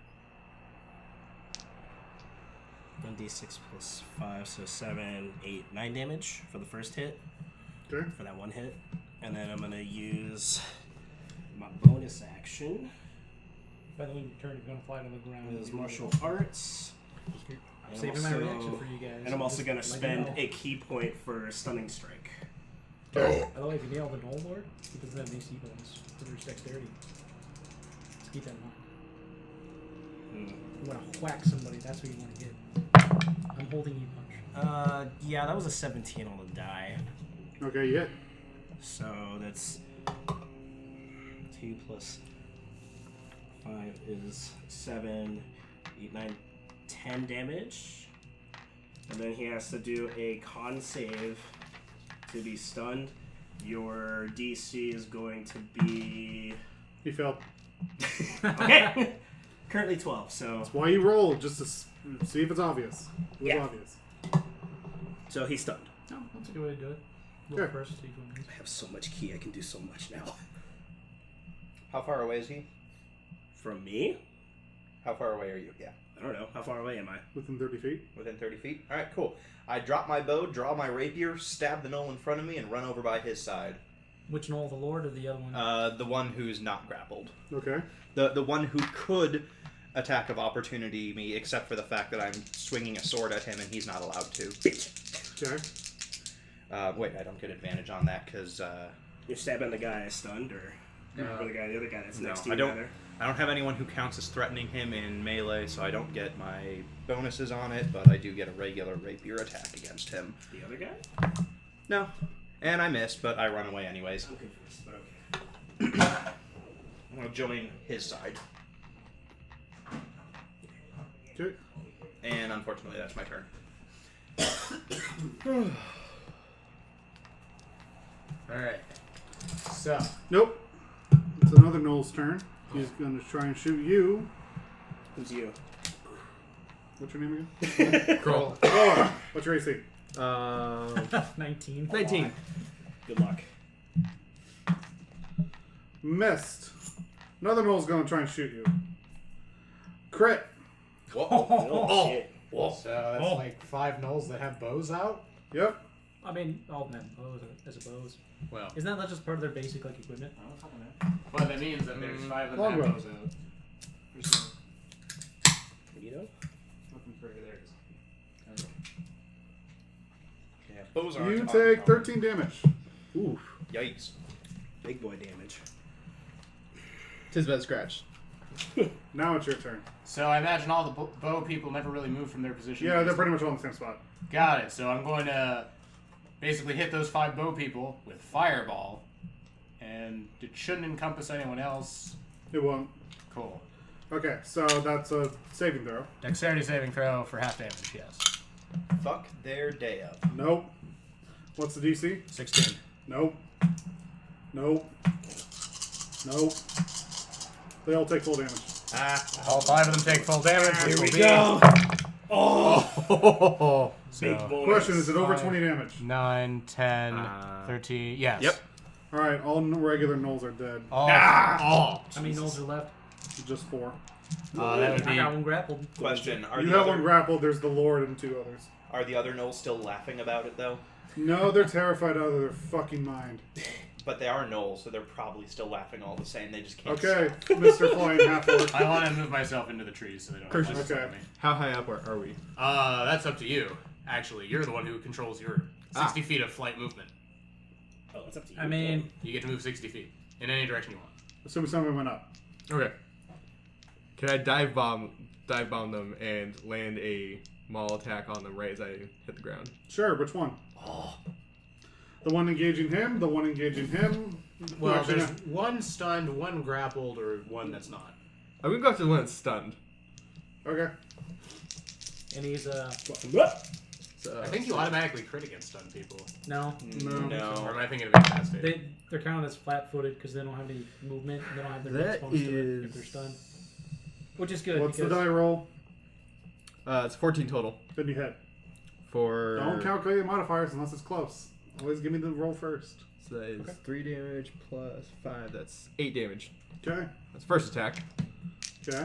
1d6 plus 5, so 7, 8, 9 damage for the first hit. Okay. For that one hit. And then I'm going to use my bonus action. By the way, your turn, you're gonna fly to the ground. Is martial arts. Saving my reaction for you guys. And I'm also Just gonna let you spend know. a key point for stunning strike. Okay. By the way, if you nail the Gnoll Lord, he doesn't have an AC bonus for his dexterity. Just keep that in mind. You want to whack somebody, that's what you want to get. I'm holding you punch. Yeah, that was a 17 on the die. Okay, yeah. So that's 2 plus 5 is 7, 8, 9, 10 damage. And then he has to do a con save to be stunned. Your DC is going to be... He failed. Okay! Currently 12, so... That's why you roll, just to see if it's obvious. It was Yeah. obvious. So he's stunned. No, that's a good way to do it. Roll Okay. first, see if you I have so much ki, I can do so much now. How far away is he? From me? How far away are you? Yeah. I don't know. How far away am I? Within 30 feet. Within 30 feet? Alright, cool. I drop my bow, draw my rapier, stab the gnoll in front of me, and run over by his side. Which Gnoll, the Lord or the other one? The one who's not grappled. Okay. The one who could attack of opportunity me, except for the fact that I'm swinging a sword at him and he's not allowed to. Okay. Wait, I don't get advantage on that because You're stabbing the guy stunned, or the other guy that's no, next to you? I don't. rather? I don't have anyone who counts as threatening him in melee, so I don't get my bonuses on it. But I do get a regular rapier attack against him. The other guy? No, and I missed, but I run away anyways. I'm confused, but okay. I'm gonna join his side, Okay. and unfortunately, that's my turn. Alright. So, Nope. It's another Gnoll's turn. He's going to try and shoot you. Who's you? What's your name again? Cool. Oh, what's your AC? 19. 19. Good luck. Missed. Another Gnoll's going to try and shoot you. Crit. Oh, shit. so that's like 5 gnolls that have bows out? Yep. I mean, all men bows as a bows. Well, Isn't that just part of their basic like equipment? well that means that there's 5 of them Long have bow. bows out. You know? Yeah, bows aren't You uncommon. take 13 damage. Oof. Yikes. Big boy damage. Tis bad scratch. Now it's your turn. So I imagine all the bow people never really move from their position. Yeah, they're pretty much all in the same spot. Got it. So I'm going to basically hit those 5 bow people with Fireball. And it shouldn't encompass anyone else. It won't. Cool. Okay, so that's a saving throw. Dexterity saving throw for half damage, yes. Fuck their day up. Nope. What's the DC? 16. Nope. Nope. Nope. They all take full damage. All 5 of them take full damage. Here which we will go. Oh, be big so, bonus. Question, is it over 5, 20 damage? 9, 10, 13. Yes. Yep. Alright, all regular Gnolls are dead. All. How many Gnolls are left? Just 4. That would I be. got one grappled. Question: Are You the have other one grappled, there's the Lord and 2 others. are the other gnolls still laughing about it though? No, they're terrified out of their fucking mind. But they are gnolls, so they're probably still laughing all the same. They just can't. Okay, Mr. Flying Half-orc. I want to move myself into the trees so they don't have Christian. to Okay. me. How high up are we? That's up to you. Actually, you're the one who controls your 60 feet of flight movement. Oh, it's up to you. I mean, You get to move 60 feet in any direction you want. Assuming somebody went up. Okay. Can I dive bomb them and land a maul attack on them right as I hit the ground? Sure, which one? The one engaging him, the one engaging him. Well, Actually, there's one stunned, one grappled, or one that's not. I'm gonna go after the one that's stunned. no. Okay. and he's So, I think you automatically crit against stunned people. no. Or No. am I thinking of incapacitated? They're counted as flat-footed because they don't have any movement. And they don't have their That response to it if is- they're stunned. Which is good. What's the because die roll? it's 14 total Then you hit. for. Don't calculate your modifiers unless it's close. Always give me the roll first. So that is 3 damage plus 5. That's 8 damage. Okay. That's first attack. Okay.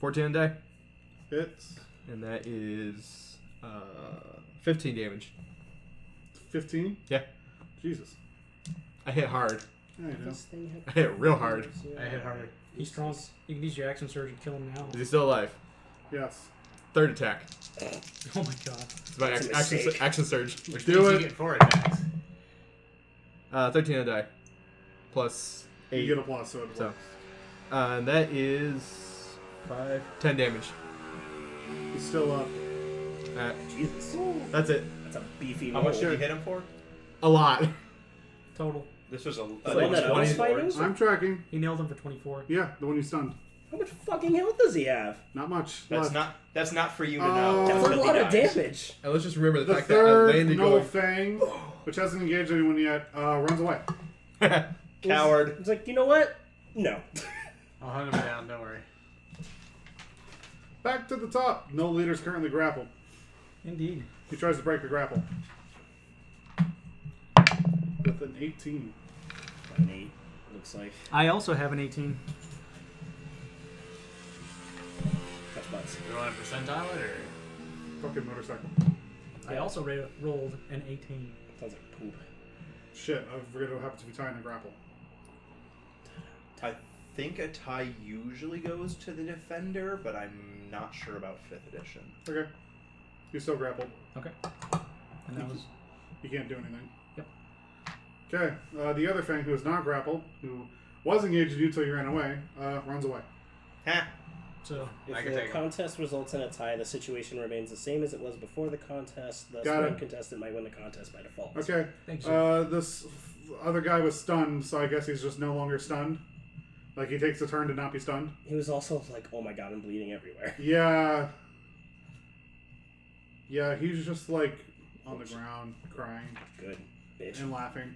14 on die, Hits. and that is 15 damage. 15. Yeah, Jesus. I hit hard. Yeah, you know. I hit real hard. I hit hard. he's strong. You can use your action surge and kill him now. Is he still alive? Yes. Third attack. Oh my god. It's about That's a action, mistake. action surge. Which Do means it. you get 4 attacks. 13 on die. Plus 8. You get a plus, so it So, works. and that is 5, 10 damage. He's still up. Jesus. That's it. That's a beefy How much roll. did you hit him for? A lot. Total. This was a The one that I was fighting? I'm tracking. He nailed him for 24. Yeah, the one you stunned. How much fucking health does he have? Not much. That's left. not for you to know. Oh. That's a until he lot of dies. damage. And let's just remember the The fact that I third landed Gnoll going. Fang, which hasn't engaged anyone yet, runs away. Coward. It's like, you know what? No. I'll hunt him down, don't worry. Back to the top. No leader's currently grappled. Indeed. He tries to break the grapple. With an 18. An 8, looks like. I also have an 18. Touch butts. You want a percentile it or? Fucking motorcycle. I also rolled an 18. Sounds like poop. Shit, I forget what happens if you tie in a grapple. I think a tie usually goes to the defender, but I'm not sure about 5th edition. Okay. You're still grappled. Okay. And that was... You can't do anything. Yep. Okay. The other Fang, who is not grappled, who was engaged in you until you ran away, runs away. Ha! So, I If can the take him. contest results in a tie, the situation remains the same as it was before the contest. Thus, Got one it. contestant might win the contest by default. Okay. thanks, sir. This other guy was stunned, so I guess he's just no longer stunned. Like, he takes a turn to not be stunned. He was also like, "Oh my god, I'm bleeding everywhere." Yeah. Yeah, he's just, like, on the ground, crying Good, bitch. and laughing.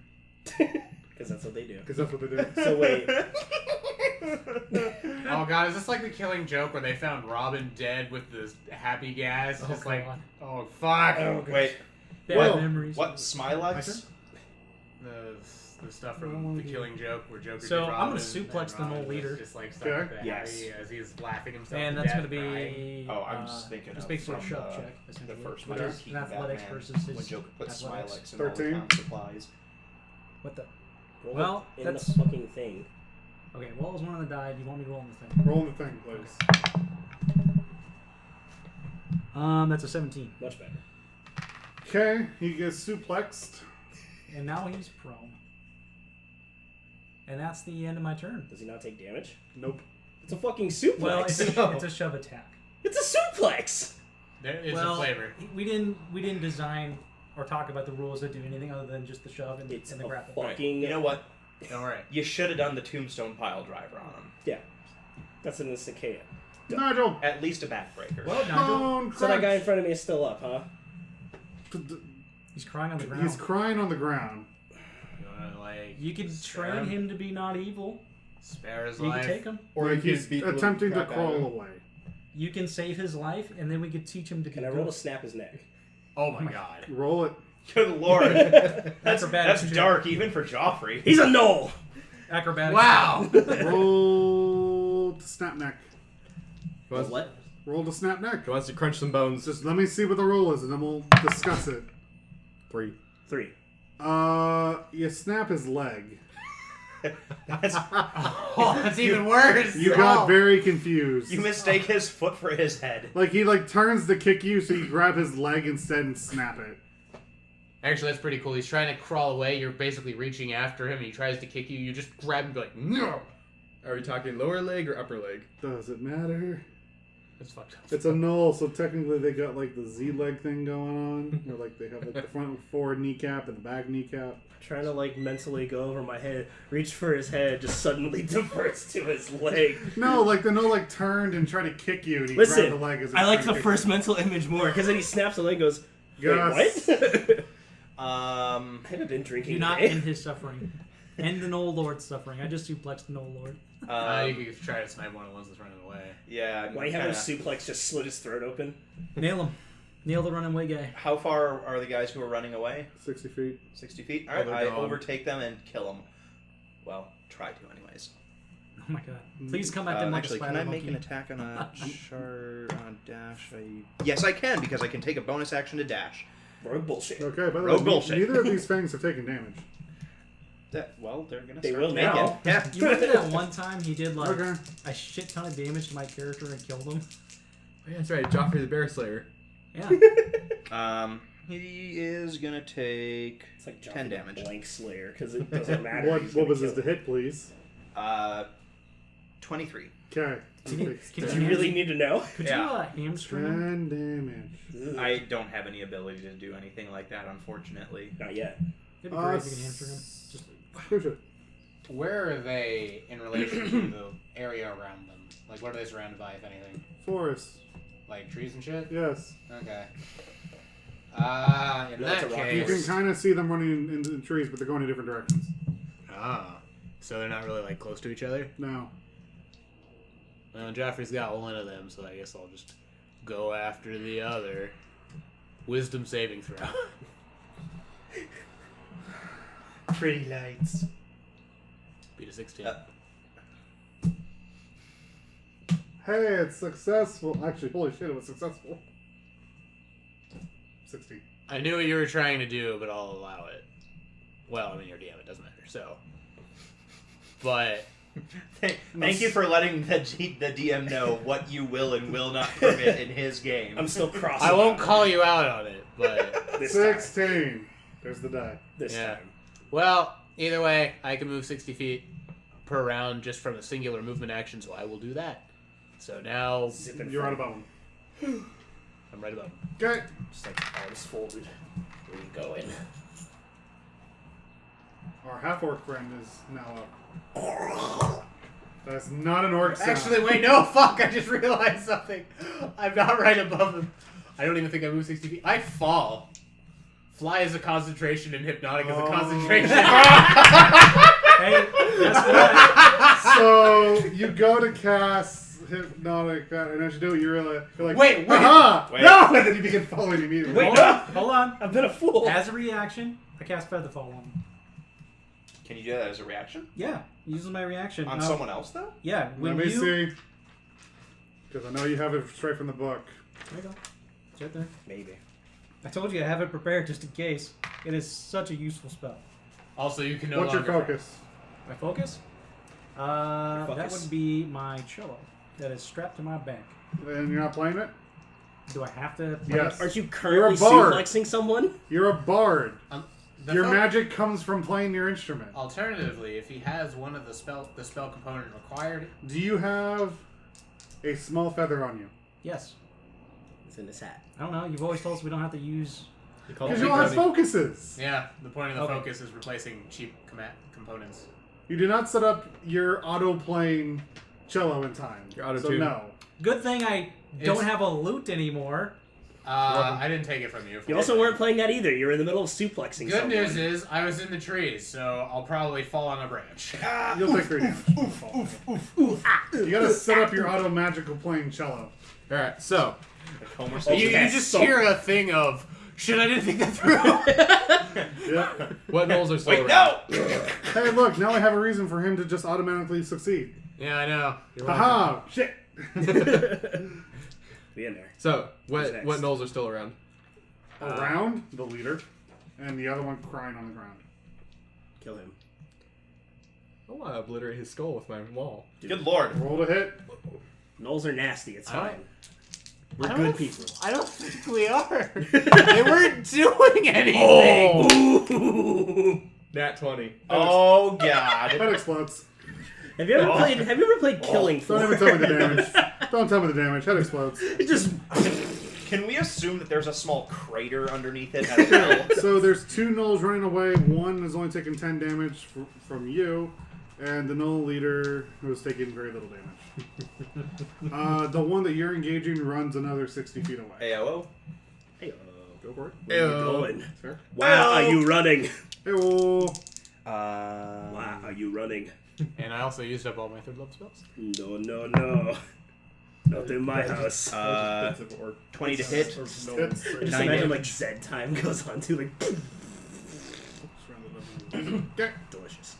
Because that's what they do. Because that's what they do. So wait, Oh god, is this like the Killing Joke where they found Robin dead with the happy gas? Oh, Just like, God. oh fuck. Oh, God. Wait, Bad Whoa. memories. what? Smilex? The stuff from the Killing Joke where Joker So, did I'm Robin, gonna suplex and the Robin Gnoll leader. was just like stuck Okay. with the Yes. happy as he's laughing himself And to that's death, going to crying. be... Oh, I was thinking It's of basically a from shove the- check, essentially. the first which one. is an athletics versus his when Joker put athletics. Smilex in all the 13. town supplies. What the... roll Well, it in that's- the fucking thing. Okay, what was one of the die? Do you want me to roll on the thing? Roll the thing, please. That's a 17. Much better. Okay, he gets suplexed. And now he's prone. And that's the end of my turn. Does he not take damage? Nope. It's a fucking suplex. Well, it's a shove attack. It's a suplex. There is well, a flavor. we didn't design or talk about the rules that do anything other than just the shove and, It's and a the grapple. fucking. You know what? Don't worry. You should have done the tombstone pile driver on him. Yeah. That's an instant KO. Nigel! At least a backbreaker. Well, Nigel, Bone So that guy in crunch. front of me is still up, huh? he's crying on the ground. He's crying on the ground. You wanna like You could spare train him to be not evil. spare his You life? could take him. Or Like, you he's could beat the attempting to crap out of crawl him. away. You can save his life, and then we could teach him to be Can I good. roll to snap his neck? Oh my god. Roll it. Good lord. that's Acrobatics check. dark even for Joffrey. He's a Gnoll! Acrobatics. Wow. Roll to snap neck. Who wants, What? Roll to snap neck. who wants to crunch some bones? Just let me see what the roll is, and then we'll discuss it. 3. 3. You snap his leg. That's, Oh, that's even worse. You Oh. got very confused. you mistake his foot for his head. Like, he, like, turns to kick you, so you grab his leg instead and snap it. Actually, that's pretty cool. He's trying to crawl away. You're basically reaching after him, and he tries to kick you. You just grab him and be like, no. Are we talking lower leg or upper leg? Does it matter? That's fucked up. It's a Gnoll, so technically they got, like, the Z-leg thing going on. Or, like, they have, like, the front forward kneecap and the back kneecap. Trying to, like, mentally go over my head, reach for his head, just suddenly diverts to his leg. No, like, the Gnoll, like, turned and tried to kick you, and he Listen, grabbed the leg as he I like tried the to kick first you. mental image more, because then he snaps the leg and goes, wait, Yes. what? Um, I haven't been drinking Do not today. end his suffering. End the Gnoll Lord's suffering. I just suplexed the Gnoll Lord. You could try to snipe one of the ones that's running away. yeah. Why have him suplex just slit his throat open? Nail him. Nail the running away guy. How far are the guys who are running away? 60 feet. 60 feet? Oh, Alright, they're I gone. overtake them and kill them. Well, try to anyways. Oh my god. Please come at them like Actually, a spider can I monkey. make an attack on a on a dash? Yes, I can, because I can take a bonus action to dash. Rogue bullshit. Okay, by the Rogue way, bullshit. neither of these fangs have taken damage. Well, they're gonna They start will to make now. it. Yeah. You remember that one time he did like Okay. a shit ton of damage to my character and killed him? Yeah, that's right. Joffrey the Bear Slayer. Yeah. He is gonna take It's like 10 damage. Blank Slayer because it doesn't matter. What was his to hit, please? 23. Okay. Can Do you really need to know? Could Yeah. you hamstring him? 10 damage. I don't have any ability to do anything like that, unfortunately. Not yet. It'd be great if you can hamstring him. Just Push it. Where are they in relation to the area around them? Like, what are they surrounded by, if anything? Forest. Like trees and shit? Yes. Okay. In That's that a rock You case... can kind of see them running in the trees, but they're going in different directions. Ah. So they're not really, like, close to each other? No. Well, Joffrey's got one of them, so I guess I'll just go after the other. Wisdom saving throw. Pretty lights. Beat a 16. Hey, it's successful. Actually, holy shit, it was successful. 16. I knew what you were trying to do, but I'll allow it. Well, I mean, you're DM, it doesn't matter, so. But... Thank you for letting the DM know what you will and will not permit in his game. I'm still crossing. I won't call you out on it, but... this time. 16. There's the die. This Yeah. time. Well, either way, I can move 60 feet per round just from a singular movement action, so I will do that. So now... Zipping You're on from- about one. I'm right above him. Okay. Just like arms folded. Where you going? Our half-orc friend is now up. That's not an orc sound. Actually, wait, no, fuck, I just realized something. I'm not right above him. I don't even think I move 60 feet. I fall. Fly is a concentration and hypnotic is a concentration. hey, guess what? So you go to cast hypnotic, and as you do it, you're like, Wait. aha! Wait. No! And then you begin following immediately. Wait, Hold no. on. Hold on. I've been a fool. As a reaction, I cast Featherfall on him. Can you do that as a reaction? Yeah, using my reaction. On someone else, though? Yeah, when Let me you... see. Because I know you have it straight from the book. There you go. It's right there. Maybe. I told you I have it prepared just in case. It is such a useful spell. Also, you can no What's your longer... focus? My focus? Your That focus? would be my cello that is strapped to my back. And you're not playing it? Do I have to play Yes. Aren't you You're currently a bard. suplexing someone? You're a bard. The Your fo- magic comes from playing your instrument. Alternatively, if he has one of the spell component required, Do you have a small feather on you? Yes. It's in his hat. I don't know. You've always told us we don't have to use... Because you all have focuses. yeah, the point of the Okay. focus is replacing cheap components. You do not set up your auto-playing cello in time. Your auto so tune. no. Good thing I don't It's- have a lute anymore. I didn't take it from you. You also weren't playing that either. You were in the middle of suplexing Good someone. news is, I was in the trees, so I'll probably fall on a branch. You'll take 3 damage. You gotta set up your auto magical playing cello. Alright, so. Like Homer You Simpson. just hear a thing of, shit, I didn't think that through. Yeah. What Gnolls are still Wait, around? no! Hey, look, now I have a reason for him to just automatically succeed. Yeah, I know. You're Haha! Shit! Be in there. So, Who's what next? Gnolls are still around? Around the leader, and the other one crying on the ground. Kill him. I want to obliterate his skull with my wall. Good lord. Roll to hit. Gnolls are nasty. It's I don't- fine. We're I good don't- people. I don't think we are. They weren't doing anything. Ooh. Nat 20. Oh, God. That explodes. Have you ever played Killing Don't Floor? even tell me the damage. Don't tell me the damage. Head explodes. It just Can we assume that there's a small crater underneath it as well? So there's 2 gnolls running away. One is only taking 10 damage from you, and the gnoll leader who is taking very little damage. The one that you're engaging runs another 60 feet away. AOO. Hey, Go for it. where are you going? Fair. Why are you running? Hey, oh. Why are you running? And I also used up all my third level spells. No, no, no. Not in my house. 20 to hit. Hits. I just 9 imagine damage. like Z time goes on too, like Okay. delicious.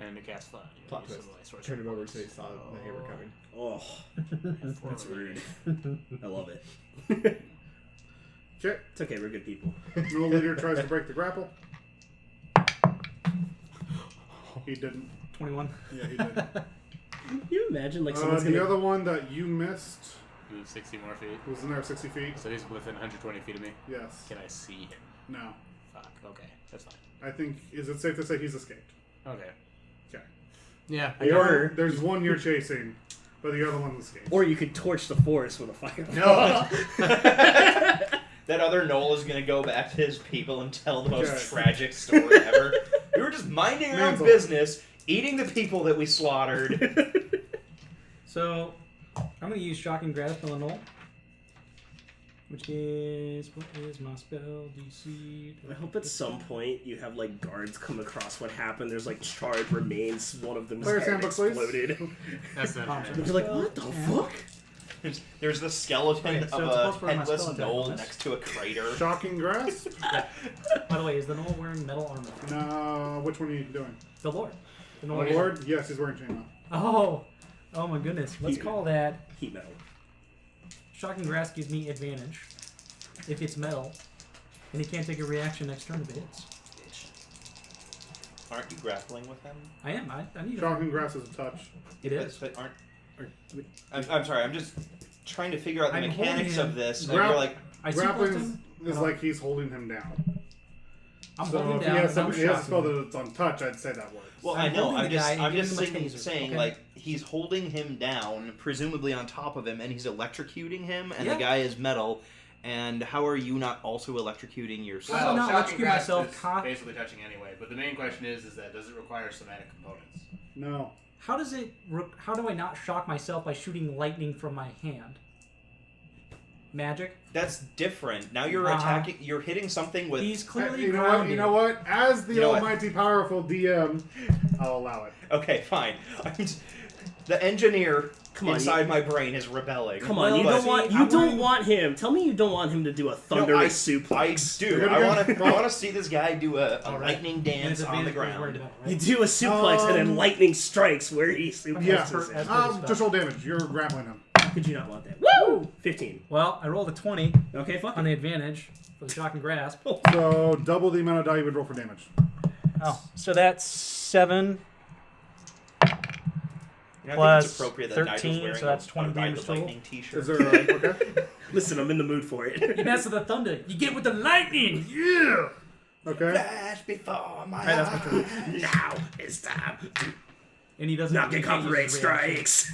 And to cast fun. Plot twist. Turn him over so he saw that they were coming. Oh, that's rude. I love it. Okay. It's okay, we're good people. Gnoll leader tries to break the grapple. He didn't. 21. Yeah, he did. Can you imagine like someone's The gonna... other one that you missed Move 60 more feet. was in there 60 feet. So he's within 120 feet of me. Yes. Can I see him? No. Fuck. Okay. That's fine. I think, is it safe to say he's escaped? Okay. Okay. Yeah. There's one you're chasing, but the other one escaped. Or you could torch the forest with a fire. No. That other Gnoll is gonna go back to his people and tell the most Okay. tragic story ever. We were just minding our own Mantle. business, eating the people that we slaughtered. So, I'm going to use Shocking Grasp on the Gnoll. Which is... What is my spell? DC... I hope at some point you have like guards come across what happened. There's like charred remains. One of them's Player's head handbook, please. exploded. That's not They're like, what the fuck? There's the skeleton Okay, so of it's a plus for my headless spell attack Gnoll bonus. next to a crater. Shocking Grasp? By the way, is the Gnoll wearing metal armor? No, which one are you doing? The Lord. The The Gnoll. Lord? Yes, he's wearing chainmail. Oh! Oh my goodness. Let's Heat. call that... Heat metal. Shocking Grasp gives me advantage if it's metal, and he can't take a reaction next turn if it hits. Aren't you grappling with him? I am. I need it. Shocking Grasp is a touch. It is. But aren't... I'm sorry, I'm just trying to figure out the I'm mechanics holding of this. And Grap- you're like, I suplex Grappling him. is like he's holding him down. I'm So holding if down. he has, and I'm he has a spell shocking him. that it's on touch, I'd say that works. well, I'm I know. holding I'm the just, guy and I'm just giving him a saying, taser, okay? like he's holding him down, presumably on top of him, and he's electrocuting him, and Yeah. the guy is metal. And how are you not also electrocuting yourself? Well, not Shocking electrocute Grasp myself, is con- basically touching anyway. But the main question is that does it require somatic components? No. How does it? How do I not shock myself by shooting lightning from my hand? Magic. That's different. Now you're Uh-huh. attacking. You're hitting something with. He's clearly You know what? grounded. You know what? As the You know what? almighty powerful DM, I'll allow it. Okay, fine. The engineer Come on, inside my brain is rebelling. Come on, Well, you but don't see, want I'm don't wearing- want him. Tell me you don't want him to do a thunderous suplex. I do. You're I gonna want to. I want to see this guy do a All right. lightning And dance it's on the advantage because we're ground. metal, right? You do a suplex and then lightning strikes where he suplexes Yeah. As per him. the spell. Just roll damage. You're grappling him. How could you not want that? Woo! 15. Well, I rolled a 20 Okay, fuck on it. the advantage for the shocking grasp. So double the amount of die you would roll for damage. Oh, so that's 7 You know, I Plus think it's appropriate that 13, Nigel's wearing so that's a 20 Ride damage with total. Lightning t-shirt. Is there okay? Listen, I'm in the mood for it. You mess with the thunder. You get with the lightning. Yeah. Okay. Flash before my Alright, that's my turn. Now it's time. And he doesn't. Knocking he can't use copyright his reaction. strikes.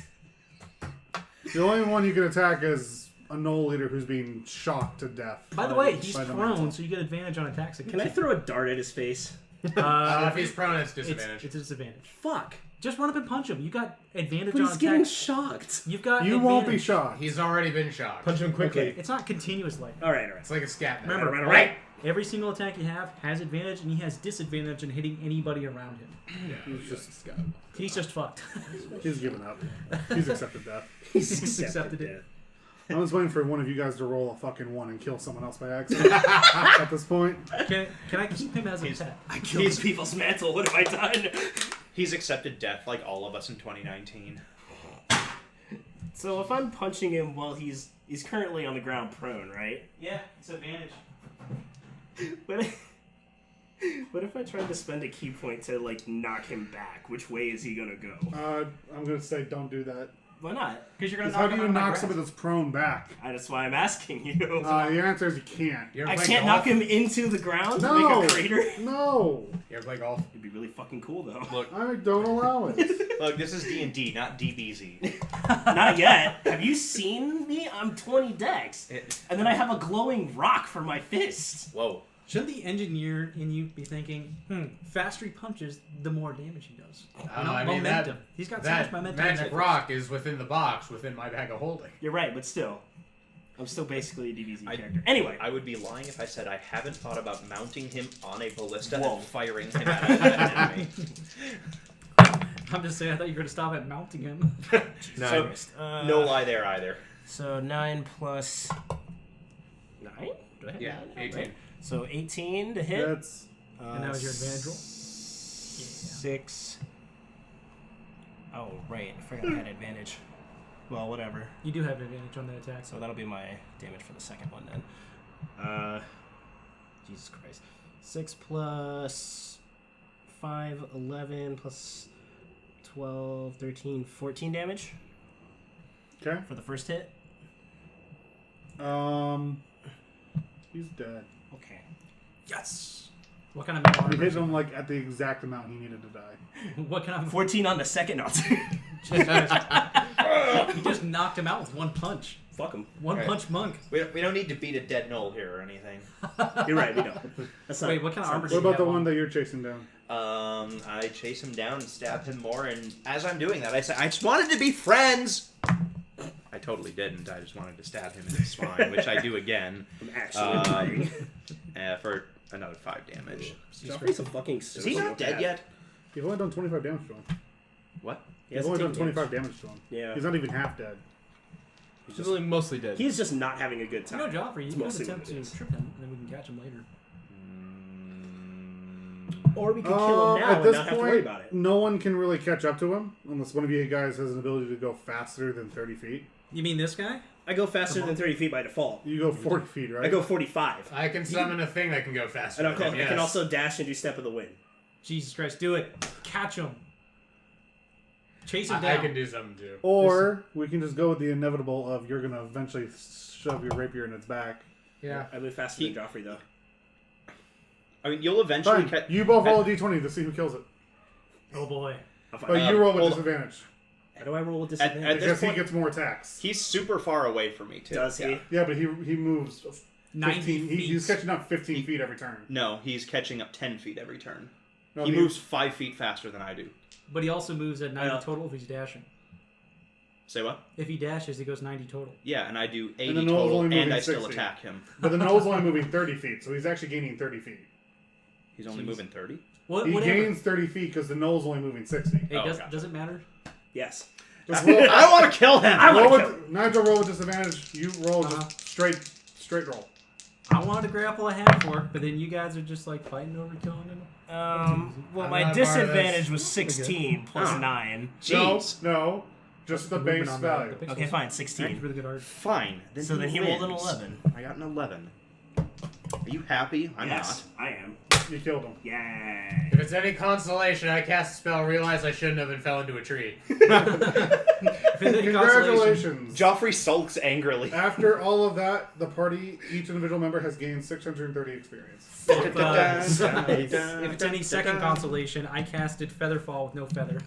The only one you can attack is a Gnoll leader who's being shocked to death. By the way, he's by the prone, mantle. so you get advantage on attacks. Can I throw a dart at his face? If he's prone, it's it's disadvantage. a disadvantage. Fuck. Just run up and punch him. You got advantage But on he's getting attacks. shocked. You've got. You advantage. won't be shocked. He's already been shocked. Punch him quickly. It's not continuous lightning. Alright. It's like a scat. Remember, Right. every single attack you have has advantage, and he has disadvantage in hitting anybody around him. He's just He's just fucked. he's given up. He's accepted death. He's accepted it. I'm just waiting for one of you guys to roll a fucking 1 and kill someone else by accident. At this point, Can I keep him as a pet? I killed people's mantle. What have I done? He's accepted death like all of us in 2019. So if I'm punching him while he's currently on the ground prone, right? Yeah, it's advantage. What if I tried to spend a key point to like knock him back? Which way is he gonna go? I'm gonna say don't do that. Why not? Because you're gonna. How do him you out of my knock grasp. somebody that's prone back? That's why I'm asking you. The answer is you can't. You ever I play can't golf? knock him into the ground to No. make a crater. No, You ever play golf? It'd be really fucking cool though. Look, I don't allow it. look. This is D&D, not DBZ. Not yet. Have you seen me? I'm 20 dex. And then I have a glowing rock for my fist. Whoa. Shouldn't the engineer in you be thinking, faster he punches, the more damage he does? I mean, momentum. He's got so much that momentum. magic rock is within the box, within my bag of holding. You're right, but still. I'm still basically a DBZ character. Anyway. I would be lying if I said I haven't thought about mounting him on a ballista Whoa. and firing him at an enemy. I'm just saying, I thought you were going to stop at mounting him. So, no lie there either. So 9 plus 9? Do I have Yeah, 9? 18. Right. So 18 to hit. That's And that was your advantage roll? 6. Oh, right. I forgot I had advantage. Well, whatever. You do have advantage on the attack. So that'll be my damage for the second one then. Jesus Christ. 6 plus 5, 11 plus 12, 13, 14 damage Okay. for the first hit. He's dead. Okay. Yes. What kind of metal You armor? hit him like at the exact amount he needed to die. What kind of? 14 on the second. No. He just knocked him out with one punch. Fuck him. One Right. punch monk. We don't need to beat a dead Gnoll here or anything. You're right, we don't. That's not, Wait, what kind of armor? What does he about have the on? one that you're chasing down? I chase him down and stab him more, and as I'm doing that, I say, I just wanted to be friends! I totally didn't. I just wanted to stab him in his spine, which I do again. I'm actually dying. For another 5 damage. Joffrey's a fucking Is he not dead yet? You've only done 25 damage to him. What? You've only done 25 damage to him. Yeah. He's not even half dead. He's really mostly dead. He's just not having a good You time. know, Joffrey, you It's could mostly attempt what it to is. trip him, and then we can catch him later. Or we could kill him now At and this not point, have to worry about it. no one can really catch up to him unless one of you guys has an ability to go faster than 30 feet. You mean this guy? I go faster than 30 feet by default. You go 40 feet, right? I go 45. I can summon a thing that can go faster. And I than him, can yes. also dash and do Step of the Wind. Jesus Christ, do it. Catch him. Chase him I down. can do something too. Or we can just go with the inevitable of you're going to eventually shove your rapier in its back. Yeah. I move faster than Joffrey, though. I mean, you'll eventually Fine. catch... You both roll a d20 to see who kills it. Oh boy. But you roll with hold- disadvantage. How do I roll with At disadvantage? this Because he point- gets more attacks. He's super far away from me, too. Does he? Yeah. Yeah, but he moves 90 15. feet. He's catching up 15 feet every turn. No, he's catching up 10 feet every turn. No, He moves 5 feet faster than I do. But he also moves at 90 Yeah. total if he's dashing. Say what? If he dashes, he goes 90 total. Yeah, and I do the 80 Gnoll's total, only and moving I still 60. attack him. But the Gnoll's only moving 30 feet, so he's actually gaining 30 feet. He's only moving 30? What, He whatever. gains 30 feet because the Gnoll's only moving 60. Hey, Oh, does, gotcha. does it matter? Yes. Just roll, I want to kill him! roll with, Nigel, roll with disadvantage. You roll just straight roll. I wanted to grapple a half-orc, but then you guys are just like fighting over killing him. Well, I'm my not part of disadvantage this. was 16 plus Oh. 9. Jeez. No, just the Movement base on value. the pixels. Okay, fine, It's 16. really good art. Fine. So then he rolled an wins. 11. I got an 11. Are you happy? I'm Yes, I am. You killed him. Yay. If it's any consolation, I cast a spell, realize I shouldn't have, and fell into a tree. If it's any consolation, Congratulations. Joffrey sulks angrily. After all of that, the party, each individual member has gained 630 experience. if it's any second consolation, I casted Featherfall with no feather.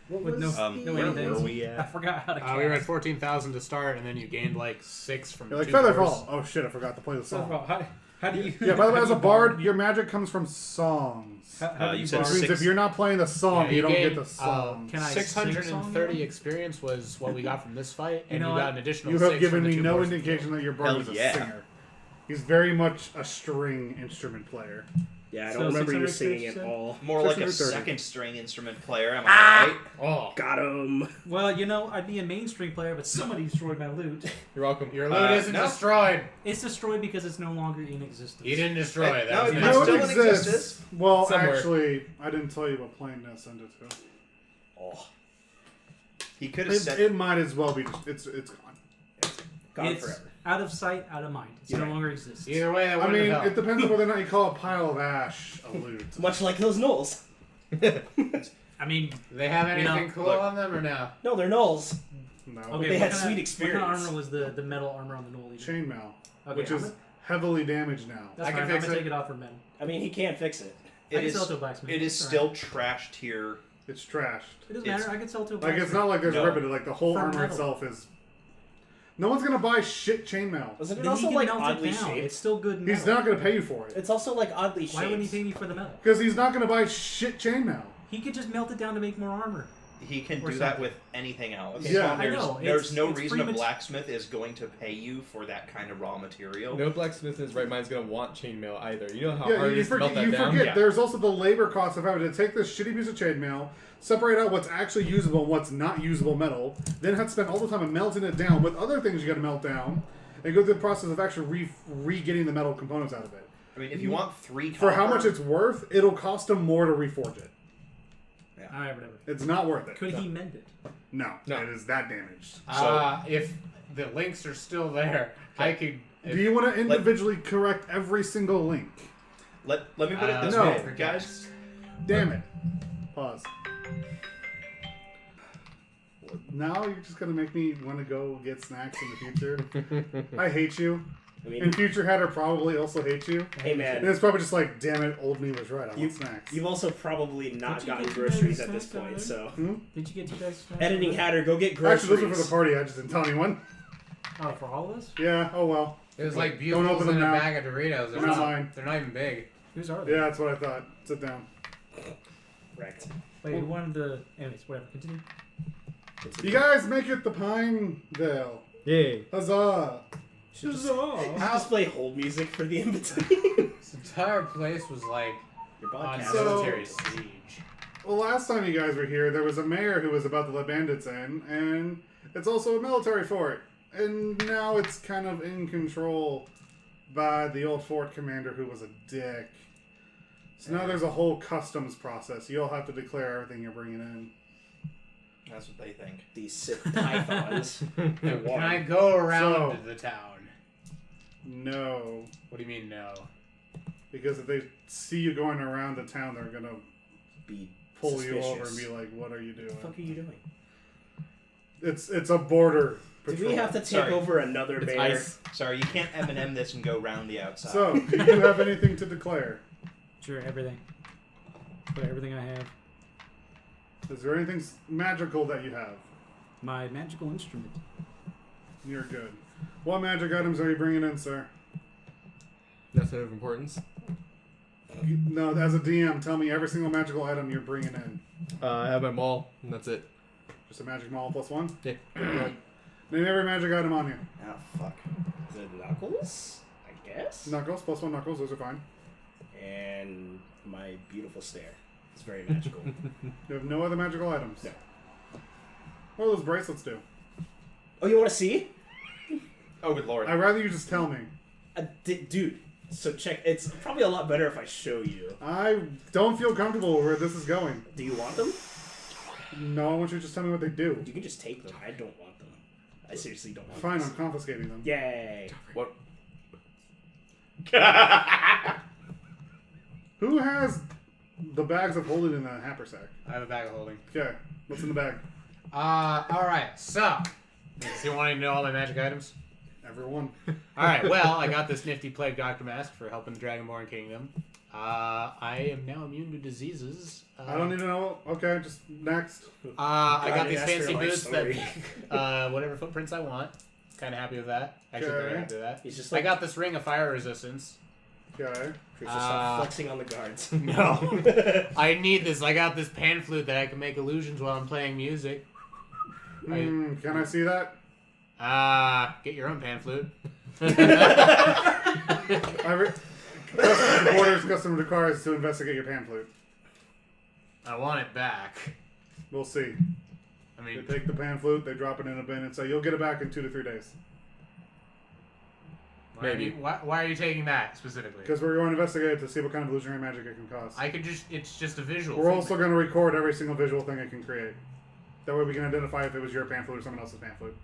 with no Where anything. were we I at? forgot how to cast. We were at 14,000 to start, and then you gained like 6 from You're like, 2 Featherfall. bursts. Oh shit, I forgot to play the song. Featherfall. How do you? Yeah, by the way, how as do a you bard, your magic comes from songs. How do you you said Which bard? means if you're not playing the song, Yeah, you don't get gained, the song. Can I sing a song 630 now? experience was what we got from this fight, and know you what? got an additional You have 6 given from the me 2 no bursts. indication that your bard Hell is a yeah. singer. He's very much a string instrument player. Yeah, I So don't remember you 600 singing you at said? all. More like a 630. second string instrument player, am I right? Oh, Got him. Well, you know, I'd be a mainstream player, but somebody destroyed my loot. You're welcome. your loot isn't no. destroyed. It's destroyed because it's no longer in existence. You didn't destroy it. No, That was you the You know know still it in exists. existence? Well, Somewhere. actually, I didn't tell you what plane to send it to. Oh. He could have It, said... it might as well be. It's gone. Gone It's forever. out of sight, out of mind. It You're no right. longer exists. Either way, that I wouldn't mean, have it helped. depends on whether or not you call a pile of ash a loot. Much like those Gnolls. I mean, Do they have You know, anything cool look. on them or no? No, they're Gnolls. No. okay, They what had kind sweet What experience. kind of armor was the metal armor on the Gnoll? Chainmail, Okay, which I'm is gonna- heavily damaged now. That's I can fine. I'm fix gonna it. take it off for men. I mean, he can't fix it. I It can is, sell it to a blacksmith. it is It's still alright. trashed here. It's trashed. It doesn't it's- matter. I can sell it to a Like blacksmith. it's not like there's No. a rip in it. Like the whole For armor metal. itself is. No one's gonna buy shit chainmail. Wasn't it Then he also can like melt oddly it down. shaped? It's still good metal. He's not gonna pay you for it It's also like oddly shaped. Why wouldn't he pay me for the metal? because he's not gonna buy shit chainmail. He could just melt it down to make more armor. He can Or do that something. with anything else. Okay, Yeah. I know. There's no it's reason a free blacksmith is going to pay you for that kind of raw material. No blacksmith in his right mind is gonna want chainmail either. You know how Yeah, hard it you is to melt forget. that You down. forget. Yeah. There's also the labor cost of having to take this shitty piece of chainmail, separate out what's actually usable and what's not usable metal, then have to spend all the time of melting it down with other things you got to melt down, and go through the process of actually re-getting the metal components out of it. I mean, if you want 3 For how copper- much it's worth, it'll cost him more to reforge it. All right, whatever. It's not worth it. Could he mend it? No, No. it is that damaged. If the links are still there, I could. Do you want to individually correct every single link? Let me put it this no. way, guys. Damn it. Pause. Now you're just gonna make me want to go get snacks in the future. I hate you. I mean, And future Hatter probably also hates you. hey And man, it's probably just like, damn it, old me was right. I want snacks. you've also probably not Did you gotten get groceries those at this snacks point. already? So, Did you get you guys? editing Hatter, go get groceries. Actually, those are for the party. I just didn't tell anyone. Oh, for all of us? Yeah. Oh well. It was like Don't bugles open in them a now. bag of Doritos. They're not mine. They're not even big. Whose are they? Yeah, that's what I thought. Sit down. Wrecked. Wait, who wanted the? Anyways, whatever. Continue. You guys make it the Pinevale. Yay. Huzzah! Should just play hold music for the in-between. This entire place was like Your on podcast. So- military siege. Well, last time you guys were here, there was a mayor who was about to let bandits in, and it's also a military fort. And now it's kind of in control by the old fort commander who was a dick. So now there's a whole customs process. You'll have to declare everything you're bringing in. That's what they think. These Sith pythons. Can I go around So- the town? No. What do you mean no? Because if they see you going around the town, they're going to Be pull you over and suspicious. be like, what are you What the fuck are doing? you doing? It's a border Did patrol. we have to take Sorry. over another It's bear? ice. Sorry, you can't M&M this and go round the outside. So, do you have anything to declare? Sure, everything. Put everything I have. Is there anything magical that you have? My magical instrument. You're good. What magic items are you bringing in, sir? That's of importance. No, as a DM, tell me every single magical item you're bringing in. I have my maul, and that's it. Just a magic maul plus one? Yeah. Good. Name every magic item on you. Oh, fuck. Is it Knuckles? I guess? Knuckles, plus one knuckles, those are fine. And my beautiful stare. It's very magical. You have no other magical items? No. What do those bracelets do? Oh, you want to see? Oh, good lord. I'd rather you just tell me. Dude, so check. It's probably a lot better if I show you. I don't feel comfortable where this is going. Do you want them? No, I want you to just tell me what they do. You can just take them. I don't want them. I seriously don't want Fine, them. I'm confiscating them. Yay. What? Who has the bags of holding in the haversack? I have a bag of holding. Okay, what's in the bag? Alright, so. Do you want to know all my magic items? Everyone. Alright, well, I got this nifty Plague Doctor Mask for helping the Dragonborn Kingdom. I am now immune to diseases. I don't need to know. Okay, just next. I got God, these that's fancy your life boots story. that, whatever footprints I want. Kind of happy with that. Actually, very Okay. happy with that. He's just I like, got this ring of fire resistance. Okay. Chris, just stop flexing on the guards. No. I need this. I got this pan flute that I can make illusions while I'm playing music. Can I see that? Get your own pan flute. Custom orders, custom requires to investigate your pan flute. I want it back. We'll see. I They mean, take the pan flute, they drop it in a bin, and say, you'll get it back in 2 to 3 days. why are you taking that specifically? Because we're going to investigate it to see what kind of illusionary magic it can cause. It's just a visual. We're thing. also going to record every single visual thing it can create. That way we can identify if it was your pan flute or someone else's pan flute.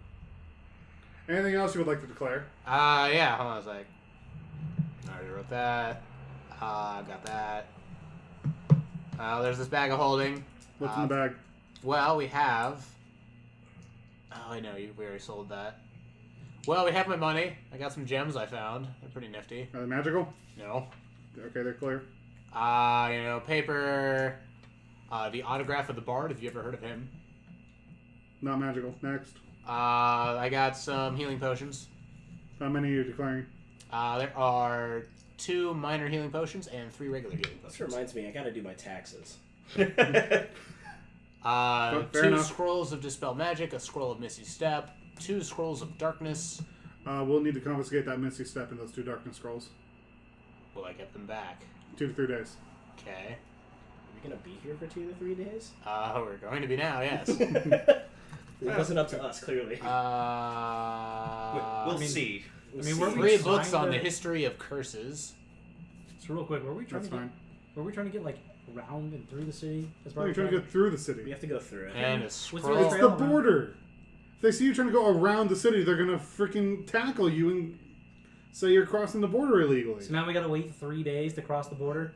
Anything else you would like to declare? Yeah, hold on a sec. I already wrote that. Got that. There's this bag of holding. What's in the bag? Well, we have... Oh, I know, we already sold that. Well, we have my money. I got some gems I found. They're pretty nifty. Are they magical? No. Okay, they're clear. Paper... the autograph of the Bard, have you ever heard of him? Not magical. Next. I got some healing potions. How many are you declaring? There are 2 minor healing potions and 3 regular healing This potions. reminds me, I gotta do my taxes. Fair 2 enough. scrolls of Dispel Magic, a scroll of Misty Step, 2 scrolls of Darkness. We'll need to confiscate that Misty Step and those 2 Darkness Scrolls. Will I get them back? 2 to 3 days. Okay. Are we gonna be here for 2 to 3 days? We're going to be now, yes. It wasn't up to us, clearly. We'll see. I mean, were we 3 books trying on the to- history of curses. So real quick, were we trying That's to fine. get like around and through the city? As Oh, part you're of trying the to get through the We city. have to go through it. And a What's scroll. the It's trail the around? border. If they see you trying to go around the city, they're gonna freaking tackle you and say you're crossing the border illegally. So now we gotta wait 3 days to cross the border.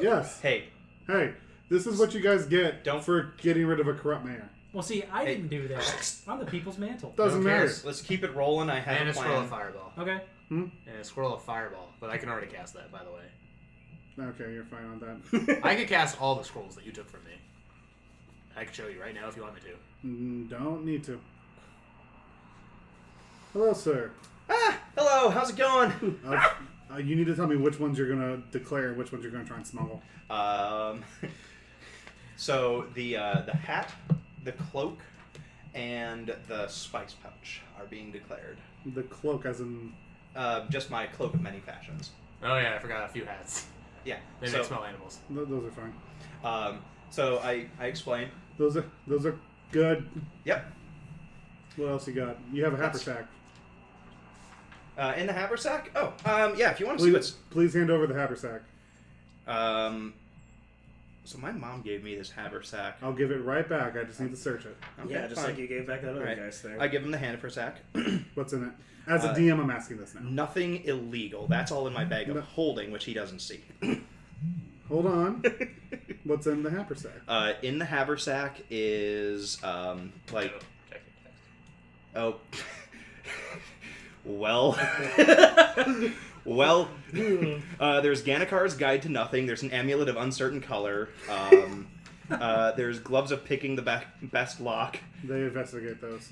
Yes. Hey, Hey, this is what you guys get Don't- for getting rid of a corrupt mayor. Well, see, I didn't do that. I'm the people's mantle. Doesn't Who matter. cares? Let's keep it rolling. I have And a a scroll of plan. fireball. Okay. And a scroll of fireball. But I can already cast that, by the way. Okay, you're fine on that. I could cast all the scrolls that you took from me. I can show you right now if you want me to. Don't need to. Hello, sir. Hello. How's it going? You need to tell me which ones you're gonna declare and which ones you're gonna try and smuggle. So the hat, the cloak, and the spice pouch are being declared. The cloak, as in. Just my cloak of many fashions. Oh yeah, I forgot a few hats. Yeah. They so, make small animals. Those are fine. So I explained. Those are good. Yep. What else you got? You have a haversack. In the haversack? Oh, yeah. If you want to see what's. Please hand over the haversack. So my mom gave me this haversack. I'll give it right back. I just need to search it. Okay, Yeah, just fine. like you gave back that other Alright. guy's thing. I give him the haversack. What's in it? As a DM, I'm asking this now. Nothing illegal. That's all in my bag of No. holding, which he doesn't see. Hold on. What's in the haversack? In the haversack is like Check your text. oh well well there's Ganikar's Guide to Nothing. There's an amulet of uncertain color. There's gloves of picking the best lock. They investigate those.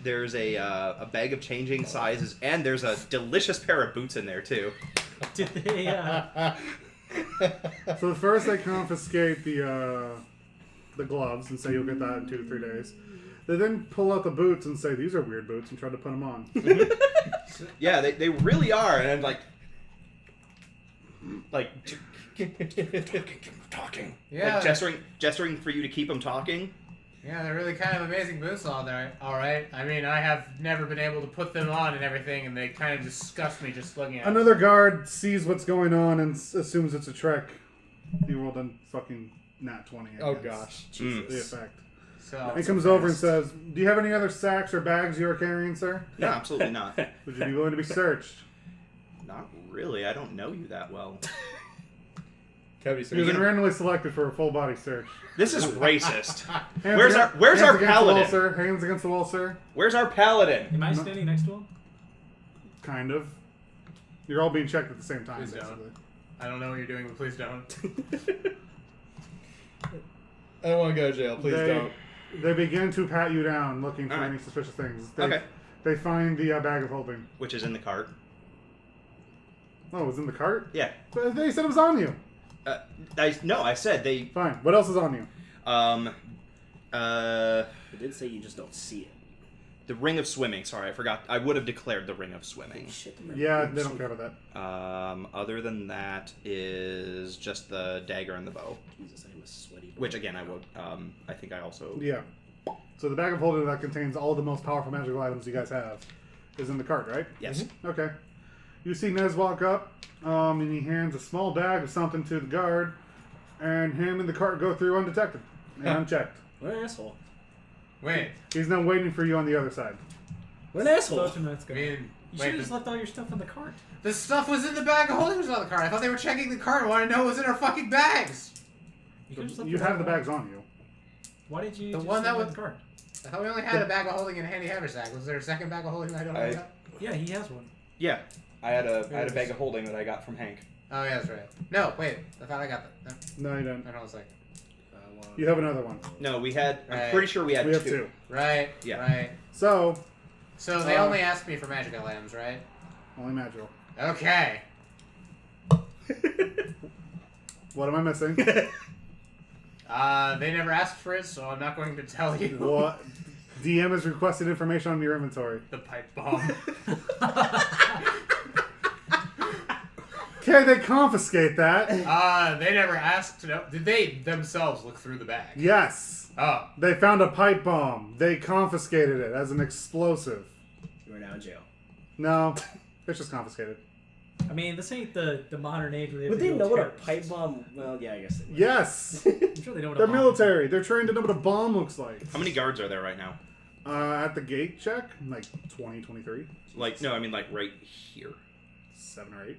There's a bag of changing sizes, and there's a delicious pair of boots in there too. Did they? So first they confiscate the gloves and say you'll get that in 2 to 3 days. They then pull out the boots and say these are weird boots and try to put them on. Yeah, they really are, and I'm like talking, Yeah. like gesturing for you to keep them talking. Yeah, they're really kind of amazing boots all right. I mean, I have never been able to put them on and everything, and they kind of disgust me just looking at them. Another guard sees what's going on and assumes it's a trick. He rolled a fucking nat 20. Oh gosh. The effect. So, He comes over and says, "Do you have any other sacks or bags you are carrying, sir? No, absolutely not. Would you be willing to be searched?" Not really. I don't know you that well. Kevin, He was gonna- randomly selected for a full body search. This is racist. Hands Where's against- our hands paladin? against the wall, sir. Hands against the wall, sir. Where's our paladin? Am I standing next to him? Kind of. You're all being checked at the same time, Please don't. basically. I don't know what you're doing, but please don't. I don't want to go to jail. Please They- don't. They begin to pat you down, looking for All right. any suspicious things. They, Okay. They find the bag of holding. Which is in the cart. Oh, it was in the cart? Yeah. But they said it was on you. I said they. Fine. What else is on you? It did say you just don't see it. The ring of swimming. Sorry, I forgot. I would have declared the ring of swimming. Shit. Yeah, they don't care about that. Other than that is just the dagger and the bow. Jesus, I'm a sweaty boy. Which again, I would. I think I also. Yeah. So the bag of holding that contains all the most powerful magical items you guys have is in the cart, right? Yes. Okay. You see Nez walk up, and he hands a small bag of something to the guard, and him and the cart go through undetected and unchecked. What an asshole. Wait, He's now waiting for you on the other side. What an asshole. So let's go. I You mean, should wait, have just left all your stuff in the cart. the stuff was in the bag of holding was on the cart. I thought they were checking the cart and wanted to know what was in our fucking bags. You could've just left You the have the bag bags on you. Why did you The just one that leave it in was- the cart? I thought we only had a bag of holding and a handy haversack. Was there a second bag of holding I don't know I- about? Yeah, he has one. Yeah. I had a bag of holding that I got from Hank. Oh, yeah, that's right. No, wait. I thought I got that. No, you don't. No, hold on a second. You have another one. No, we had. I'm Right. pretty sure we had We have two. two. Right. Yeah. Right. So, So they only asked me for magical items, right? only magical. Okay. What am I missing? They never asked for it, so I'm not going to tell you. What? DM has requested information on your inventory. The pipe bomb. Okay, they confiscate that. They never asked to know. Did they themselves look through the bag? Yes. Oh. They found a pipe bomb. They confiscated it as an explosive. You are now in jail. No, it's just confiscated. I mean, this ain't the modern age where they have Would to they deal know with what a terrorists. pipe bomb? Well, yeah, I guess they would. Yes. I'm sure they know what They're a bomb military. They're trained to know what a bomb looks like. How many guards are there right now? At the gate check, like 20, 23, Like, no, I mean like right here. 7 or 8.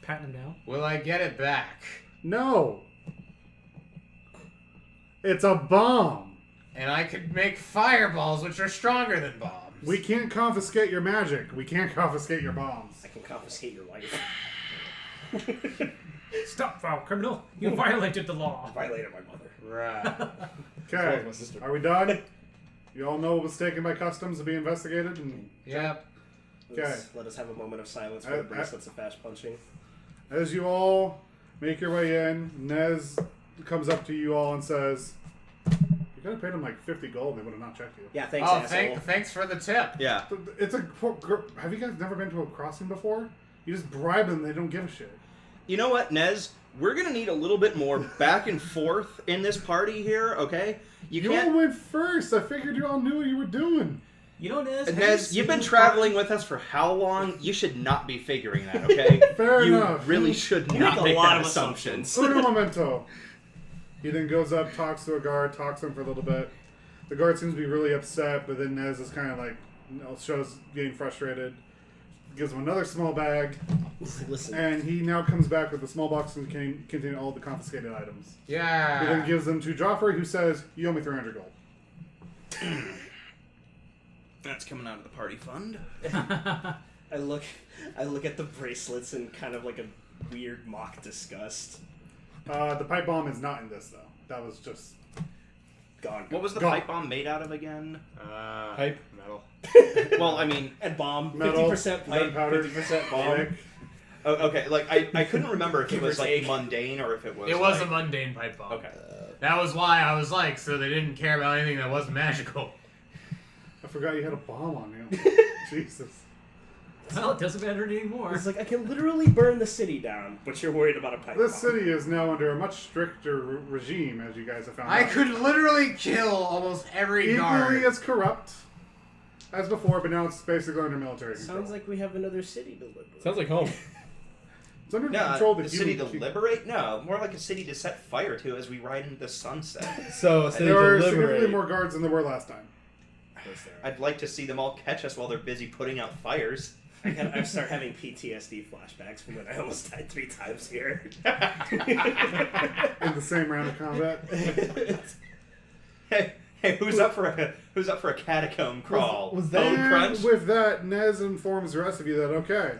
Patting him down. Will I get it back? No. It's a bomb. And I could make fireballs, which are stronger than bombs. We can't confiscate your magic. We can't confiscate your bombs. I can confiscate your life. Stop, foul criminal! You violated the law. Violated my mother. Right. Okay, my sister. are we done? You all know what was taken by customs to be investigated? And Yep. Let us have a moment of silence for the bracelets of fast punching. as you all make your way in, Nez comes up to you all and says, "You could have paid him like 50 gold. They would have not checked you." Yeah, thanks, Oh, asshole. thanks for the tip. Yeah. It's a. Have you guys never been to a crossing before? You just bribe them. They don't give a shit. You know what, Nez? We're gonna need a little bit more back and forth in this party here, okay? You all went first. I figured you all knew what you were doing. You know, Nez? have Nez, you've been seen- traveling with us for how long? You should not be figuring that, okay? Fair you enough. really should You not make a make lot that of assumption. Uno momento. He then goes up, talks to a guard, talks to him for a little bit. The guard seems to be really upset, but then Nez is kind of like, shows getting frustrated. Gives him another small bag, Listen. and he now comes back with a small box containing all the confiscated items. He then Yeah. gives them to Joffrey, who says, "You owe me 300 gold." That's coming out of the party fund. I look at the bracelets in kind of like a weird mock disgust. The pipe bomb is not in this, though. That was just... Gone. What was the Go. pipe bomb made out of again? Pipe. Metal. Well, I mean, And bomb. Metal, 50% pipe, gunpowder, 50% bomb. wick. oh, okay, like, I couldn't remember if it Give or was, like, take. mundane or if it was, It was like... a mundane pipe bomb. Okay. That was why I was like, so they didn't care about anything that wasn't magical. I forgot you had a bomb on you. Jesus. Well, it doesn't matter anymore. It's like, I can literally burn the city down, but you're worried about a pipe This bomb. city is now under a much stricter regime, as you guys have found I out. could literally kill almost every guard. Equally as corrupt as before, but now it's basically under military control. Sounds like we have another city to live with. Sounds like home. It's under No, control the that city to you liberate? No, more like a city to set fire to as we ride into the sunset. So, city There are to significantly liberate. more guards than there were last time. I'd like to see them all catch us while they're busy putting out fires. I start having PTSD flashbacks from when I almost died 3 times here. In the same round of combat. Hey, who's up for a catacomb crawl? Was Bone And crunch? with that, Nez informs the rest of you that, okay,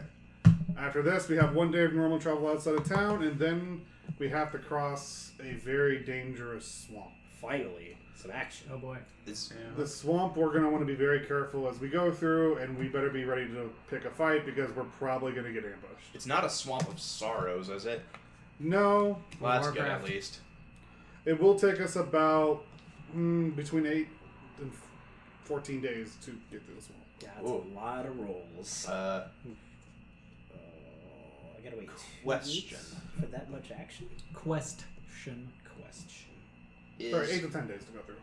after this, we have one day of normal travel outside of town, and then we have to cross a very dangerous swamp. Finally, some action. Oh boy. The swamp, we're going to want to be very careful as we go through, and we better be ready to pick a fight because we're probably going to get ambushed. It's not a swamp of sorrows, is it? No, Well, that's good Warcraft. at least. it will take us about between 8 and 14 days to get through the swamp. Yeah, that's Ooh. a lot of rolls. Uh, I gotta wait 2 Question. weeks for that much action? Question. Question. Sorry, is 8 to 10 days to go through.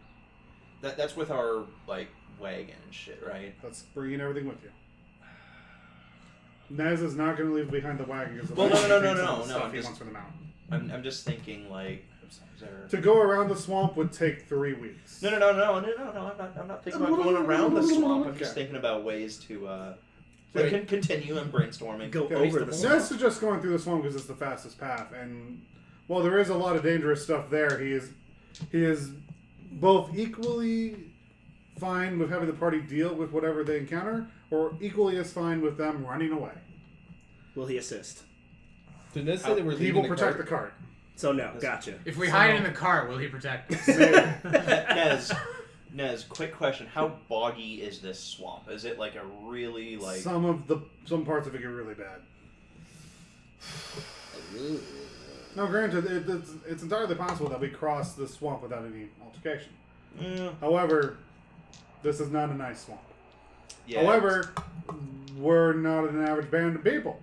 that's with our like wagon and shit, right? That's bringing everything with you. Nez is not going to leave behind the wagon because the Well, wagon no, contains no, some no, of the no, stuff I'm he just- wants for the mountain. I'm just thinking like, is there... To go around the swamp would take 3 weeks. No. I'm not thinking about going around the swamp. I'm just Okay. thinking about ways to Wait. continue and brainstorming. Go Okay, over the swamp. Nez is just going through the swamp because it's the fastest path, and while there is a lot of dangerous stuff there, he is both equally fine with having the party deal with whatever they encounter, or equally as fine with them running away. Will he assist? Did Ned say they were He leaving will the protect cart? the cart. So no, gotcha. If we hide in the cart, will he protect us? Nez, quick question: how boggy is this swamp? Is it like a really like? Some parts of it get really bad. Now, granted, it's entirely possible that we cross the swamp without any altercation. Yeah. However, this is not a nice swamp. Yeah, However, we're not an average band of people,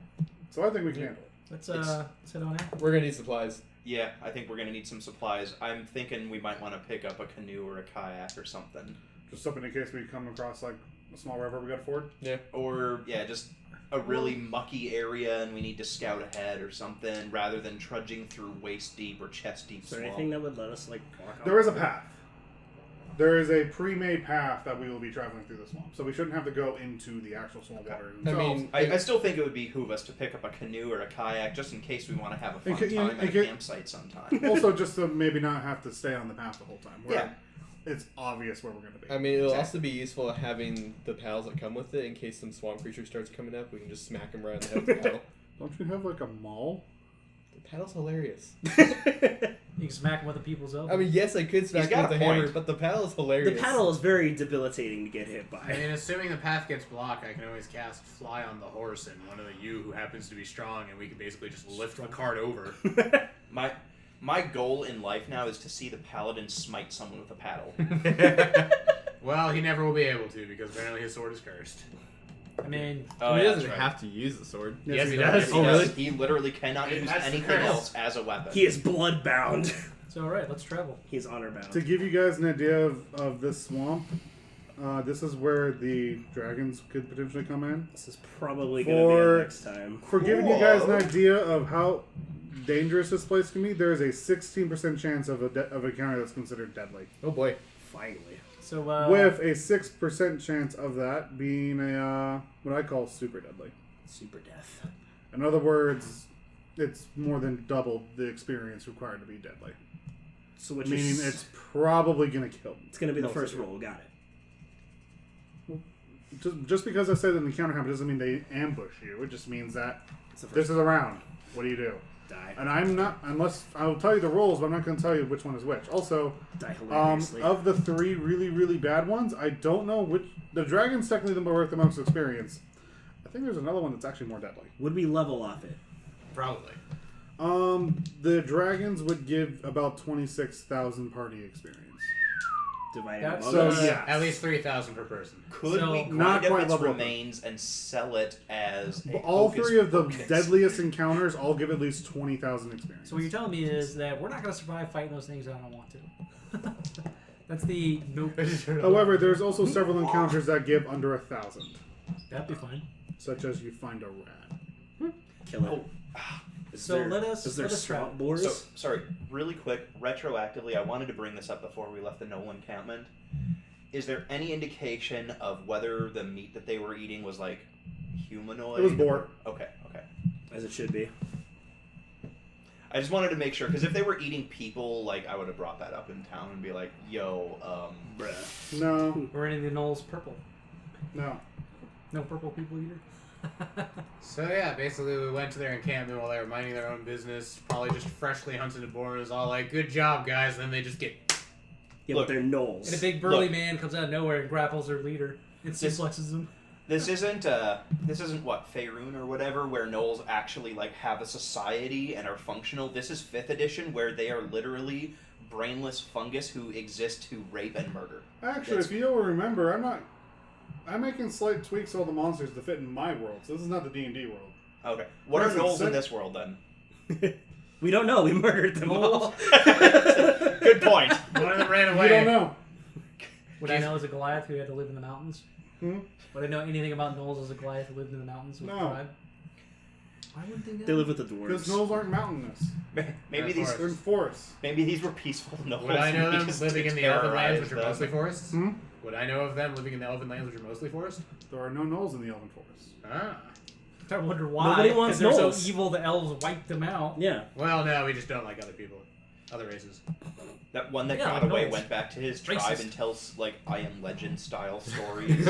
so I think we can handle it. Let's It's- sit on out. We're gonna need supplies. yeah, I think we're gonna need some supplies. I'm thinking we might want to pick up a canoe or a kayak or something, Just something in case we come across like a small river we got to ford. or yeah, just a really mucky area and we need to scout ahead or something rather than trudging through waist deep or chest deep Is there swamp. anything that would let us like walk There is a path. There is a pre-made path that we will be traveling through the swamp, so we shouldn't have to go into the actual swamp water. I themselves. mean, I still think it would behoove us to pick up a canoe or a kayak just in case we want to have a fun And ca- time at a ca- campsite sometime. also just to maybe not have to stay on the path the whole time. Yeah. it's obvious where we're going to be. I mean, it'll also be useful having the paddles that come with it in case some swamp creature starts coming up. We can just smack him right in the head with the paddle. Don't you have like a maul? The paddle's hilarious. You can smack him with the people's elbow. I mean, yes, I could smack He's him got with a the hammer, point. but the paddle is The hilarious. paddle is very debilitating to get hit I by. mean, assuming the path gets blocked, I can always cast Fly on the horse and one of you who happens to be strong, and we can basically just lift the cart over. My goal in life now is to see the paladin smite someone with a paddle. Well, he never will be able to because apparently his sword is cursed. I mean, Oh, he yeah, doesn't that's right. have to use the sword. Yes, he Yes, does. he Oh, does. really? He literally cannot use That's the anything curse. else as a weapon. He is blood bound. so alright, let's travel. He's honor bound. To give you guys an idea of this swamp, this is where the dragons could potentially come in. This is probably going to be For- it next time. For giving you guys an idea of how dangerous this place can be, there is a 16% chance of of a encounter that's considered deadly. Oh boy. Finally. So, With a 6% chance of that being a what I call super deadly. Super death. In other words, it's more than double the experience required to be deadly. So which Meaning is, it's probably going to kill. it's going to be the most first of you. roll. Got it. Just because I said an encounter happened doesn't mean they ambush you. It just means that It's the this first is a round. What do you do? die. And I'm not, unless I'll tell you the rules, but I'm not going to tell you which one is which. Also, Die hilariously. of the three really, really bad ones, I don't know which. The dragon's technically the worth the most experience. I think there's another one that's actually more deadly. Would we level off it? Probably. The dragons would give about 26,000 party experience. Divided That's- among So us? yeah, At least 3,000 per person. Could So- we Not grind up quite its level up. remains and sell it as a all hocus three of the pocus? deadliest encounters all give at least 20,000 experience. So what you're telling me is that we're not going to survive fighting those things, and I don't want to. That's the nope. However, there's also several encounters that give under 1,000, That'd be fine. such as you find a rat. Kill it. Oh. Is So there, let us- Is there let us swamp try. boars? So, sorry, really quick, retroactively, I wanted to bring this up before we left the Knoll encampment. Is there any indication of whether the meat that they were eating was like humanoid? It was boar. Okay. As it should be. I just wanted to make sure because if they were eating people, like I would have brought that up in town and be like, "Yo, Bruh. No, We're in the Gnolls purple. no. No purple people either. So yeah, basically we went to their encampment while they were minding their own business, probably just freshly hunted a boar and was all like, good job guys, and then they just get... Yeah, Look. but they're gnolls. And a big burly Look. man comes out of nowhere and grapples their leader and This- suplexes him. this isn't what Faerun or whatever where Knolls actually like have a society and are functional. This is 5th edition where they are literally brainless fungus who exist to rape and murder. Actually, if you'll remember, I'm making slight tweaks to all the monsters to fit in my world. So this is not the D&D world. Okay, what are Listen, Knolls in sec- this world then? We don't know. We murdered them all. Good point. One of them ran You away. don't know. Would I know as a Goliath who had to live in the mountains? Hmm? Would I know anything about Gnolls as a Goliath who lived in the mountains with No. the tribe? Why wouldn't they know? They live with the Because dwarves. gnolls aren't mountainous. Maybe Yeah, these forest. They're in forests. maybe these were peaceful Knolls. Would I know and we them just living in the Elven lands, which are terrorized mostly them. forests? Hmm? Would I know of them living in the Elven lands, which are mostly forest? There are no gnolls in the Elven Forest. Ah. I wonder why. Nobody wants 'cause they're Gnolls. so evil the elves wiped them out. Yeah. Well, no, we just don't like other people. Other races. That one that Yeah, got like away Knolls. went back to his tribe Racist. and tells like I Am Legend style stories.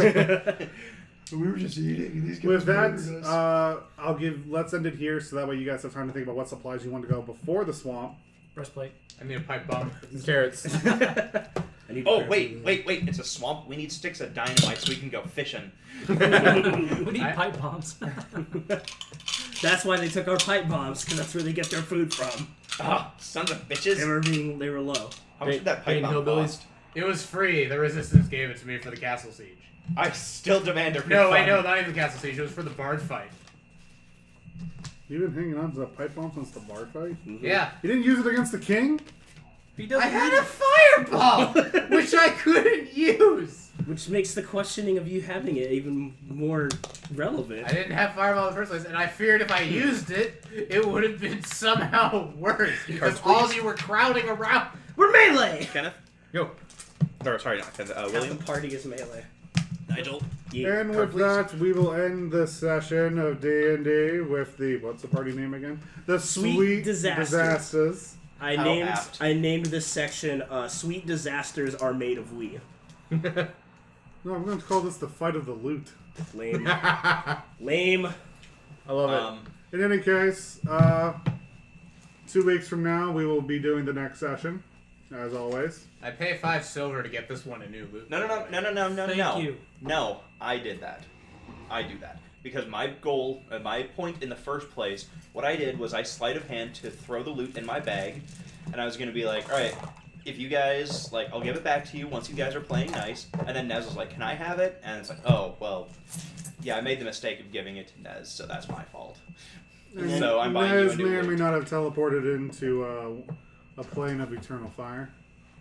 We were just eating, and these guys With that, murdered us. let's end it here so that way you guys have time to think about what supplies you want to go before the swamp. Breastplate. I need a pipe bomb. Carrots. I need Oh to- wait! It's a swamp. We need sticks of dynamite so we can go fishing. We need I- pipe bombs. That's why they took our pipe bombs, because that's where they get their food from. Ah, sons of bitches! They were low. How much did that pipe bomb hillbillies. cost? It was free. The Resistance gave it to me for the castle siege. I still demand a refund. No, wait, no, not even the castle siege. It was for the bard fight. You've been hanging on to the pipe bomb since the bar fight? Yeah. You didn't use it against the king? He I doesn't had need a fireball, which I couldn't use. Which makes the questioning of you having it even more relevant. I didn't have fireball in the first place, and I feared if I used it, it would have been somehow worse because all you were crowding around. We're melee! Kenneth? Go. Or, sorry, not Kenneth. Half William? the party is melee. Nigel? And with that, we will end the session of D&D with the, what's the party name again? The Sweet Sweet Disasters. Disasters. I How named apt. I named this section "Sweet Disasters Are Made of We." No, I'm going to call this the fight of the Lute. Lame. Lame. I love In any case, 2 weeks from now, we will be doing the next session, as always. I pay 5 silver to get this one a new loot. No. Thank you. No, I did that. I do that. Because my goal, my point in the first place, what I did was I sleight of hand to throw the loot in my bag, and I was going to be like, alright, if you guys, like, I'll give it back to you once you guys are playing nice, and then Nez was like, can I have it? And it's like, oh, well, yeah, I made the mistake of giving it to Nez, so that's my fault. So I'm buying you a Nez new may or may loot. not have teleported into a plane of eternal fire.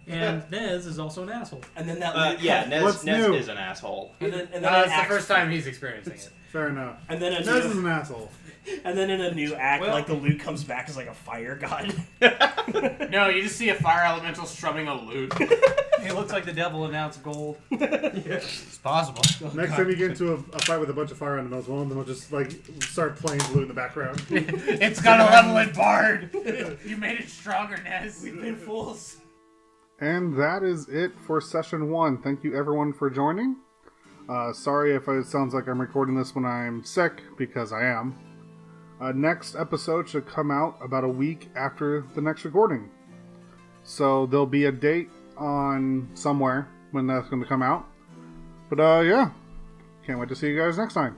And Nez is also an asshole. And then that. What's Nez new? is an asshole. And then It's an the act- first time he's experiencing it. Fair enough. And then a Nez is new, an asshole. and then in a new act, Well- like the loot comes back as like a fire god. No, you just see a fire elemental strumming a lute. He looks like the devil announced gold. It's possible. Next time you get into a fight with a bunch of fire animals, one of them will just like start playing blue in the background. It's got a level in Bard. You made it stronger, Nez. We've been fools. And that is it for session 1. Thank you everyone for joining. Sorry if it sounds like I'm recording this when I'm sick, because I am. Next episode should come out about a week after the next recording. So there'll be a date on somewhere when that's going to come out. But yeah, can't wait to see you guys next time.